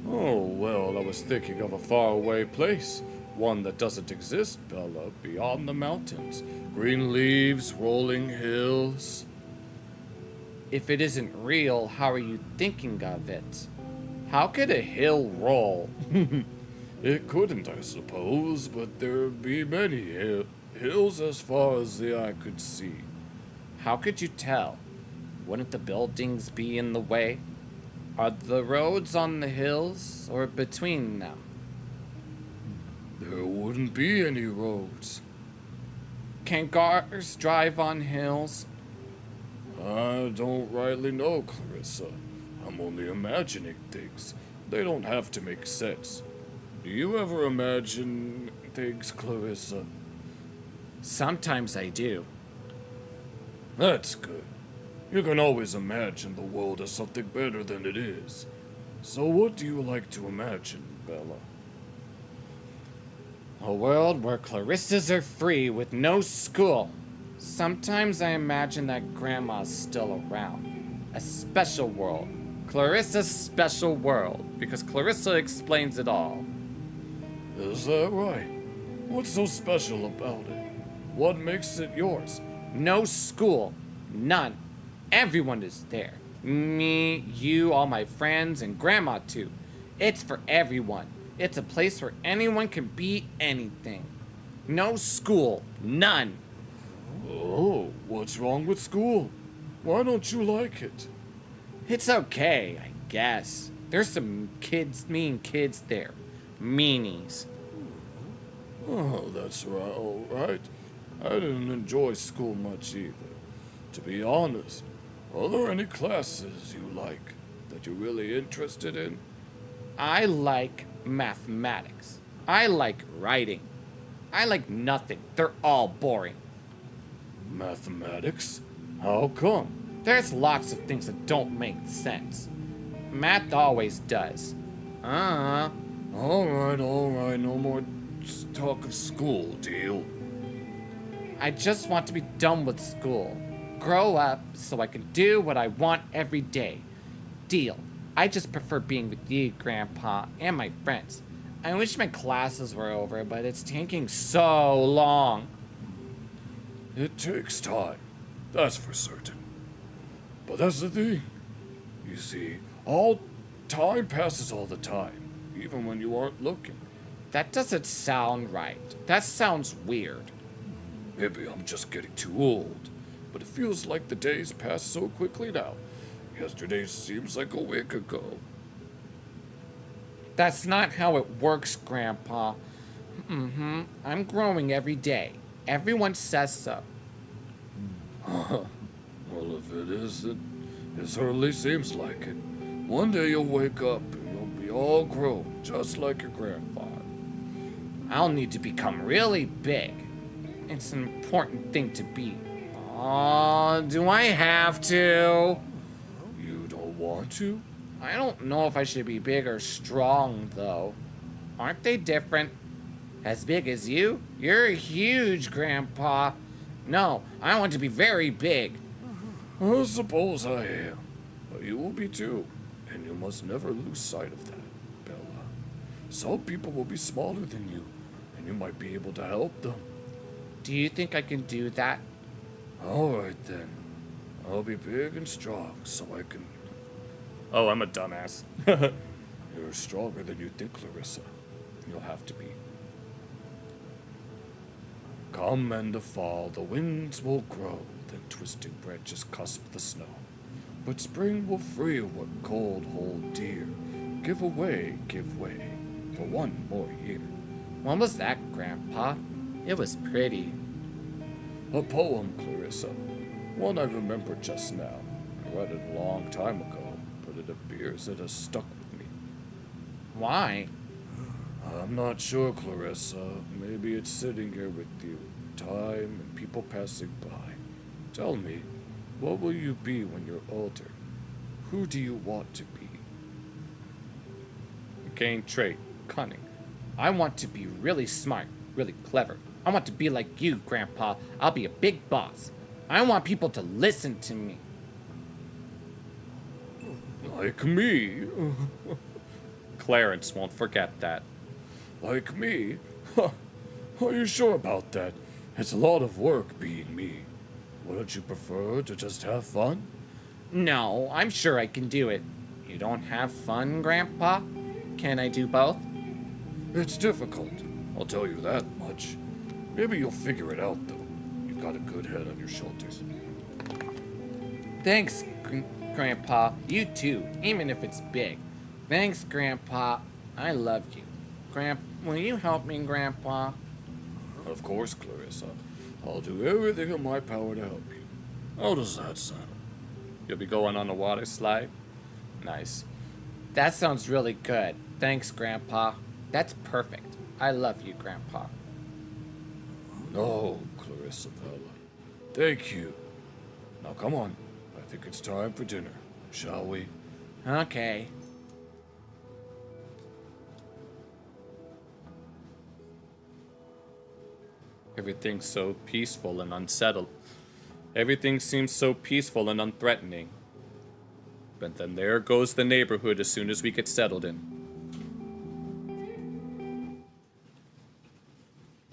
Oh, well, I was thinking of a faraway place. One that doesn't exist, Bella, beyond the mountains. Green leaves, rolling hills. If it isn't real, how are you thinking of it? How could a hill roll? It couldn't, I suppose, but there'd be many hills as far as the eye could see. How could you tell? Wouldn't the buildings be in the way? Are the roads on the hills or between them? There wouldn't be any roads. Can cars drive on hills? I don't rightly know, Clarissa. I'm only imagining things. They don't have to make sense. Do you ever imagine things, Clarissa? Sometimes I do. That's good. You can always imagine the world as something better than it is. So what do you like to imagine, Bella? A world where Clarissas are free with no school. Sometimes I imagine that Grandma's still around. A special world. Clarissa's special world. Because Clarissa explains it all. Is that right? What's so special about it? What makes it yours? No school. None. Everyone is there. Me, you, all my friends, and Grandma too. It's for everyone. It's a place where anyone can be anything. No school. None. Oh, what's wrong with school? Why don't you like it? It's okay, I guess. There's some mean kids there. Meanies. Oh, that's right, all right. I didn't enjoy school much either. To be honest, are there any classes you like that you're really interested in? I like mathematics. I like writing. I like nothing. They're all boring. Mathematics? How come? There's lots of things that don't make sense. Math always does. All right, no more talk of school, deal. I just want to be done with school. grow up so I can do what I want every day. Deal. I just prefer being with you, Grandpa, and my friends. I wish my classes were over, but it's taking so long. It takes time, that's for certain. But that's the thing. You see, all time passes all the time, even when you aren't looking. That doesn't sound right. That sounds weird. Maybe I'm just getting too old, but it feels like the days pass so quickly now. Yesterday seems like a week ago. That's not how it works, Grandpa. I'm growing every day. Everyone says so. Well, if it certainly seems like it. One day you'll wake up and you'll be all grown, just like your grandfather. I'll need to become really big. It's an important thing to be. Oh, do I have to? You don't want to? I don't know if I should be big or strong, though. Aren't they different? As big as you? You're huge, Grandpa. No, I want to be very big. I suppose I am. But you will be too. And you must never lose sight of that, Bella. Some people will be smaller than you, and you might be able to help them. Do you think I can do that? Alright then. I'll be big and strong so I can... Oh, I'm a dumbass. You're stronger than you think, Clarissa. You'll have to be. Come and the fall, the winds will grow, then twisting branches cusp the snow. But spring will free what cold hold dear. Give way, for one more year. What was that, Grandpa? It was pretty. A poem, Clarissa. One I remember just now. I read it a long time ago, but it appears it has stuck with me. Why? I'm not sure, Clarissa. Maybe it's sitting here with you. Time and people passing by. Tell me, what will you be when you're older? Who do you want to be? Gain trait, cunning. I want to be really smart, really clever. I want to be like you, Grandpa. I'll be a big boss. I want people to listen to me. Like me? Clarence won't forget that. Like me? Huh. Are you sure about that? It's a lot of work being me. Wouldn't you prefer to just have fun? No, I'm sure I can do it. You don't have fun, Grandpa? Can I do both? It's difficult, I'll tell you that much. Maybe you'll figure it out, though. You've got a good head on your shoulders. Thanks, Grandpa. You too, even if it's big. Thanks, Grandpa. I love you. Will you help me, Grandpa? Of course, Clarissa. I'll do everything in my power to help you. How does that sound? You'll be going on a water slide? Nice. That sounds really good. Thanks, Grandpa. That's perfect. I love you, Grandpa. No, Clarissa Bella. Thank you. Now come on. I think it's time for dinner. Shall we? Okay. Everything's so peaceful and unsettled. Everything seems so peaceful and unthreatening. But then there goes the neighborhood as soon as we get settled in.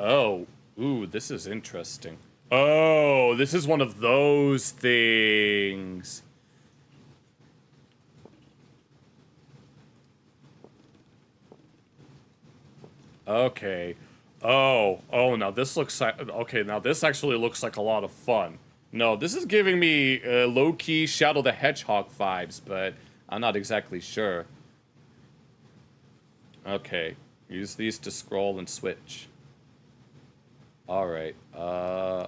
Oh, ooh, this is interesting. Oh, this is one of those things. Okay. Oh, now this looks like, okay, now this actually looks like a lot of fun. No, this is giving me low-key Shadow the Hedgehog vibes, but I'm not exactly sure. Okay, use these to scroll and switch. Alright, I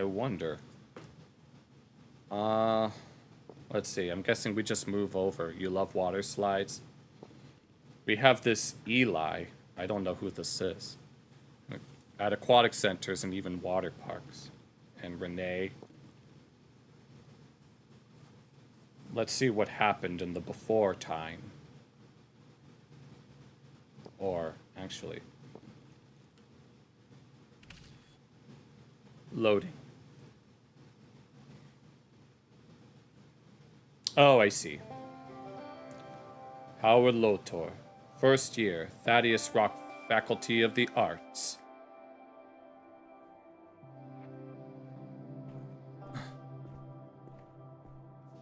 wonder. Let's see, I'm guessing we just move over. You love water slides? We have this Eli. I don't know who this is. At aquatic centers and even water parks. And Renee. Let's see what happened in the before time. Or, actually. Loading. Oh, I see. Howard Lotor, first year, Thaddeus Rock, Faculty of the Arts.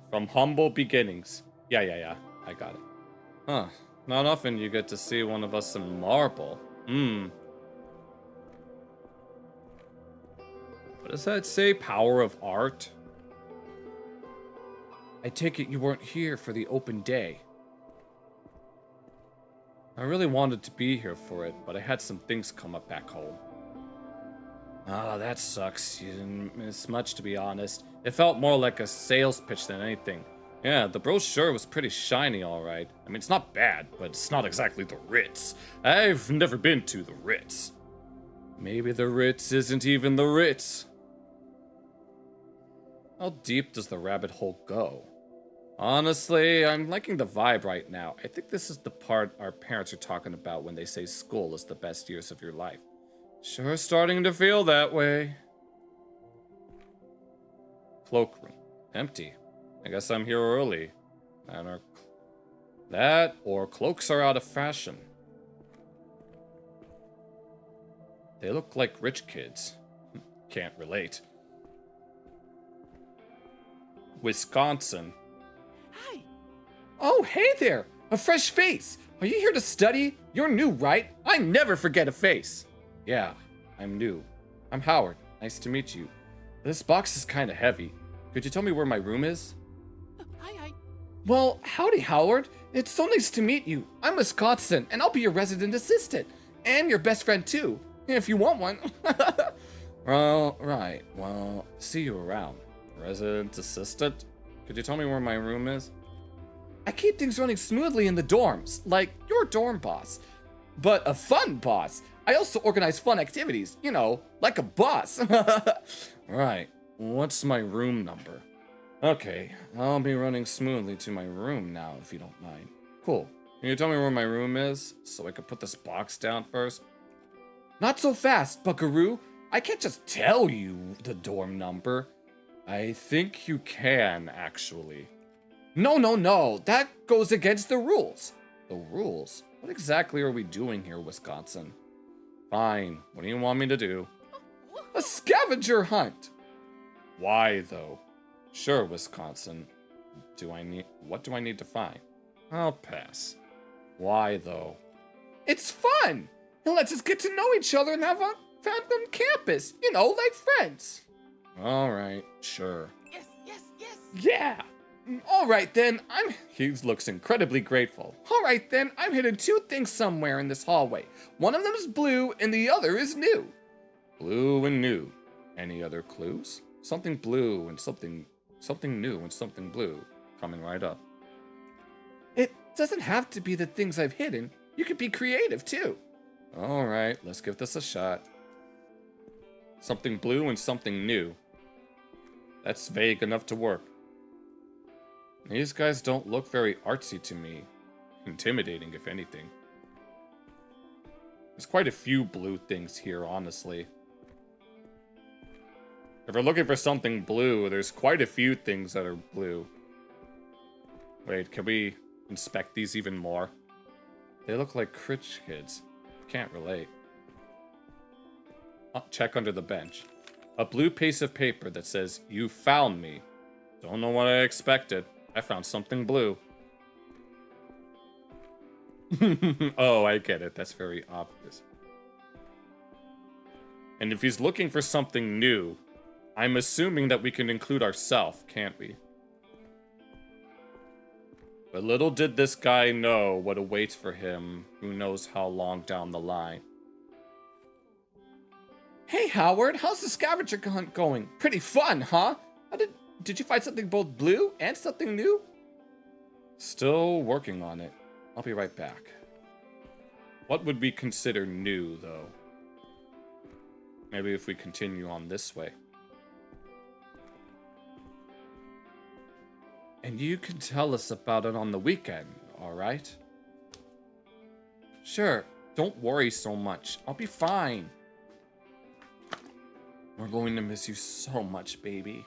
From humble beginnings. Yeah, I got it. Huh. Not often you get to see one of us in marble. What does that say? Power of art? I take it you weren't here for the open day. I really wanted to be here for it, but I had some things come up back home. Oh, that sucks. You didn't miss much, to be honest. It felt more like a sales pitch than anything. Yeah, the brochure was pretty shiny, alright. I mean, it's not bad, but it's not exactly the Ritz. I've never been to the Ritz. Maybe the Ritz isn't even the Ritz. How deep does the rabbit hole go? Honestly, I'm liking the vibe right now. I think this is the part our parents are talking about when they say school is the best years of your life. Sure starting to feel that way. Cloakroom. Empty. I guess I'm here early. That or cloaks are out of fashion. They look like rich kids. Can't relate. Wisconsin. Hi. Oh, hey there. A fresh face. Are you here to study? You're new, right? I never forget a face. Yeah, I'm new. I'm Howard. Nice to meet you. This box is kind of heavy. Could you tell me where my room is? Hi. Well, howdy, Howard. It's so nice to meet you. I'm Wisconsin, and I'll be your resident assistant. And your best friend, too, if you want one. Well, right. Well, see you around. Resident assistant? Could you tell me where my room is? I keep things running smoothly in the dorms, like your dorm boss. But a fun boss. I also organize fun activities, you know, like a boss. Right. What's my room number? Okay, I'll be running smoothly to my room now, if you don't mind. Cool. Can you tell me where my room is, so I could put this box down first? Not so fast, buckaroo. I can't just tell you the dorm number. I think you can, actually. No. That goes against the rules. The rules? What exactly are we doing here, Wisconsin? Fine. What do you want me to do? A scavenger hunt. Why, though? Sure, Wisconsin. What do I need to find? I'll pass. Why, though? It's fun. It lets us get to know each other and have fun on campus. You know, like friends. All right, sure. Yes. Yeah. All right, then. He looks incredibly grateful. All right, then. I'm hidden 2 things somewhere in this hallway. One of them is blue, and the other is new. Blue and new. Any other clues? Something blue and something new and something blue. Coming right up. It doesn't have to be the things I've hidden. You could be creative, too. All right, let's give this a shot. Something blue and something new. That's vague enough to work. These guys don't look very artsy to me. Intimidating, if anything. There's quite a few blue things here, honestly. If we're looking for something blue, there's quite a few things that are blue. Wait, can we inspect these even more? They look like rich kids. Can't relate. Check under the bench. A blue piece of paper that says, "You found me." Don't know what I expected. I found something blue. Oh, I get it. That's very obvious. And if he's looking for something new, I'm assuming that we can include ourselves, can't we? But little did this guy know what awaits for him, who knows how long down the line. Hey, Howard, how's the scavenger hunt going? Pretty fun, huh? Did you find something both blue and something new? Still working on it. I'll be right back. What would we consider new, though? Maybe if we continue on this way. And you can tell us about it on the weekend, alright? Sure, don't worry so much. I'll be fine. We're going to miss you so much, baby.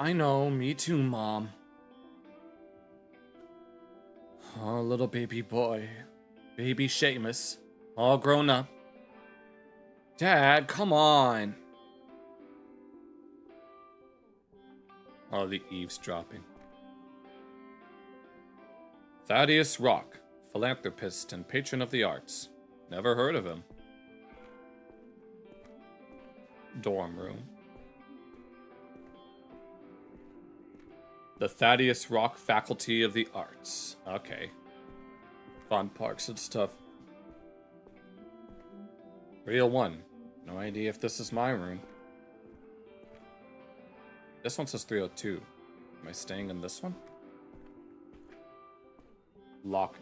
I know. Me too, Mom. Oh, little baby boy. Baby Seamus. All grown up. Dad, come on. Oh, the eavesdropping. Thaddeus Rock, philanthropist and patron of the arts. Never heard of him. Dorm room. The Thaddeus Rock Faculty of the Arts. Okay. Fun parks and stuff. 301. No idea if this is my room. This one says 302. Am I staying in this one? Lock.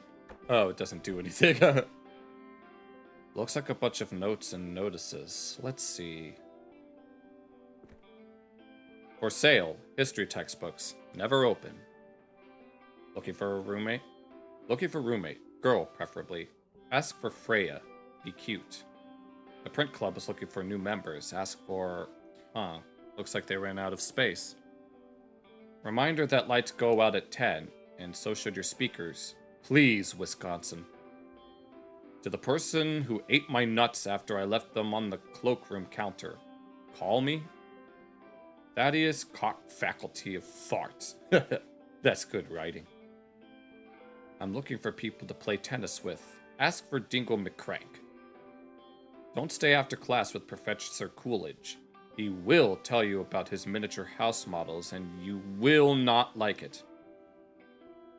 Oh, it doesn't do anything. Looks like a bunch of notes and notices. Let's see. For sale, history textbooks. Never open. Looking for a roommate? Looking for roommate. Girl, preferably. Ask for Freya. Be cute. The print club is looking for new members. Ask for... Huh. Looks like they ran out of space. Reminder that lights go out at 10, and so should your speakers. Please, Wisconsin. To the person who ate my nuts after I left them on the cloakroom counter. Call me? Thaddeus Cock Faculty of Farts. That's good writing. I'm looking for people to play tennis with. Ask for Dingle McCrank. Don't stay after class with Professor Coolidge. He will tell you about his miniature house models, and you will not like it.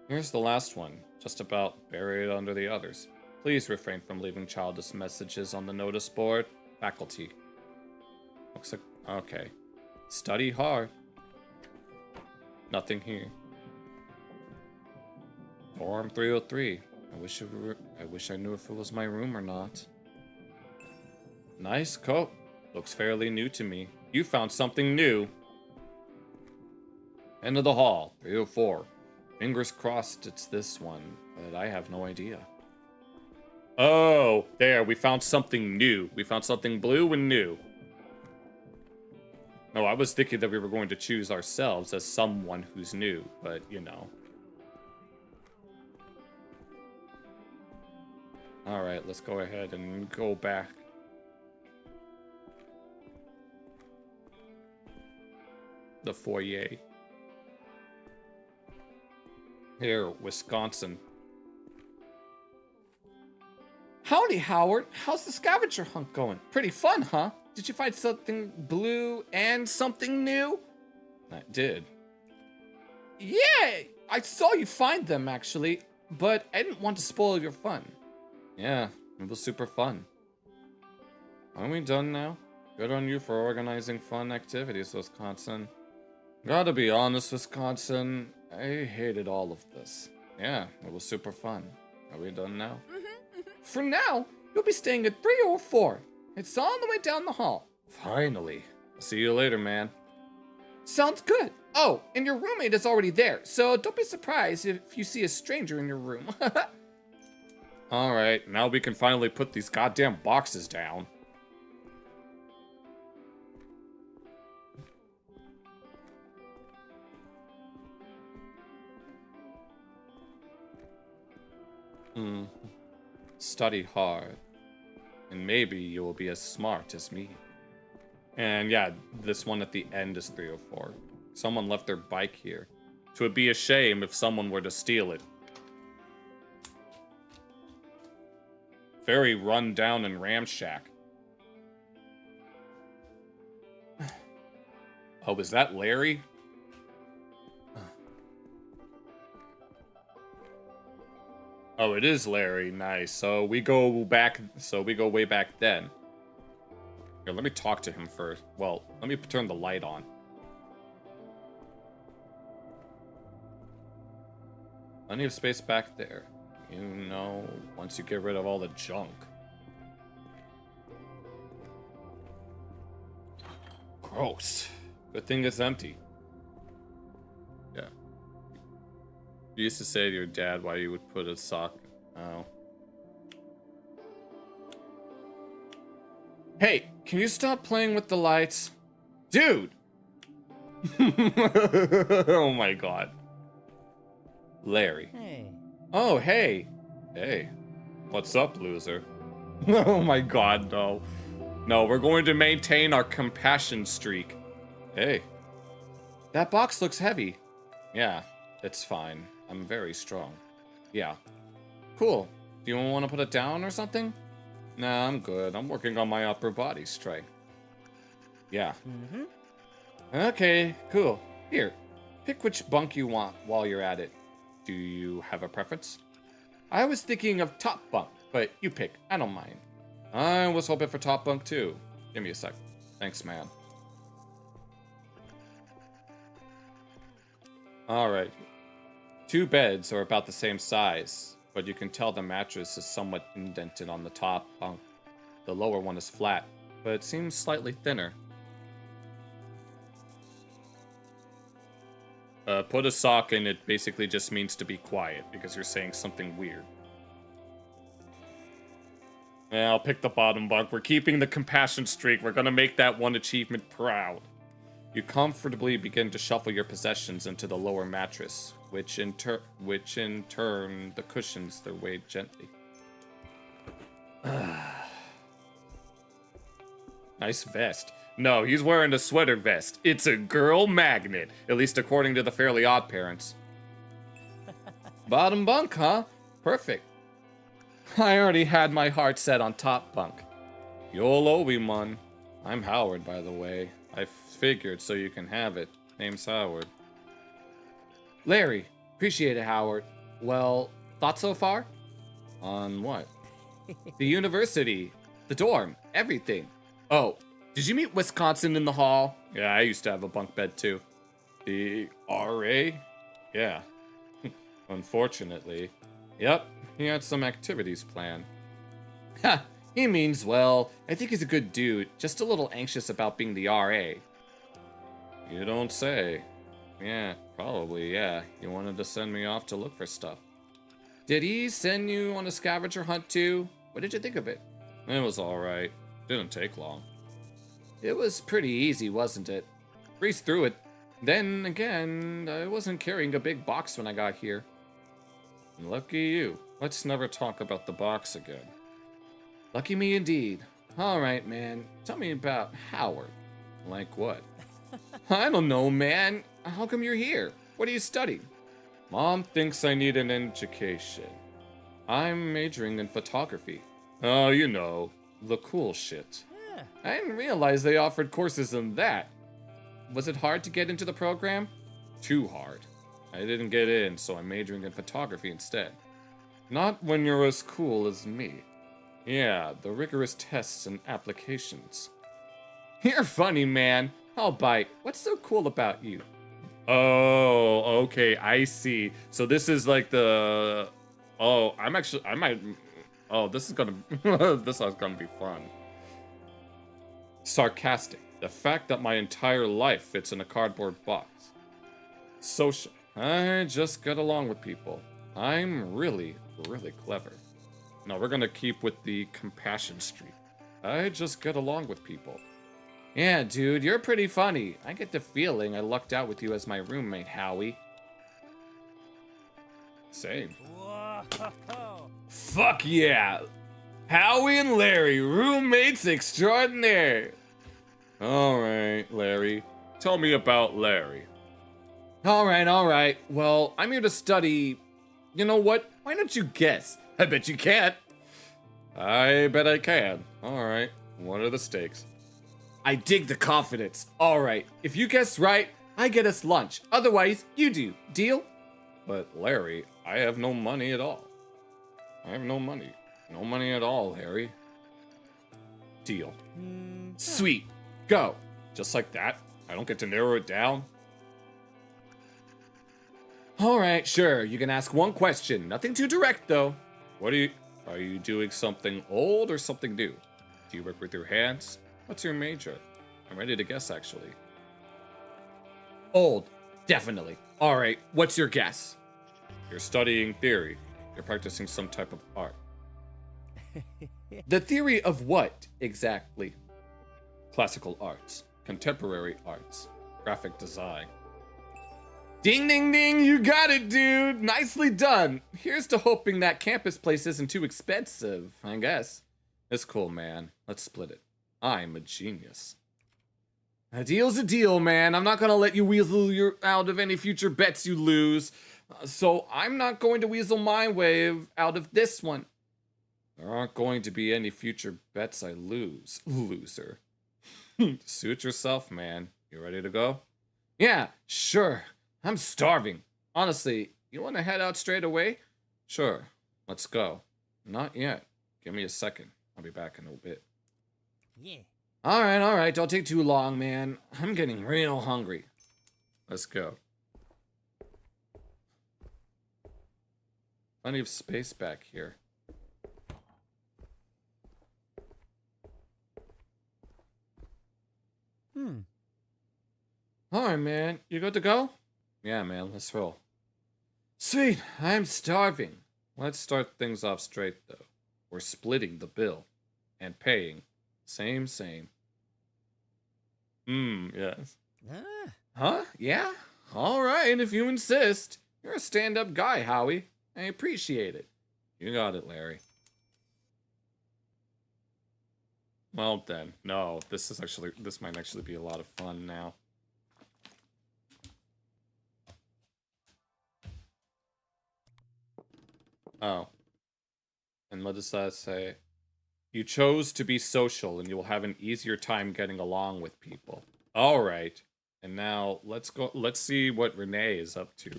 Here's the last one, just about buried under the others. Please refrain from leaving childish messages on the notice board. Faculty. Looks like... okay. Study hard. Nothing here. Dorm 303. I wish I knew if it was my room or not. Nice coat. Looks fairly new to me. You found something new. End of the hall, 304. Fingers crossed it's this one, but I have no idea. Oh, there, we found something new. We found something blue and new. No, I was thinking that we were going to choose ourselves as someone who's new, but you know. Alright, let's go ahead and go back. The foyer. Here, Wisconsin. Howdy, Howard. How's the scavenger hunt going? Pretty fun, huh? Did you find something blue and something new? I did. Yeah, I saw you find them, actually, but I didn't want to spoil your fun. Yeah, it was super fun. Are we done now? Good on you for organizing fun activities, Wisconsin. Gotta be honest, Wisconsin, I hated all of this. Yeah, it was super fun. Are we done now? For now, you'll be staying at 304. It's on the way down the hall. Finally. See you later, man. Sounds good. Oh, and your roommate is already there, so don't be surprised if you see a stranger in your room. Alright, now we can finally put these goddamn boxes down. Study hard, and maybe you will be as smart as me. And yeah, this one at the end is 304. Someone left their bike here. It would be a shame if someone were to steal it. Very run down and ramshack. Oh, is that Larry? Oh, it is Larry. Nice. So we go way back then. Here, let me talk to him first. Well, let me turn the light on. Plenty of space back there. You know, once you get rid of all the junk. Gross. Good thing it's empty. Yeah. You used to say to your dad why you would put a sock. Oh. Hey, can you stop playing with the lights? Dude! Oh my god. Larry. Hey. Oh, hey. Hey. What's up, loser? Oh my god, no. No, we're going to maintain our compassion streak. Hey. That box looks heavy. Yeah, it's fine. I'm very strong. Yeah. Cool. Do you want to put it down or something? Nah, I'm good. I'm working on my upper body strength. Yeah. Mm-hmm. Okay, cool. Here, pick which bunk you want while you're at it. Do you have a preference? I was thinking of top bunk, but you pick. I don't mind. I was hoping for top bunk too. Give me a sec. Thanks, man. Alright. 2 beds are about the same size, but you can tell the mattress is somewhat indented on the top bunk. The lower one is flat, but it seems slightly thinner. Put a sock in it basically just means to be quiet, because you're saying something weird. Yeah, I'll pick the bottom bunk. We're keeping the compassion streak. We're gonna make that one achievement proud. You comfortably begin to shuffle your possessions into the lower mattress, which in turn the cushions their way gently. Nice vest. No, he's wearing a sweater vest. It's a girl magnet, at least according to the Fairly Odd Parents. Bottom bunk, huh? Perfect. I already had my heart set on top bunk. YOLO, man. I'm Howard, by the way. I figured so you can have it. Name's Howard. Larry, appreciate it, Howard. Well, thoughts so far? On what? The university, the dorm, everything. Oh, did you meet Wisconsin in the hall? Yeah, I used to have a bunk bed too. The RA? Yeah. Unfortunately. Yep, he had some activities planned. Ha, he means well. I think he's a good dude, just a little anxious about being the RA. You don't say. Yeah, probably, yeah. He wanted to send me off to look for stuff. Did he send you on a scavenger hunt too? What did you think of it? It was alright. Didn't take long. It was pretty easy, wasn't it? Breezed through it. Then again, I wasn't carrying a big box when I got here. Lucky you. Let's never talk about the box again. Lucky me indeed. Alright, man. Tell me about Howard. Like what? I don't know, man. How come you're here? What are you studying? Mom thinks I need an education. I'm majoring in photography. Oh, you know, The cool shit. Yeah. I didn't realize they offered courses in that. Was it hard to get into the program? Too hard. I didn't get in, so I'm majoring in photography instead. Not when you're as cool as me. Yeah, the rigorous tests and applications. You're funny, man. I'll bite. What's so cool about you? Oh, okay, I see. So this is like the... Oh, I might... Oh, this is gonna... this is gonna be fun. Sarcastic. The fact that my entire life fits in a cardboard box. Social. I just get along with people. I'm really, really clever. No, we're gonna keep with the compassion streak. I just get along with people. Yeah, dude, you're pretty funny. I get the feeling I lucked out with you as my roommate, Howie. Same. Whoa. Fuck yeah! Howie and Larry, roommates extraordinaire! Alright, Larry. Tell me about Larry. Alright. Well, I'm here to study... You know what? Why don't you guess? I bet you can't. I bet I can. Alright, what are the stakes? I dig the confidence. Alright, if you guess right, I get us lunch. Otherwise, you do. Deal? But Larry, I have no money at all. I have no money. No money at all, Harry. Deal. Sweet. Go. Just like that? I don't get to narrow it down? Alright, sure. You can ask one question. Nothing too direct, though. Are you doing something old or something new? Do you work with your hands? What's your major? I'm ready to guess, actually. Old. Definitely. Alright, what's your guess? You're studying theory. You're practicing some type of art. The theory of what, exactly? Classical arts. Contemporary arts. graphic design. Ding, ding, ding, you got it, dude. Nicely done. Here's to hoping that campus place isn't too expensive, I guess. It's cool, man. Let's split it. I'm a genius. A deal's a deal, man. I'm not gonna let you weasel your out of any future bets you lose. So I'm not going to weasel my way out of this one. There aren't going to be any future bets I lose, loser. Suit yourself, man. You ready to go? Yeah, sure. I'm starving. Honestly, you want to head out straight away? Sure. Let's go. Not yet. Give me a second. I'll be back in a bit. Yeah. All right. Don't take too long, man. I'm getting real hungry. Let's go. Plenty of space back here. All right, man. You good to go? Yeah, man. Let's roll. Sweet. I'm starving. Let's start things off straight, though. We're splitting the bill. And paying. Same. Yes. Huh? Yeah? All right, if you insist. You're a stand-up guy, Howie. I appreciate it. You got it, Larry. Well then, no, this might actually be a lot of fun now. Oh. And what does that say? You chose to be social and you will have an easier time getting along with people. Alright. And now let's see what Renee is up to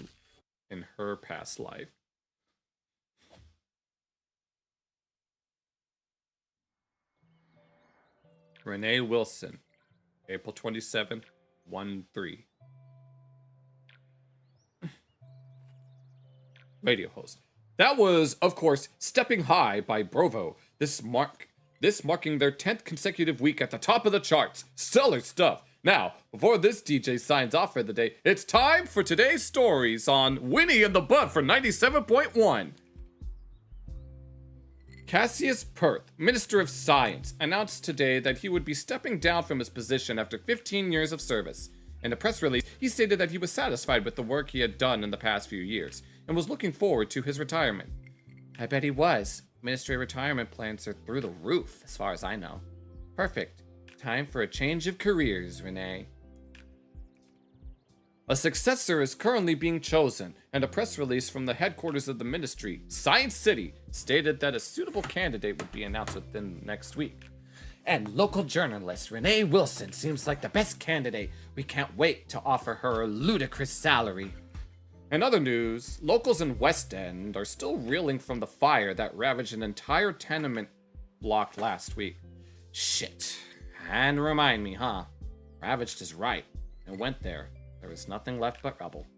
in her past life. Renee Wilson, April 27th, 1-3. Radio host. That was, of course, Stepping High by Brovo. This marking their 10th consecutive week at the top of the charts. Stellar stuff. Now, before this DJ signs off for the day, it's time for today's stories on Winnie and the Butt for 97.1. Cassius Perth, Minister of Science, announced today that he would be stepping down from his position after 15 years of service. In a press release, he stated that he was satisfied with the work he had done in the past few years, and was looking forward to his retirement. I bet he was. Ministry retirement plans are through the roof, as far as I know. Perfect. Time for a change of careers, Renee. A successor is currently being chosen, and a press release from the headquarters of the ministry, Science City, stated that a suitable candidate would be announced within next week. And local journalist Renee Wilson seems like the best candidate. We can't wait to offer her a ludicrous salary. In other news, locals in West End are still reeling from the fire that ravaged an entire tenement block last week. Shit. And remind me, huh? Ravaged is right. I went there. There was nothing left but rubble.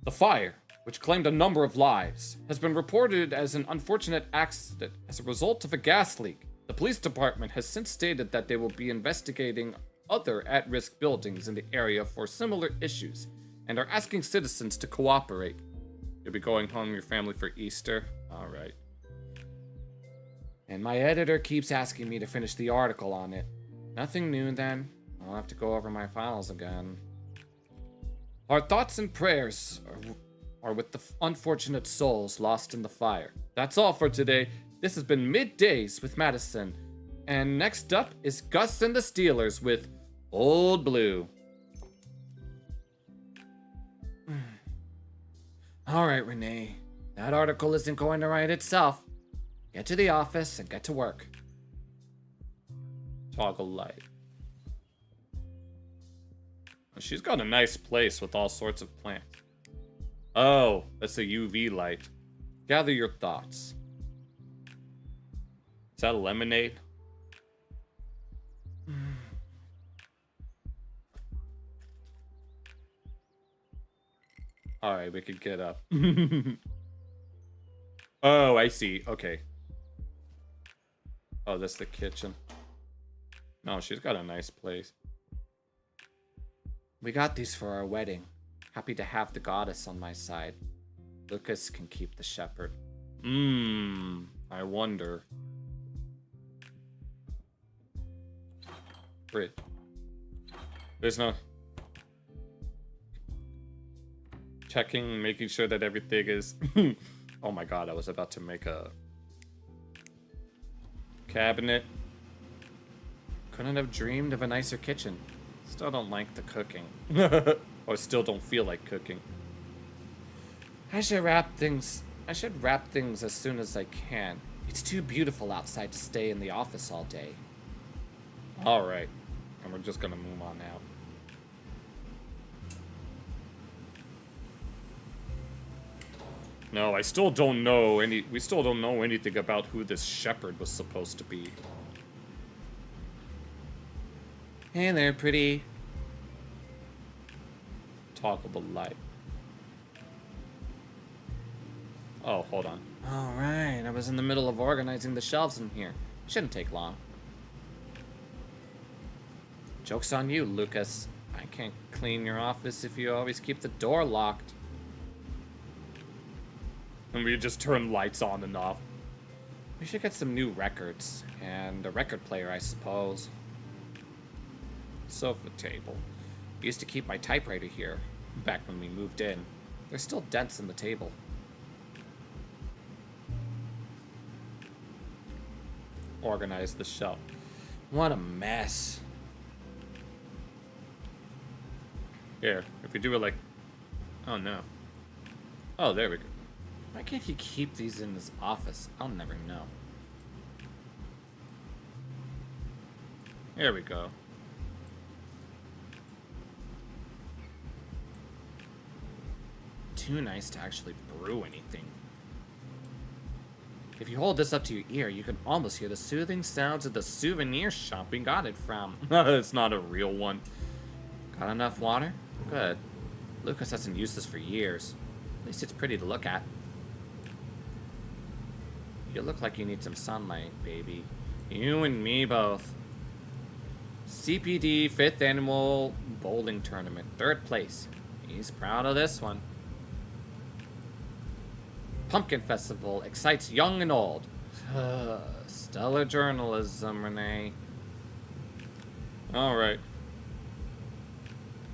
The fire, which claimed a number of lives, has been reported as an unfortunate accident as a result of a gas leak. The police department has since stated that they will be investigating other at-risk buildings in the area for similar issues, and are asking citizens to cooperate. You'll be going home with your family for Easter? Alright. And my editor keeps asking me to finish the article on it. Nothing new then. I'll have to go over my files again. Our thoughts and prayers are with the unfortunate souls lost in the fire. That's all for today. This has been Middays with Madison. And next up is Gus and the Steelers with Old Blue. All right, Renee. That article isn't going to write itself. Get to the office and get to work. Toggle light. She's got a nice place with all sorts of plants. Oh, that's a UV light. Gather your thoughts. Is that a lemonade? Alright, we could get up. Oh, I see. Okay. Oh, that's the kitchen. No, she's got a nice place. We got these for our wedding. Happy to have the goddess on my side. Lucas can keep the shepherd. I wonder. Brit. There's no... Checking, making sure that everything is... Oh my god, I was about to make a cabinet. Couldn't have dreamed of a nicer kitchen. Still don't like the cooking. Or still don't feel like cooking. I should wrap things as soon as I can. It's too beautiful outside to stay in the office all day. Alright. And we're just gonna move on out. No, I still don't know we still don't know anything about who this shepherd was supposed to be. Hey there, pretty. Toggleable light. Oh, hold on. Alright, I was in the middle of organizing the shelves in here. Shouldn't take long. Joke's on you, Lucas. I can't clean your office if you always keep the door locked. And we just turn lights on and off. We should get some new records. And a record player, I suppose. Sofa table. I used to keep my typewriter here, back when we moved in. There's still dents in the table. Organize the shelf. What a mess. Here, if we do it like... Oh, no. Oh, there we go. Why can't he keep these in his office? I'll never know. There we go. Too nice to actually brew anything. If you hold this up to your ear, you can almost hear the soothing sounds of the souvenir shop we got it from. It's not a real one. Got enough water? Good. Lucas hasn't used this for years. At least it's pretty to look at. You look like you need some sunlight, baby. You and me both. CPD 5th Annual Bowling Tournament, 3rd place. He's proud of this one. Pumpkin Festival excites young and old. Stellar journalism, Renee. Alright.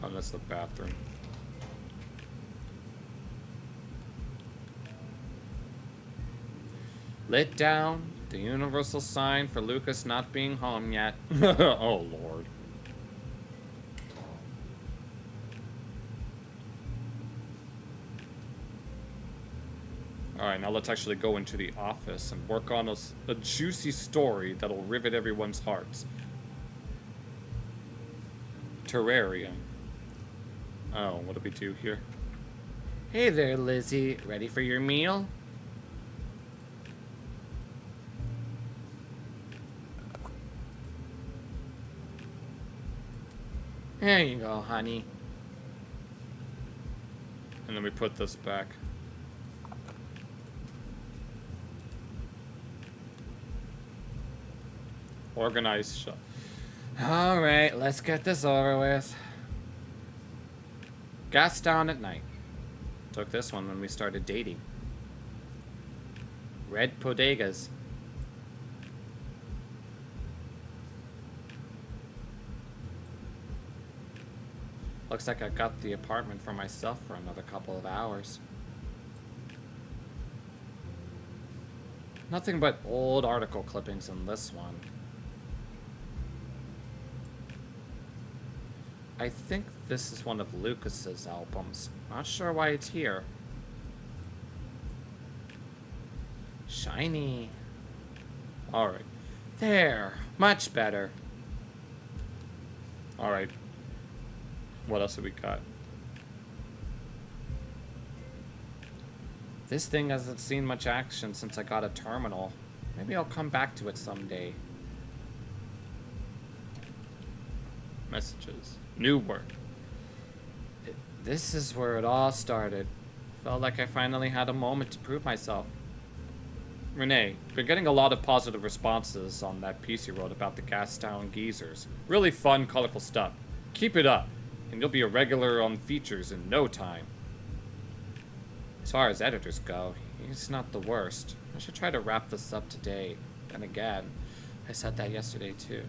Oh, that's the bathroom. Lit down, the universal sign for Lucas not being home yet. Oh, Lord. Alright, now let's actually go into the office and work on a juicy story that'll rivet everyone's hearts. Terrarium. Oh, what do we do here? Hey there, Lizzie. Ready for your meal? There you go, honey. And then we put this back. Organized shop. Alright, let's get this over with. Gas down at night. Took this one when we started dating. Red bodegas. Looks like I got the apartment for myself for another couple of hours. Nothing but old article clippings in this one. I think this is one of Lucas's albums. Not sure why it's here. Shiny. Alright. There. Much better. Alright. What else have we got? This thing hasn't seen much action since I got a terminal. Maybe I'll come back to it someday. Messages. New work. This is where it all started. Felt like I finally had a moment to prove myself. Renee, been getting a lot of positive responses on that piece you wrote about the Gastown geezers. Really fun, colorful stuff. Keep it up, and you'll be a regular on features in no time. As far as editors go, he's not the worst. I should try to wrap this up today. Then again, I said that yesterday too.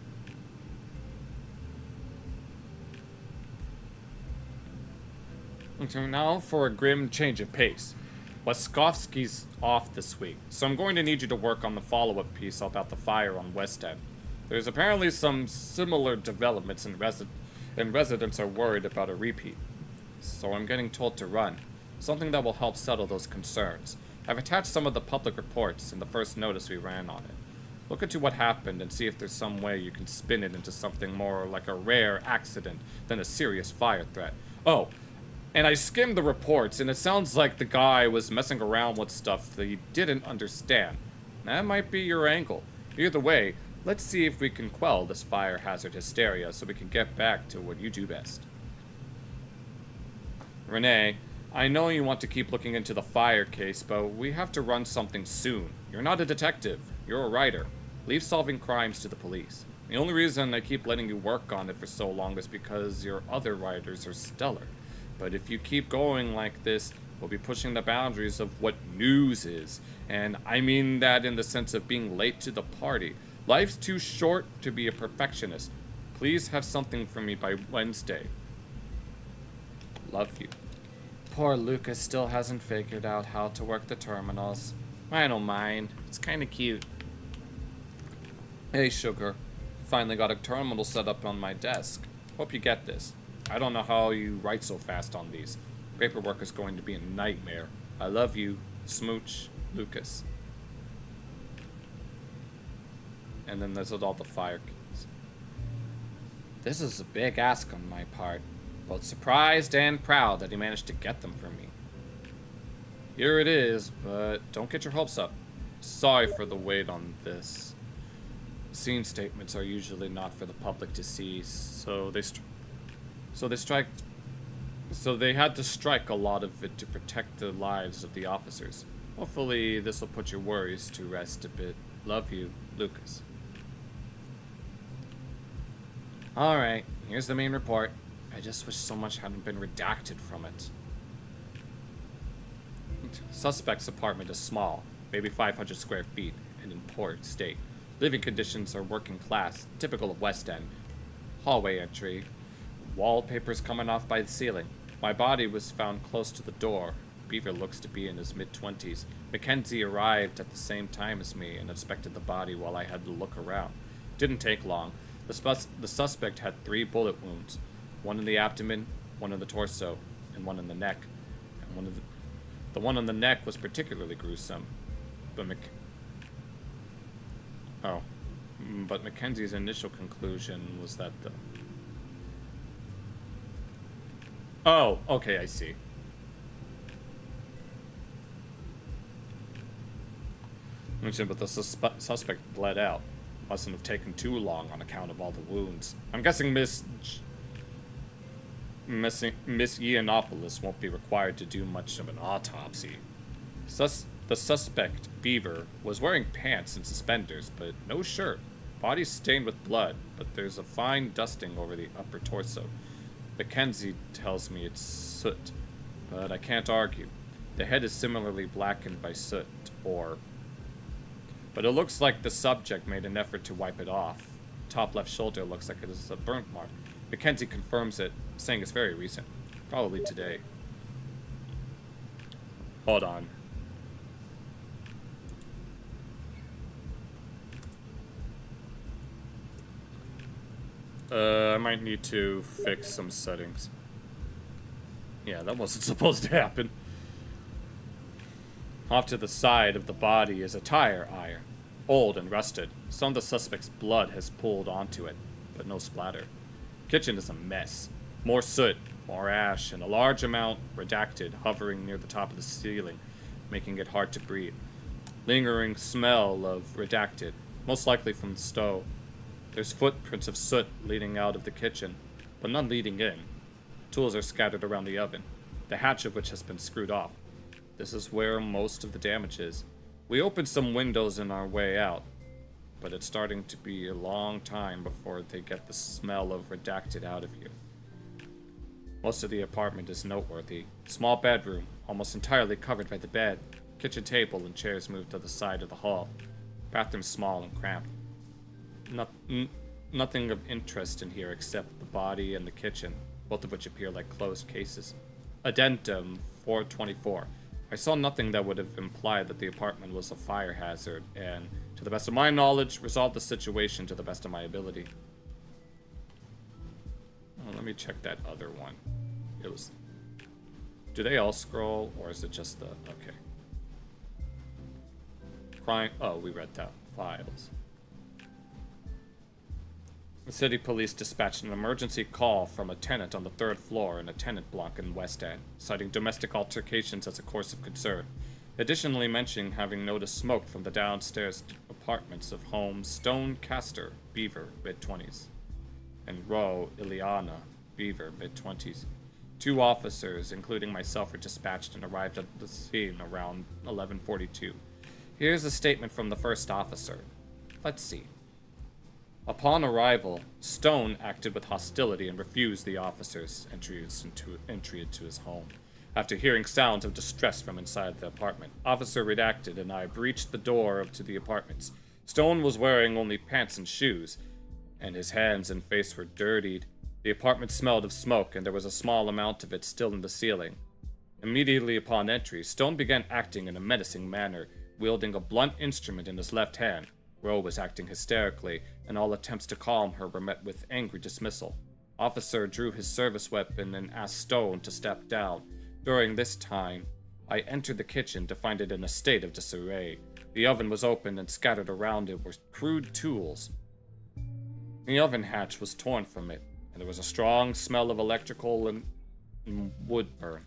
So now for a grim change of pace. Waskovsky's off this week, so I'm going to need you to work on the follow-up piece about the fire on West End. There's apparently some similar developments and residents are worried about a repeat. So I'm getting told to run, something that will help settle those concerns. I've attached some of the public reports in the first notice we ran on it. Look into what happened and see if there's some way you can spin it into something more like a rare accident than a serious fire threat. Oh, and I skimmed the reports, and it sounds like the guy was messing around with stuff that he didn't understand. That might be your angle. Either way, let's see if we can quell this fire hazard hysteria so we can get back to what you do best. Renee, I know you want to keep looking into the fire case, but we have to run something soon. You're not a detective. You're a writer. Leave solving crimes to the police. The only reason I keep letting you work on it for so long is because your other writers are stellar. But if you keep going like this, we'll be pushing the boundaries of what news is. And I mean that in the sense of being late to the party. Life's too short to be a perfectionist. Please have something for me by Wednesday. Love you. Poor Lucas still hasn't figured out how to work the terminals. I don't mind. It's kind of cute. Hey, Sugar. Finally got a terminal set up on my desk. Hope you get this. I don't know how you write so fast on these. Paperwork is going to be a nightmare. I love you. Smooch, Lucas. And then there's all the fire keys. This is a big ask on my part. Both surprised and proud that he managed to get them for me. Here it is, but don't get your hopes up. Sorry for the wait on this. Scene statements are usually not for the public to see, so they had to strike a lot of it to protect the lives of the officers. Hopefully, this will put your worries to rest a bit. Love you, Lucas. Alright, here's the main report. I just wish so much hadn't been redacted from it. Suspect's apartment is small, maybe 500 square feet, and in poor state. Living conditions are working class, typical of West End. Hallway entry. Wallpapers coming off by the ceiling. My body was found close to the door. Beaver looks to be in his mid-20s. Mackenzie arrived at the same time as me and inspected the body while I had to look around. Didn't take long. The suspect had 3 bullet wounds. One in the abdomen, one in the torso, and one in the neck. And the one on the neck was particularly gruesome. But Mackenzie's initial conclusion was that the... Oh, okay, I see. But the suspect bled out. Mustn't have taken too long on account of all the wounds. I'm guessing Miss Yiannopoulos won't be required to do much of an autopsy. The suspect, Beaver, was wearing pants and suspenders, but no shirt. Body stained with blood, but there's a fine dusting over the upper torso. Mackenzie tells me it's soot, but I can't argue. The head is similarly blackened by soot, but it looks like the subject made an effort to wipe it off. Top left shoulder looks like it is a burnt mark. Mackenzie confirms it, saying it's very recent. Probably today. Hold on. I might need to fix some settings. Yeah, that wasn't supposed to happen. Off to the side of the body is a tire iron, old and rusted. Some of the suspect's blood has pooled onto it, but no splatter. Kitchen is a mess. More soot, more ash, and a large amount redacted hovering near the top of the ceiling, making it hard to breathe. Lingering smell of redacted, most likely from the stove. There's footprints of soot leading out of the kitchen, but none leading in. Tools are scattered around the oven, the hatch of which has been screwed off. This is where most of the damage is. We opened some windows in our way out, but it's starting to be a long time before they get the smell of redacted out of you. Most of the apartment is noteworthy. Small bedroom, almost entirely covered by the bed. Kitchen table and chairs moved to the side of the hall. Bathroom small and cramped. Nothing of interest in here except the body and the kitchen, both of which appear like closed cases. Addendum 424. I saw nothing that would have implied that the apartment was a fire hazard, and, to the best of my knowledge, resolved the situation to the best of my ability. Oh, let me check that other one. It was... Do they all scroll, or is it just the... Okay. Crime... Oh, we read that. Files. The city police dispatched an emergency call from a tenant on the 3rd floor in a tenant block in West End, citing domestic altercations as a course of concern. Additionally mentioning having noticed smoke from the downstairs apartments of homes Stone Castor, Beaver, mid-20s, and Roe Ileana, Beaver, mid-20s. 2 officers, including myself, were dispatched and arrived at the scene around 11:42. Here's a statement from the first officer. Let's see. Upon arrival, Stone acted with hostility and refused the officers' entry into his home. After hearing sounds of distress from inside the apartment, Officer redacted and I breached the door to the apartments. Stone was wearing only pants and shoes, and his hands and face were dirtied. The apartment smelled of smoke, and there was a small amount of it still in the ceiling. Immediately upon entry, Stone began acting in a menacing manner, wielding a blunt instrument in his left hand. Roe was acting hysterically, and all attempts to calm her were met with angry dismissal. Officer drew his service weapon and asked Stone to step down. During this time, I entered the kitchen to find it in a state of disarray. The oven was open, and scattered around it were crude tools. The oven hatch was torn from it, and there was a strong smell of electrical and wood burn.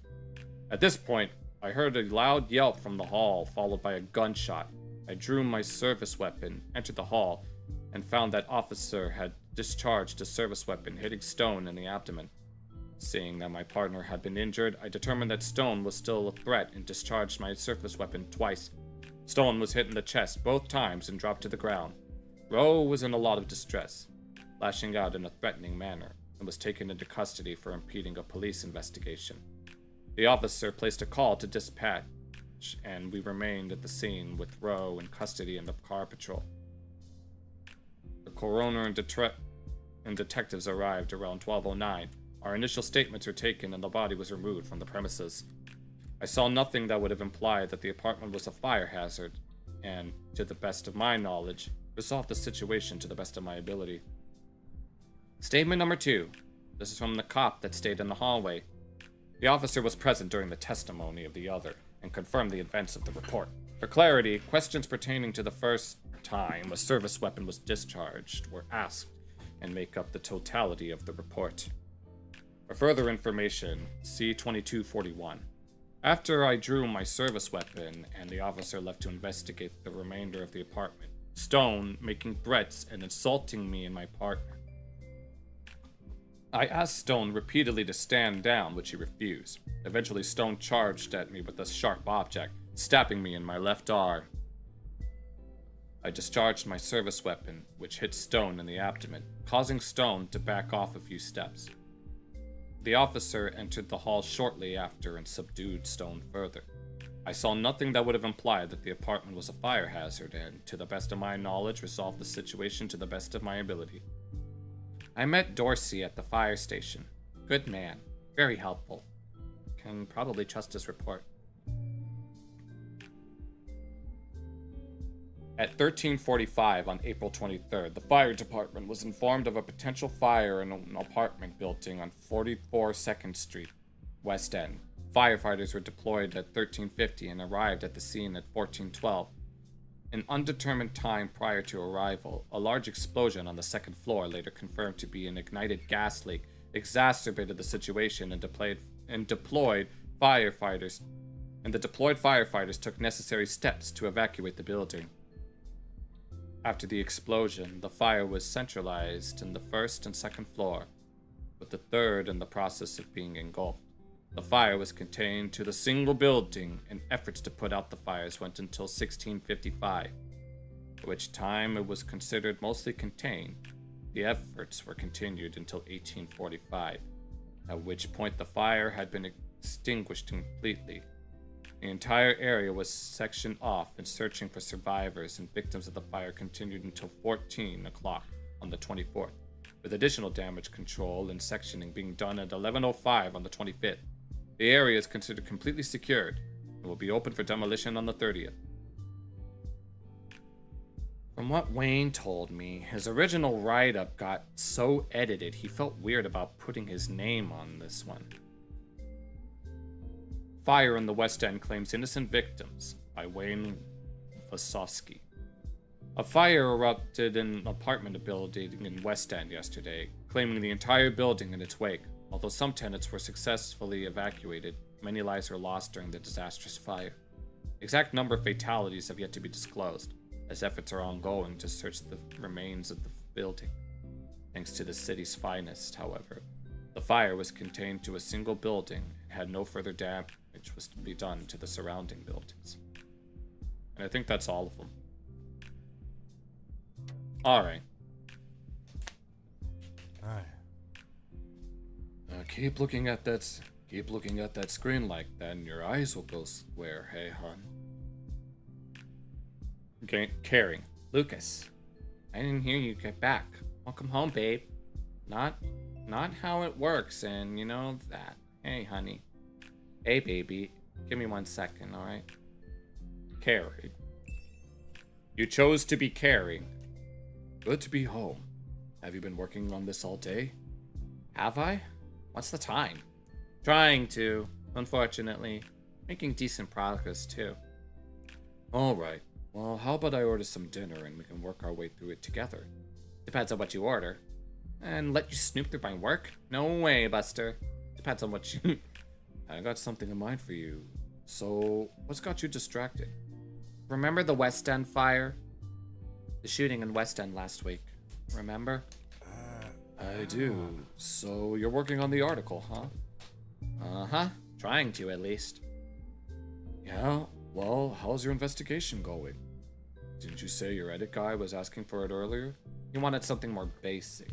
At this point, I heard a loud yelp from the hall, followed by a gunshot. I drew my service weapon, entered the hall, and found that officer had discharged his service weapon, hitting Stone in the abdomen. Seeing that my partner had been injured, I determined that Stone was still a threat and discharged my service weapon twice. Stone was hit in the chest both times and dropped to the ground. Roe was in a lot of distress, lashing out in a threatening manner, and was taken into custody for impeding a police investigation. The officer placed a call to dispatch, and we remained at the scene with Roe in custody and the car patrol. The coroner and detectives arrived around 12:09. Our initial statements were taken and the body was removed from the premises. I saw nothing that would have implied that the apartment was a fire hazard, and, to the best of my knowledge, resolved the situation to the best of my ability. Statement number 2. This is from the cop that stayed in the hallway. The officer was present during the testimony of the other, and confirmed the events of the report. For clarity, questions pertaining to the first time a service weapon was discharged were asked, and make up the totality of the report. For further information, see 2241. After I drew my service weapon and the officer left to investigate the remainder of the apartment, Stone making threats and insulting me and my partner. I asked Stone repeatedly to stand down, which he refused. Eventually, Stone charged at me with a sharp object, stabbing me in my left arm. I discharged my service weapon, which hit Stone in the abdomen, causing Stone to back off a few steps. The officer entered the hall shortly after and subdued Stone further. I saw nothing that would have implied that the apartment was a fire hazard, and, to the best of my knowledge, resolved the situation to the best of my ability. I met Dorsey at the fire station. Good man. Very helpful. Can probably trust his report. At 13:45 on April 23rd, the fire department was informed of a potential fire in an apartment building on 44 2nd Street, West End. Firefighters were deployed at 13:50 and arrived at the scene at 14:12. An undetermined time prior to arrival, a large explosion on the 2nd floor, later confirmed to be an ignited gas leak, exacerbated the situation and the deployed firefighters took necessary steps to evacuate the building. After the explosion, the fire was centralized in the 1st and 2nd floor, with the 3rd in the process of being engulfed. The fire was contained to the single building, and efforts to put out the fires went until 16:55, at which time it was considered mostly contained. The efforts were continued until 18:45, at which point the fire had been extinguished completely. The entire area was sectioned off, and searching for survivors and victims of the fire continued until 14 o'clock on the 24th, with additional damage control and sectioning being done at 11:05 on the 25th. The area is considered completely secured and will be open for demolition on the 30th. From what Wayne told me, his original write-up got so edited he felt weird about putting his name on this one. Fire in the West End claims innocent victims by Wayne Vasovsky. A fire erupted in an apartment building in West End yesterday, claiming the entire building in its wake. Although some tenants were successfully evacuated, many lives were lost during the disastrous fire. The exact number of fatalities have yet to be disclosed, as efforts are ongoing to search the remains of the building. Thanks to the city's finest, however, the fire was contained to a single building and had no further damage was to be done to the surrounding buildings. And I think that's all of them. Alright. Keep looking at that screen like that, and your eyes will go square. Hey, hon. Caring. Lucas, I didn't hear you get back. Welcome home, babe. Not how it works, and you know that. Hey, honey. Hey, baby. Give me 1 second, alright? Caring. You chose to be caring. Good to be home. Have you been working on this all day? Have I? What's the time? Trying to, unfortunately. Making decent progress, too. Alright. Well, how about I order some dinner and we can work our way through it together? Depends on what you order. And let you snoop through my work? No way, Buster. Depends on what you... I got something in mind for you. So, what's got you distracted? Remember the West End fire? The shooting in West End last week. Remember? I do. So, you're working on the article, huh? Uh-huh. Trying to, at least. Yeah? Well, how's your investigation going? Didn't you say your edit guy was asking for it earlier? He wanted something more basic.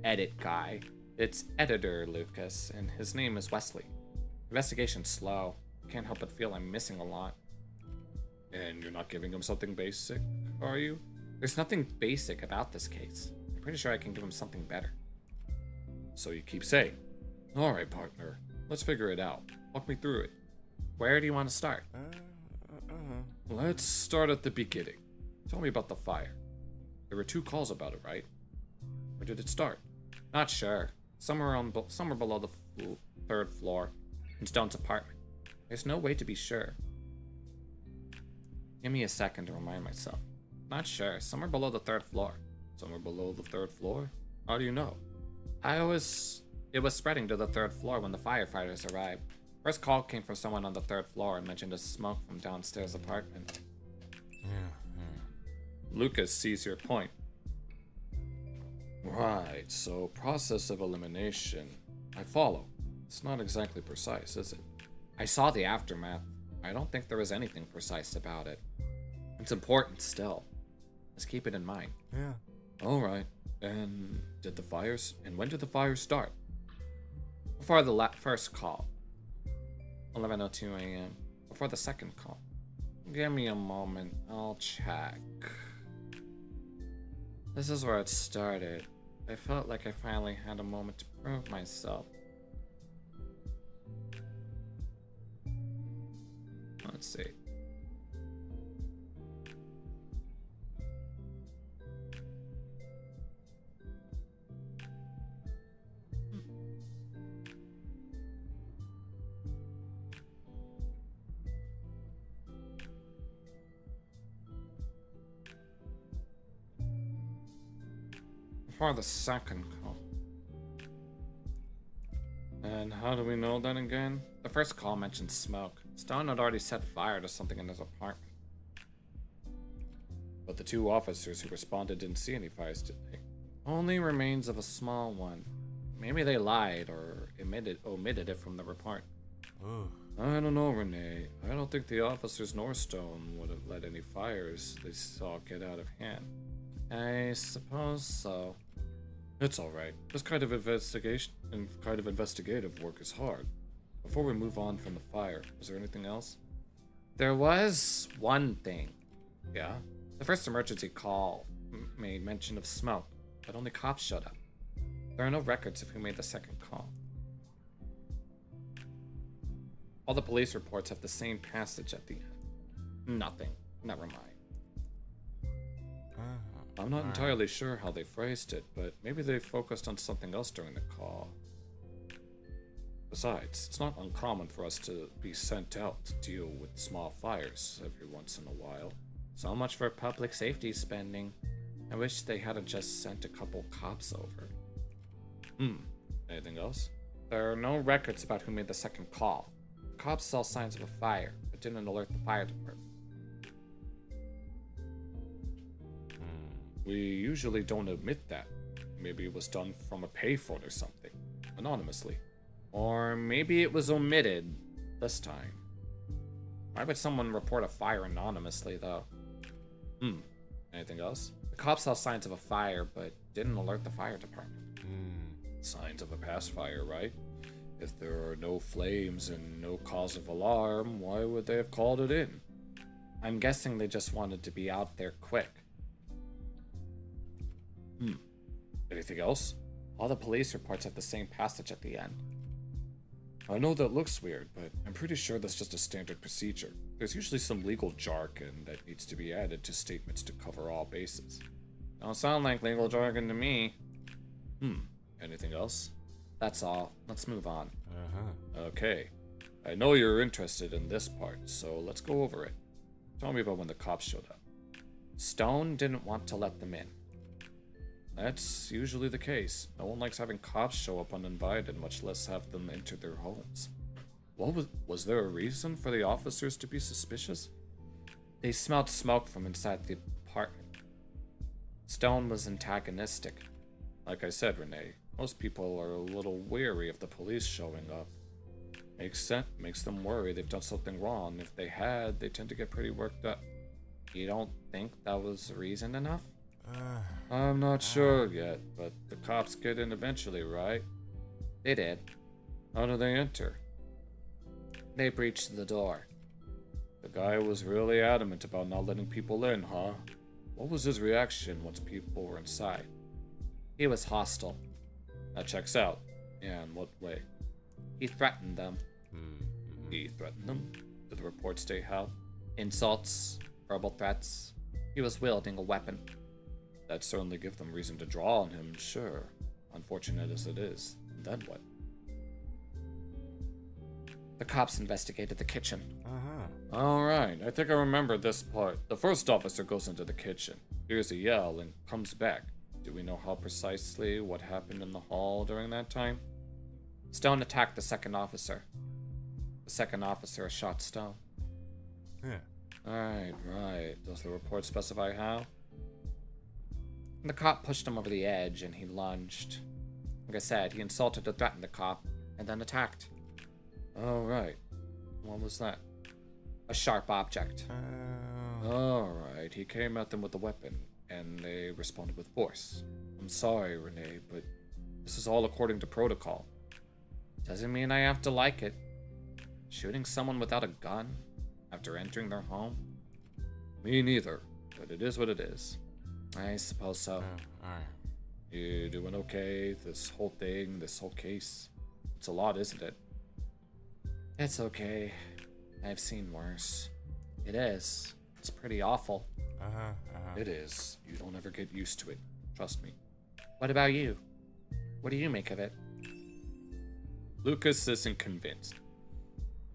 Edit guy. It's editor, Lucas, and his name is Wesley. Investigation's slow. Can't help but feel I'm missing a lot. And you're not giving him something basic, are you? There's nothing basic about this case. I'm pretty sure I can give him something better. So you keep saying. Alright, partner. Let's figure it out. Walk me through it. Where do you want to start? Let's start at the beginning. Tell me about the fire. There were 2 calls about it, right? Where did it start? Not sure. Somewhere below the 3rd floor. In Stone's apartment. There's no way to be sure. Give me a second to remind myself. Not sure. Somewhere below the 3rd floor. Somewhere below the 3rd floor? How do you know? It was spreading to the 3rd floor when the firefighters arrived. First call came from someone on the 3rd floor and mentioned a smoke from downstairs apartment. Lucas sees your point. Right, so process of elimination. I follow. It's not exactly precise, is it? I saw the aftermath. I don't think there was anything precise about it. It's important still. Let's keep it in mind. Yeah. Alright. And when did the fire start? Before the first call. 11:02 a.m. Before the second call. Give me a moment. I'll check. This is where it started. I felt like I finally had a moment to prove myself. Let's see. Before the second call. And how do we know that again? The first call mentioned smoke. Stone had already set fire to something in his apartment. But the 2 officers who responded didn't see any fires, did they? Only remains of a small one. Maybe they lied or omitted it from the report. I don't know, Renee. I don't think the officers nor Stone would have let any fires they saw get out of hand. I suppose so. It's alright. This kind of investigative work is hard. Before we move on from the fire, is there anything else? There was one thing. Yeah? The first emergency call made mention of smoke, but only cops showed up. There are no records of who made the second call. All the police reports have the same passage at the end. Nothing. Never mind. I'm not entirely sure how they phrased it, but maybe they focused on something else during the call. Besides, it's not uncommon for us to be sent out to deal with small fires every once in a while. So much for public safety spending. I wish they hadn't just sent a couple cops over. Anything else? There are no records about who made the second call. The cops saw signs of a fire, but didn't alert the fire department. We usually don't admit that. Maybe it was done from a payphone or something, anonymously. Or maybe it was omitted this time. Why would someone report a fire anonymously, though? Anything else? The cops saw signs of a fire, but didn't alert the fire department. Signs of a past fire, right? If there are no flames and no cause of alarm, why would they have called it in? I'm guessing they just wanted to be out there quick. Anything else? All the police reports have the same passage at the end. I know that looks weird, but I'm pretty sure that's just a standard procedure. There's usually some legal jargon that needs to be added to statements to cover all bases. Don't sound like legal jargon to me. Anything else? That's all. Let's move on. Okay. I know you're interested in this part, so let's go over it. Tell me about when the cops showed up. Stone didn't want to let them in. That's usually the case. No one likes having cops show up uninvited, much less have them enter their homes. Was there a reason for the officers to be suspicious? They smelled smoke from inside the apartment. Stone was antagonistic. Like I said, Renee, most people are a little wary of the police showing up. Makes sense. Makes them worry they've done something wrong. If they had, they tend to get pretty worked up. You don't think that was reason enough? I'm not sure yet, but the cops get in eventually, right? They did. How did they enter? They breached the door. The guy was really adamant about not letting people in, huh? What was his reaction once people were inside? He was hostile. That checks out. Yeah, in what way? He threatened them. He threatened them? Did the report state how? Insults, verbal threats. He was wielding a weapon. That'd certainly give them reason to draw on him, sure. Unfortunate as it is. Then what? The cops investigated the kitchen. Alright, I think I remember this part. The first officer goes into the kitchen, hears a yell, and comes back. Do we know how precisely what happened in the hall during that time? Stone attacked the second officer. The second officer shot Stone. Right. Does the report specify how? The cop pushed him over the edge and he lunged. Like I said, he insulted and threatened the cop and then attacked. Oh, right. What was that? A sharp object. Alright, he came at them with a weapon and they responded with force. I'm sorry, Renee, but this is all according to protocol. Doesn't mean I have to like it. Shooting someone without a gun after entering their home? Me neither, but it is what it is. I suppose so. You doing okay? This whole thing, this whole case? It's a lot, isn't it? It's okay. I've seen worse. It is. It's pretty awful. It is. You don't ever get used to it. Trust me. What about you? What do you make of it? Lucas isn't convinced.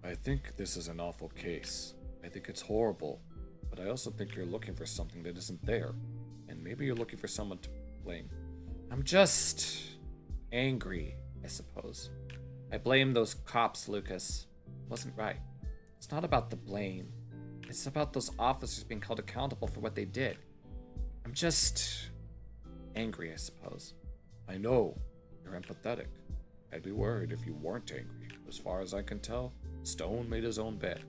I think this is an awful case. I think it's horrible. But I also think you're looking for something that isn't there. And maybe you're looking for someone to blame. I'm just angry, I suppose. I blame those cops, Lucas. It wasn't right. It's not about the blame. It's about those officers being held accountable for what they did. I'm just angry, I suppose. I know. You're empathetic. I'd be worried if you weren't angry. As far as I can tell, Stone made his own bed.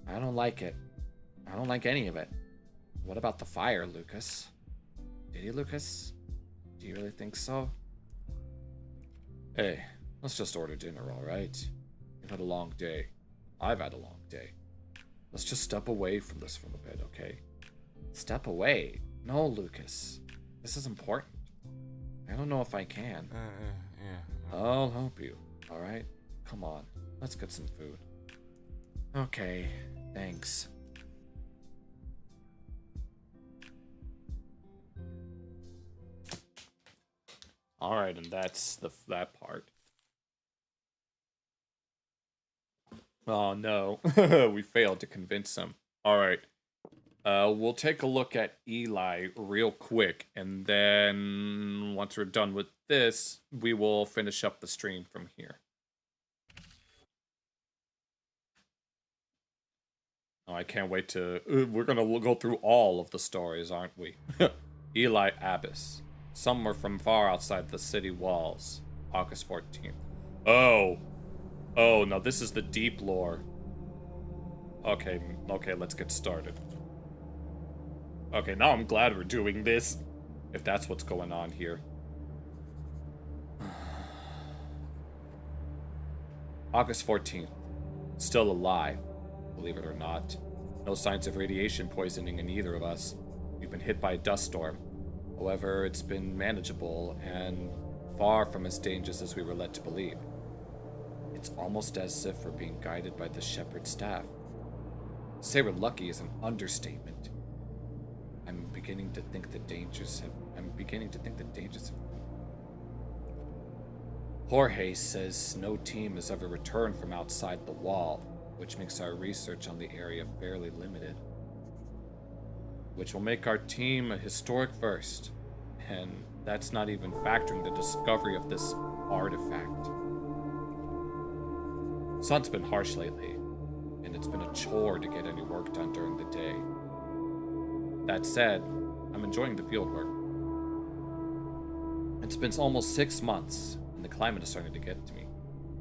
I don't like it. I don't like any of it. What about the fire, Lucas? Did he, Lucas? Do you really think so? Hey, let's just order dinner, alright? You've had a long day. I've had a long day. Let's just step away from this for a bit, okay? Step away? No, Lucas. This is important. I don't know if I can. I'll help you. Alright? Come on. Let's get some food. Okay, thanks. Alright, and that's that part. Oh no, we failed to convince him. Alright, we'll take a look at Eli real quick, and then once we're done with this, we will finish up the stream from here. Oh, I can't wait to... we're gonna go through all of the stories, aren't we? Eli Abbas. Somewhere from far outside the city walls. August 14th. Oh. Oh, no, this is the deep lore. Okay, let's get started. Okay, now I'm glad we're doing this. If that's what's going on here. August 14th. Still alive. Believe it or not. No signs of radiation poisoning in either of us. We've been hit by a dust storm. However, it's been manageable and far from as dangerous as we were led to believe. It's almost as if we're being guided by the Shepherd staff. To say we're lucky is an understatement. I'm beginning to think the dangers have... Jorge says no team has ever returned from outside the wall, which makes our research on the area fairly limited. Which will make our team a historic first, and that's not even factoring the discovery of this artifact. Sun's been harsh lately, and it's been a chore to get any work done during the day. That said, I'm enjoying the fieldwork. It's been almost 6 months, and the climate is starting to get to me.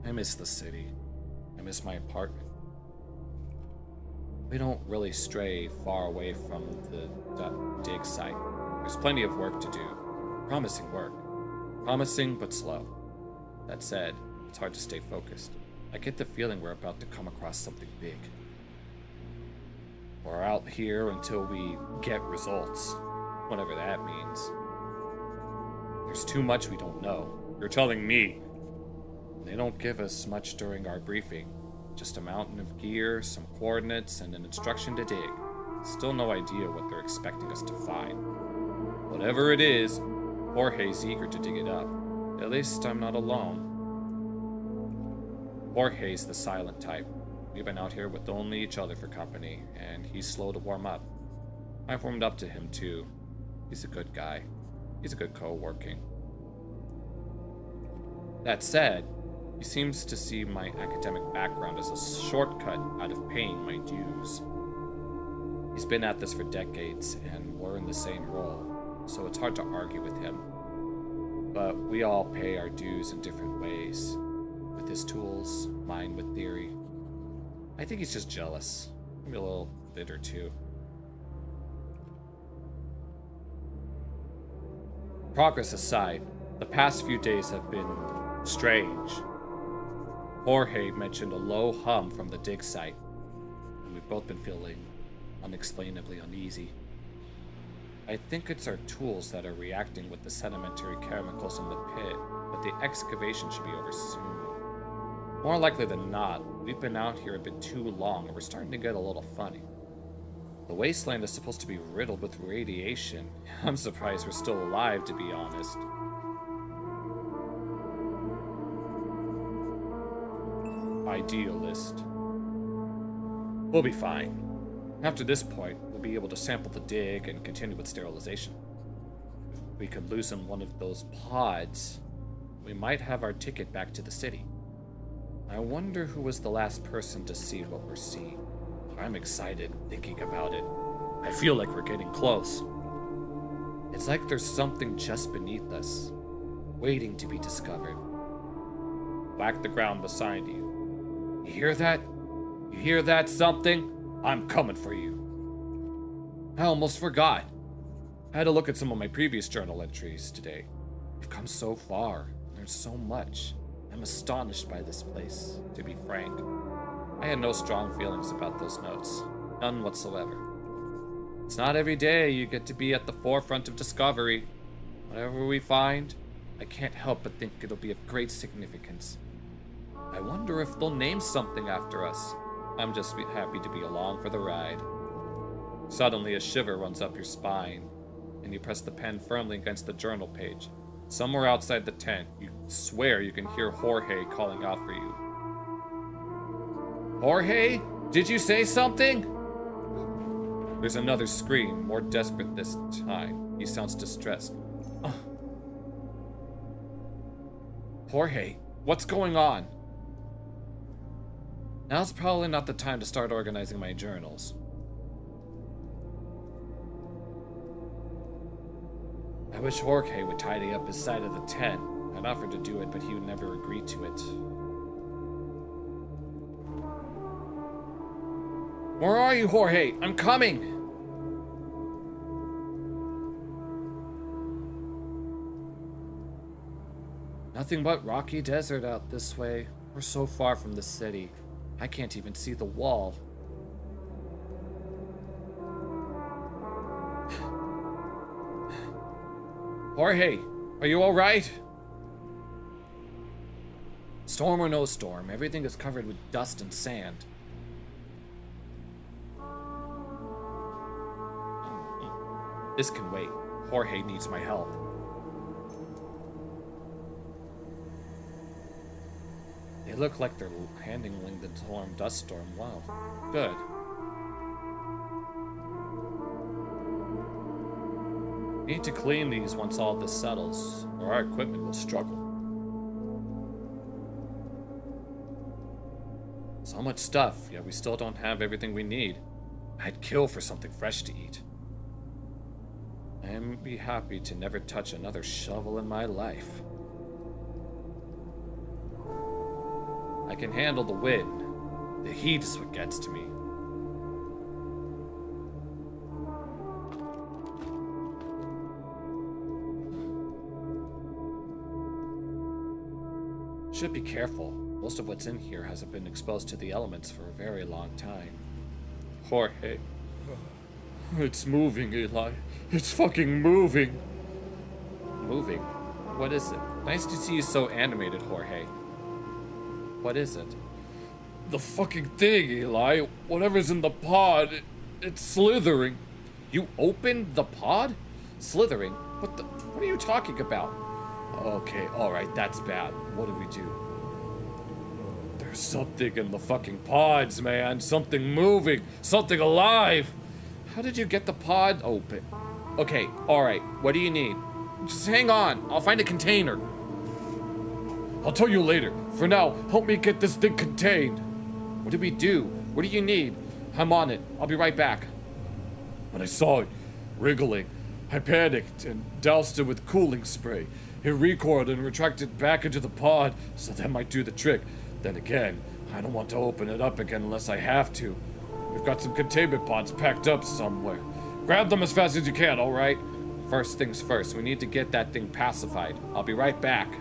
I miss the city. I miss my apartment. We don't really stray far away from the dig site. There's plenty of work to do. Promising work. Promising, but slow. That said, it's hard to stay focused. I get the feeling we're about to come across something big. We're out here until we get results. Whatever that means. There's too much we don't know. You're telling me. They don't give us much during our briefing. Just a mountain of gear, some coordinates, and an instruction to dig. Still no idea what they're expecting us to find. Whatever it is, Jorge's eager to dig it up. At least I'm not alone. Jorge's the silent type. We've been out here with only each other for company, and he's slow to warm up. I've warmed up to him too. He's a good guy. He's a good co-working. That said, he seems to see my academic background as a shortcut out of paying my dues. He's been at this for decades, and we're in the same role, so it's hard to argue with him. But we all pay our dues in different ways. With his tools, mine with theory. I think he's just jealous. Maybe a little bitter too. Progress aside, the past few days have been strange. Jorge mentioned a low hum from the dig site, and we've both been feeling unexplainably uneasy. I think it's our tools that are reacting with the sedimentary chemicals in the pit, but the excavation should be over soon. More likely than not, we've been out here a bit too long, and we're starting to get a little funny. The wasteland is supposed to be riddled with radiation. I'm surprised we're still alive, to be honest. Idealist. We'll be fine. After this point, we'll be able to sample the dig and continue with sterilization. If we could loosen one of those pods, we might have our ticket back to the city. I wonder who was the last person to see what we're seeing. I'm excited thinking about it. I feel like we're getting close. It's like there's something just beneath us, waiting to be discovered. Whack the ground beside you. You hear that? You hear that something? I'm coming for you. I almost forgot. I had to look at some of my previous journal entries today. We've come so far. There's so much. I'm astonished by this place, to be frank. I had no strong feelings about those notes. None whatsoever. It's not every day you get to be at the forefront of discovery. Whatever we find, I can't help but think it'll be of great significance. I wonder if they'll name something after us. I'm just happy to be along for the ride. Suddenly, a shiver runs up your spine, and you press the pen firmly against the journal page. Somewhere outside the tent, you swear you can hear Jorge calling out for you. Jorge? Did you say something? There's another scream, more desperate this time. He sounds distressed. Jorge, what's going on? Now's probably not the time to start organizing my journals. I wish Jorge would tidy up his side of the tent. I'd offered to do it, but he would never agree to it. Where are you, Jorge? I'm coming! Nothing but rocky desert out this way. We're so far from the city. I can't even see the wall. Jorge, are you alright? Storm or no storm, everything is covered with dust and sand. This can wait. Jorge needs my help. They look like they're handling the dust storm well. Good. Need to clean these once all this settles, or our equipment will struggle. So much stuff, yet we still don't have everything we need. I'd kill for something fresh to eat. I'd be happy to never touch another shovel in my life. I can handle the wind. The heat is what gets to me. Should be careful. Most of what's in here hasn't been exposed to the elements for a very long time. Jorge. It's moving, Eli. It's fucking moving. Moving? What is it? Nice to see you so animated, Jorge. What is it? The fucking thing, Eli. Whatever's in the pod, it's slithering. You opened the pod? Slithering? What are you talking about? Okay, alright, that's bad. What do we do? There's something in the fucking pods, man. Something moving. Something alive. How did you get the pod open? Okay, alright, what do you need? Just hang on, I'll find a container. I'll tell you later. For now, help me get this thing contained. What do we do? What do you need? I'm on it. I'll be right back. When I saw it wriggling, I panicked and doused it with cooling spray. It recoiled and retracted back into the pod, so that might do the trick. Then again, I don't want to open it up again unless I have to. We've got some containment pods packed up somewhere. Grab them as fast as you can, alright? First things first, we need to get that thing pacified. I'll be right back.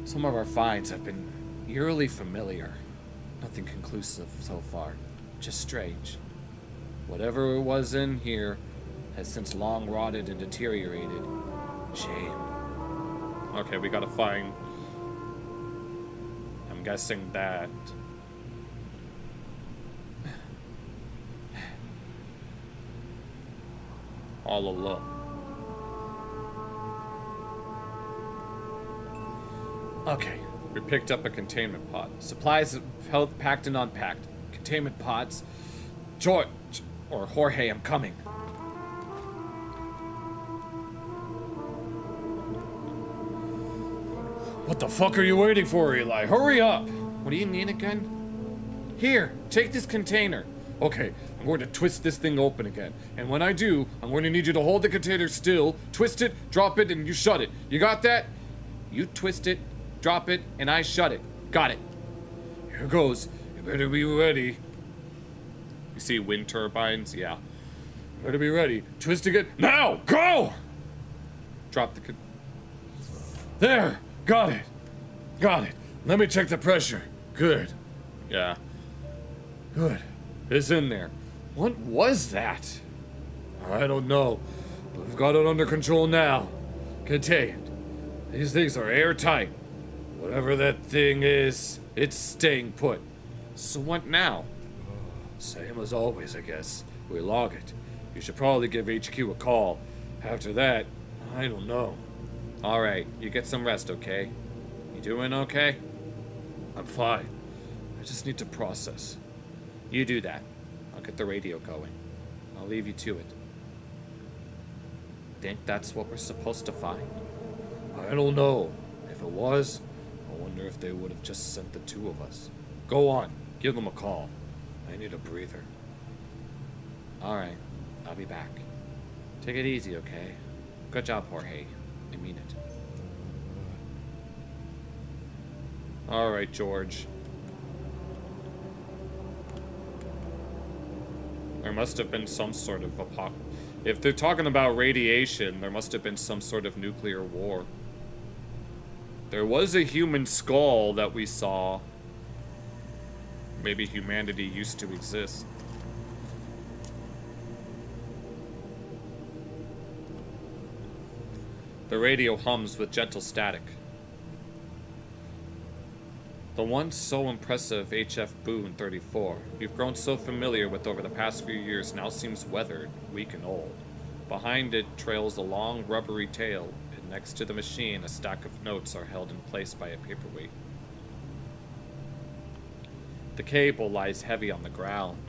Some of our finds have been eerily familiar. Nothing conclusive so far, just strange. Whatever it was in here has since long rotted and deteriorated. Shame. Okay, we gotta find... I'm guessing that... all alone. Okay, we picked up a containment pod. Supplies held packed and unpacked. Containment pods. George, or Jorge, I'm coming. What the fuck are you waiting for, Eli? Hurry up! What do you need again? Here, take this container. Okay, I'm going to twist this thing open again. And when I do, I'm going to need you to hold the container still, twist it, drop it, and you shut it. You got that? You twist it, drop it, and I shut it. Got it. Here goes. You better be ready. You see wind turbines? Yeah. Better be ready. Twisting it. Now! Go! Drop the... There! Got it. Got it. Let me check the pressure. Good. Yeah. Good. It's in there. What was that? I don't know, but we've got it under control now. Contained. These things are airtight. Whatever that thing is, it's staying put. So what now? Same as always, I guess. We log it. You should probably give HQ a call. After that, I don't know. Alright, you get some rest, okay? You doing okay? I'm fine. I just need to process. You do that. I'll get the radio going. I'll leave you to it. Think that's what we're supposed to find? I don't know. If it was, I wonder if they would have just sent the two of us. Go on. Give them a call. I need a breather. Alright, I'll be back. Take it easy, okay? Good job, Jorge. I mean it. Alright, George. There must have been some sort of if they're talking about radiation, there must have been some sort of nuclear war. There was a human skull that we saw. Maybe humanity used to exist. The radio hums with gentle static. The once so impressive HF Boone 34 you've grown so familiar with over the past few years now seems weathered, weak and old. Behind it trails a long rubbery tail, and next to the machine a stack of notes are held in place by a paperweight. The cable lies heavy on the ground,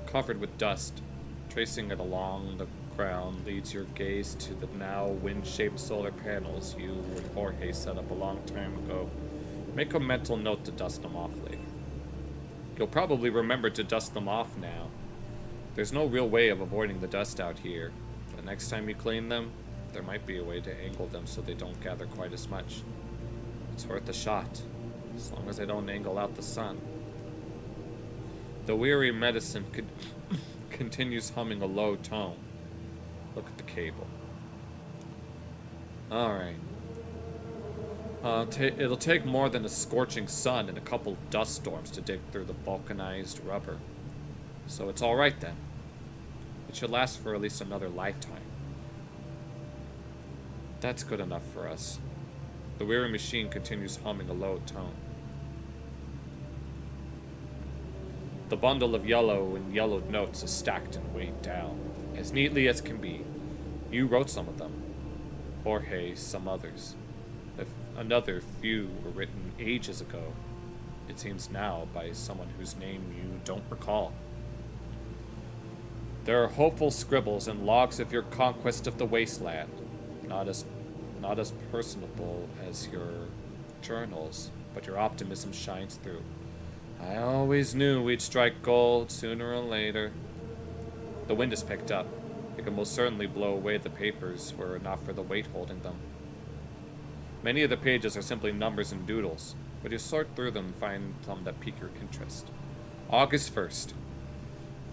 covered with dust. Tracing it along the ground leads your gaze to the now wind-shaped solar panels you and Jorge set up a long time ago. Make a mental note to dust them off later. You'll probably remember to dust them off now. There's no real way of avoiding the dust out here, but next time you clean them, there might be a way to angle them so they don't gather quite as much. It's worth a shot, as long as they don't angle out the sun. The weary medicine continues humming a low tone. Look at the cable. Alright. It'll take more than a scorching sun and a couple of dust storms to dig through the vulcanized rubber. So it's alright then. It should last for at least another lifetime. That's good enough for us. The weary machine continues humming a low tone. The bundle of yellow and yellowed notes is stacked and weighed down, as neatly as can be. You wrote some of them. Jorge, some others. If another few were written ages ago, it seems now by someone whose name you don't recall. There are hopeful scribbles and logs of your conquest of the wasteland, not as personable as your journals, but your optimism shines through. I always knew we'd strike gold sooner or later. The wind has picked up. It could most certainly blow away the papers were it not for the weight holding them. Many of the pages are simply numbers and doodles, but you sort through them and find some that pique your interest. August 1st.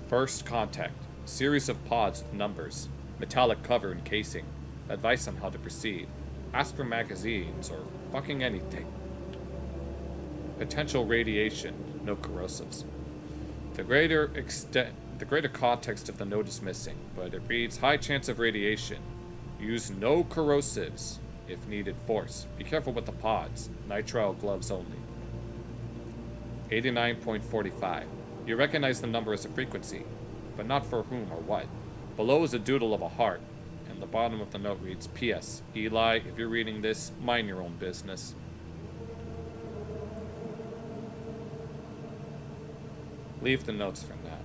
First contact. Series of pods with numbers. Metallic cover and casing. Advice on how to proceed. Ask for magazines or fucking anything. Potential radiation. No corrosives. The greater context of the note is missing, but it reads high chance of radiation. Use no corrosives. If needed, force. Be careful with the pods. Nitrile gloves only. 89.45. You recognize the number as a frequency, but not for whom or what. Below is a doodle of a heart, and the bottom of the note reads, P.S. Eli, if you're reading this, mind your own business. Leave the notes for now.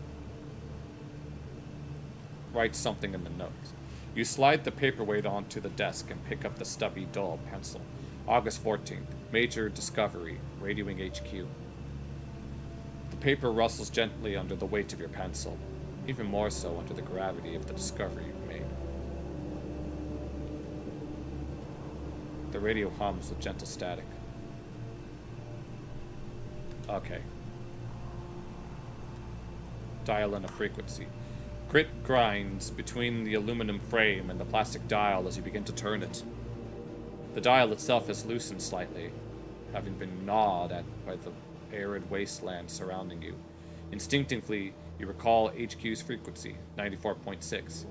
Write something in the notes. You slide the paperweight onto the desk and pick up the stubby, dull pencil. August 14th. Major discovery. Radioing HQ. The paper rustles gently under the weight of your pencil. Even more so under the gravity of the discovery you've made. The radio hums with gentle static. Okay. Dial in a frequency. Grit grinds between the aluminum frame and the plastic dial as you begin to turn it. The dial itself has loosened slightly, having been gnawed at by the arid wasteland surrounding you. Instinctively, you recall HQ's frequency, 94.6.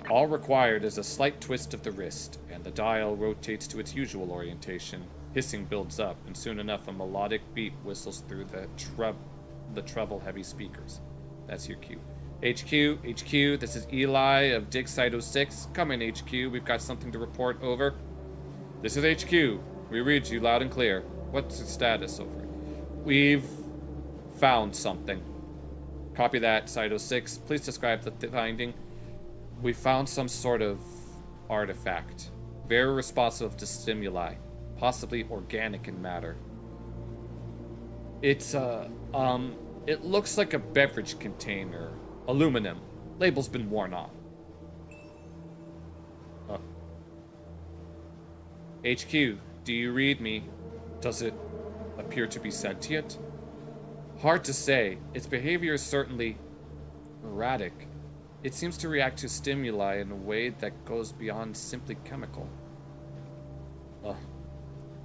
All required is a slight twist of the wrist, and the dial rotates to its usual orientation. Hissing builds up, and soon enough a melodic beat whistles through the treble-heavy speakers. That's your cue. HQ, this is Eli of Dig Site 06. Come in, HQ, we've got something to report, over. This is HQ. We read you loud and clear. What's the status, over? We've found something. Copy that, Site 06. Please describe the finding. We found some sort of artifact. Very responsive to stimuli. Possibly organic in matter. It's, it looks like a beverage container. Aluminum. Label's been worn off. HQ, do you read me? Does it appear to be sentient? Hard to say. Its behavior is certainly erratic. It seems to react to stimuli in a way that goes beyond simply chemical.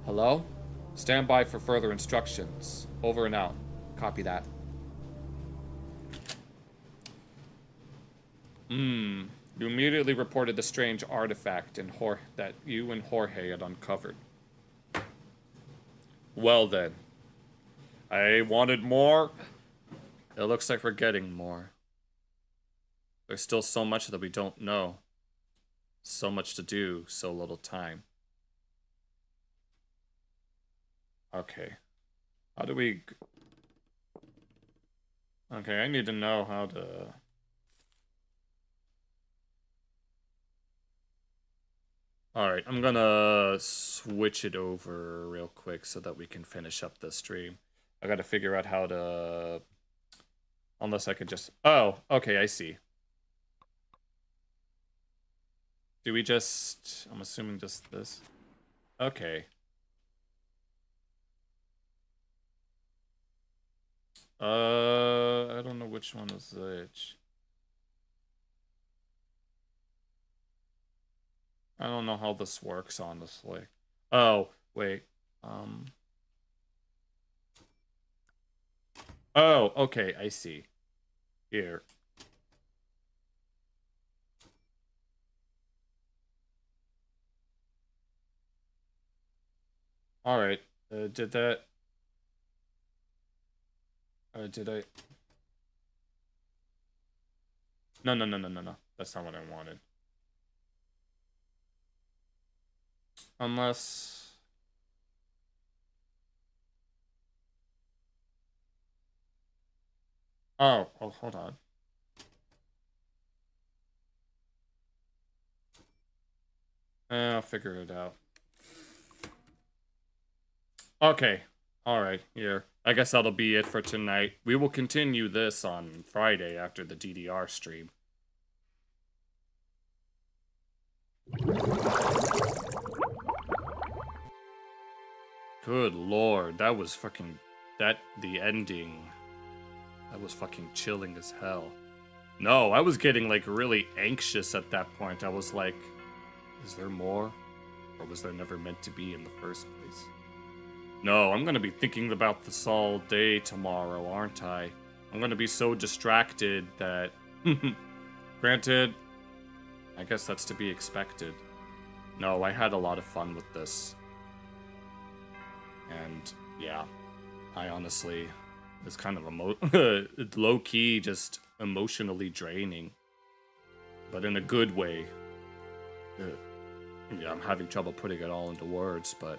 Hello? Stand by for further instructions. Over and out. Copy that. You immediately reported the strange artifact that you and Jorge had uncovered. Well then. I wanted more. It looks like we're getting more. There's still so much that we don't know. So much to do, so little time. Okay. How do we... Okay, I need to know how to... Alright, I'm gonna switch it over real quick so that we can finish up the stream. I gotta figure out how to... Unless I could just... Oh, okay, I see. Do we just... I'm assuming just this. Okay. I don't know which one is which. I don't know how this works, honestly. Oh, wait. Oh, okay, I see. Here. Alright, did that... did I... No. That's not what I wanted. Unless... Oh, hold on. I'll figure it out. Okay. Alright, here. I guess that'll be it for tonight. We will continue this on Friday after the DDR stream. Good lord, that was fucking... the ending... That was fucking chilling as hell. No, I was getting, like, really anxious at that point. I was like, is there more? Or was there never meant to be in the first place? No, I'm gonna be thinking about this all day tomorrow, aren't I? I'm gonna be so distracted that... Granted, I guess that's to be expected. No, I had a lot of fun with this. And, yeah, I honestly... It's kind of low-key, just emotionally draining. But in a good way. Yeah, I'm having trouble putting it all into words, but...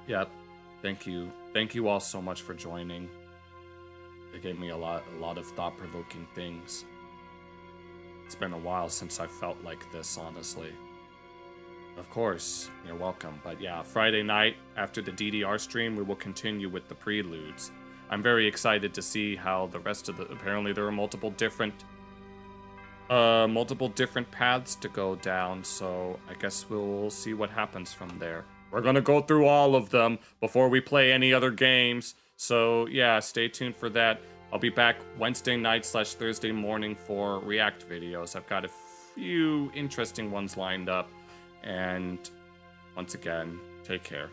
Yeah, thank you. Thank you all so much for joining. It gave me a lot of thought-provoking things. It's been a while since I felt like this, honestly. Of course, you're welcome. But yeah, Friday night, after the DDR stream, we will continue with the preludes. I'm very excited to see how the rest of the... Apparently there are multiple different paths to go down, so I guess we'll see what happens from there. We're gonna go through all of them before we play any other games, so yeah, stay tuned for that. I'll be back Wednesday night / Thursday morning for React videos. I've got a few interesting ones lined up, and once again, take care.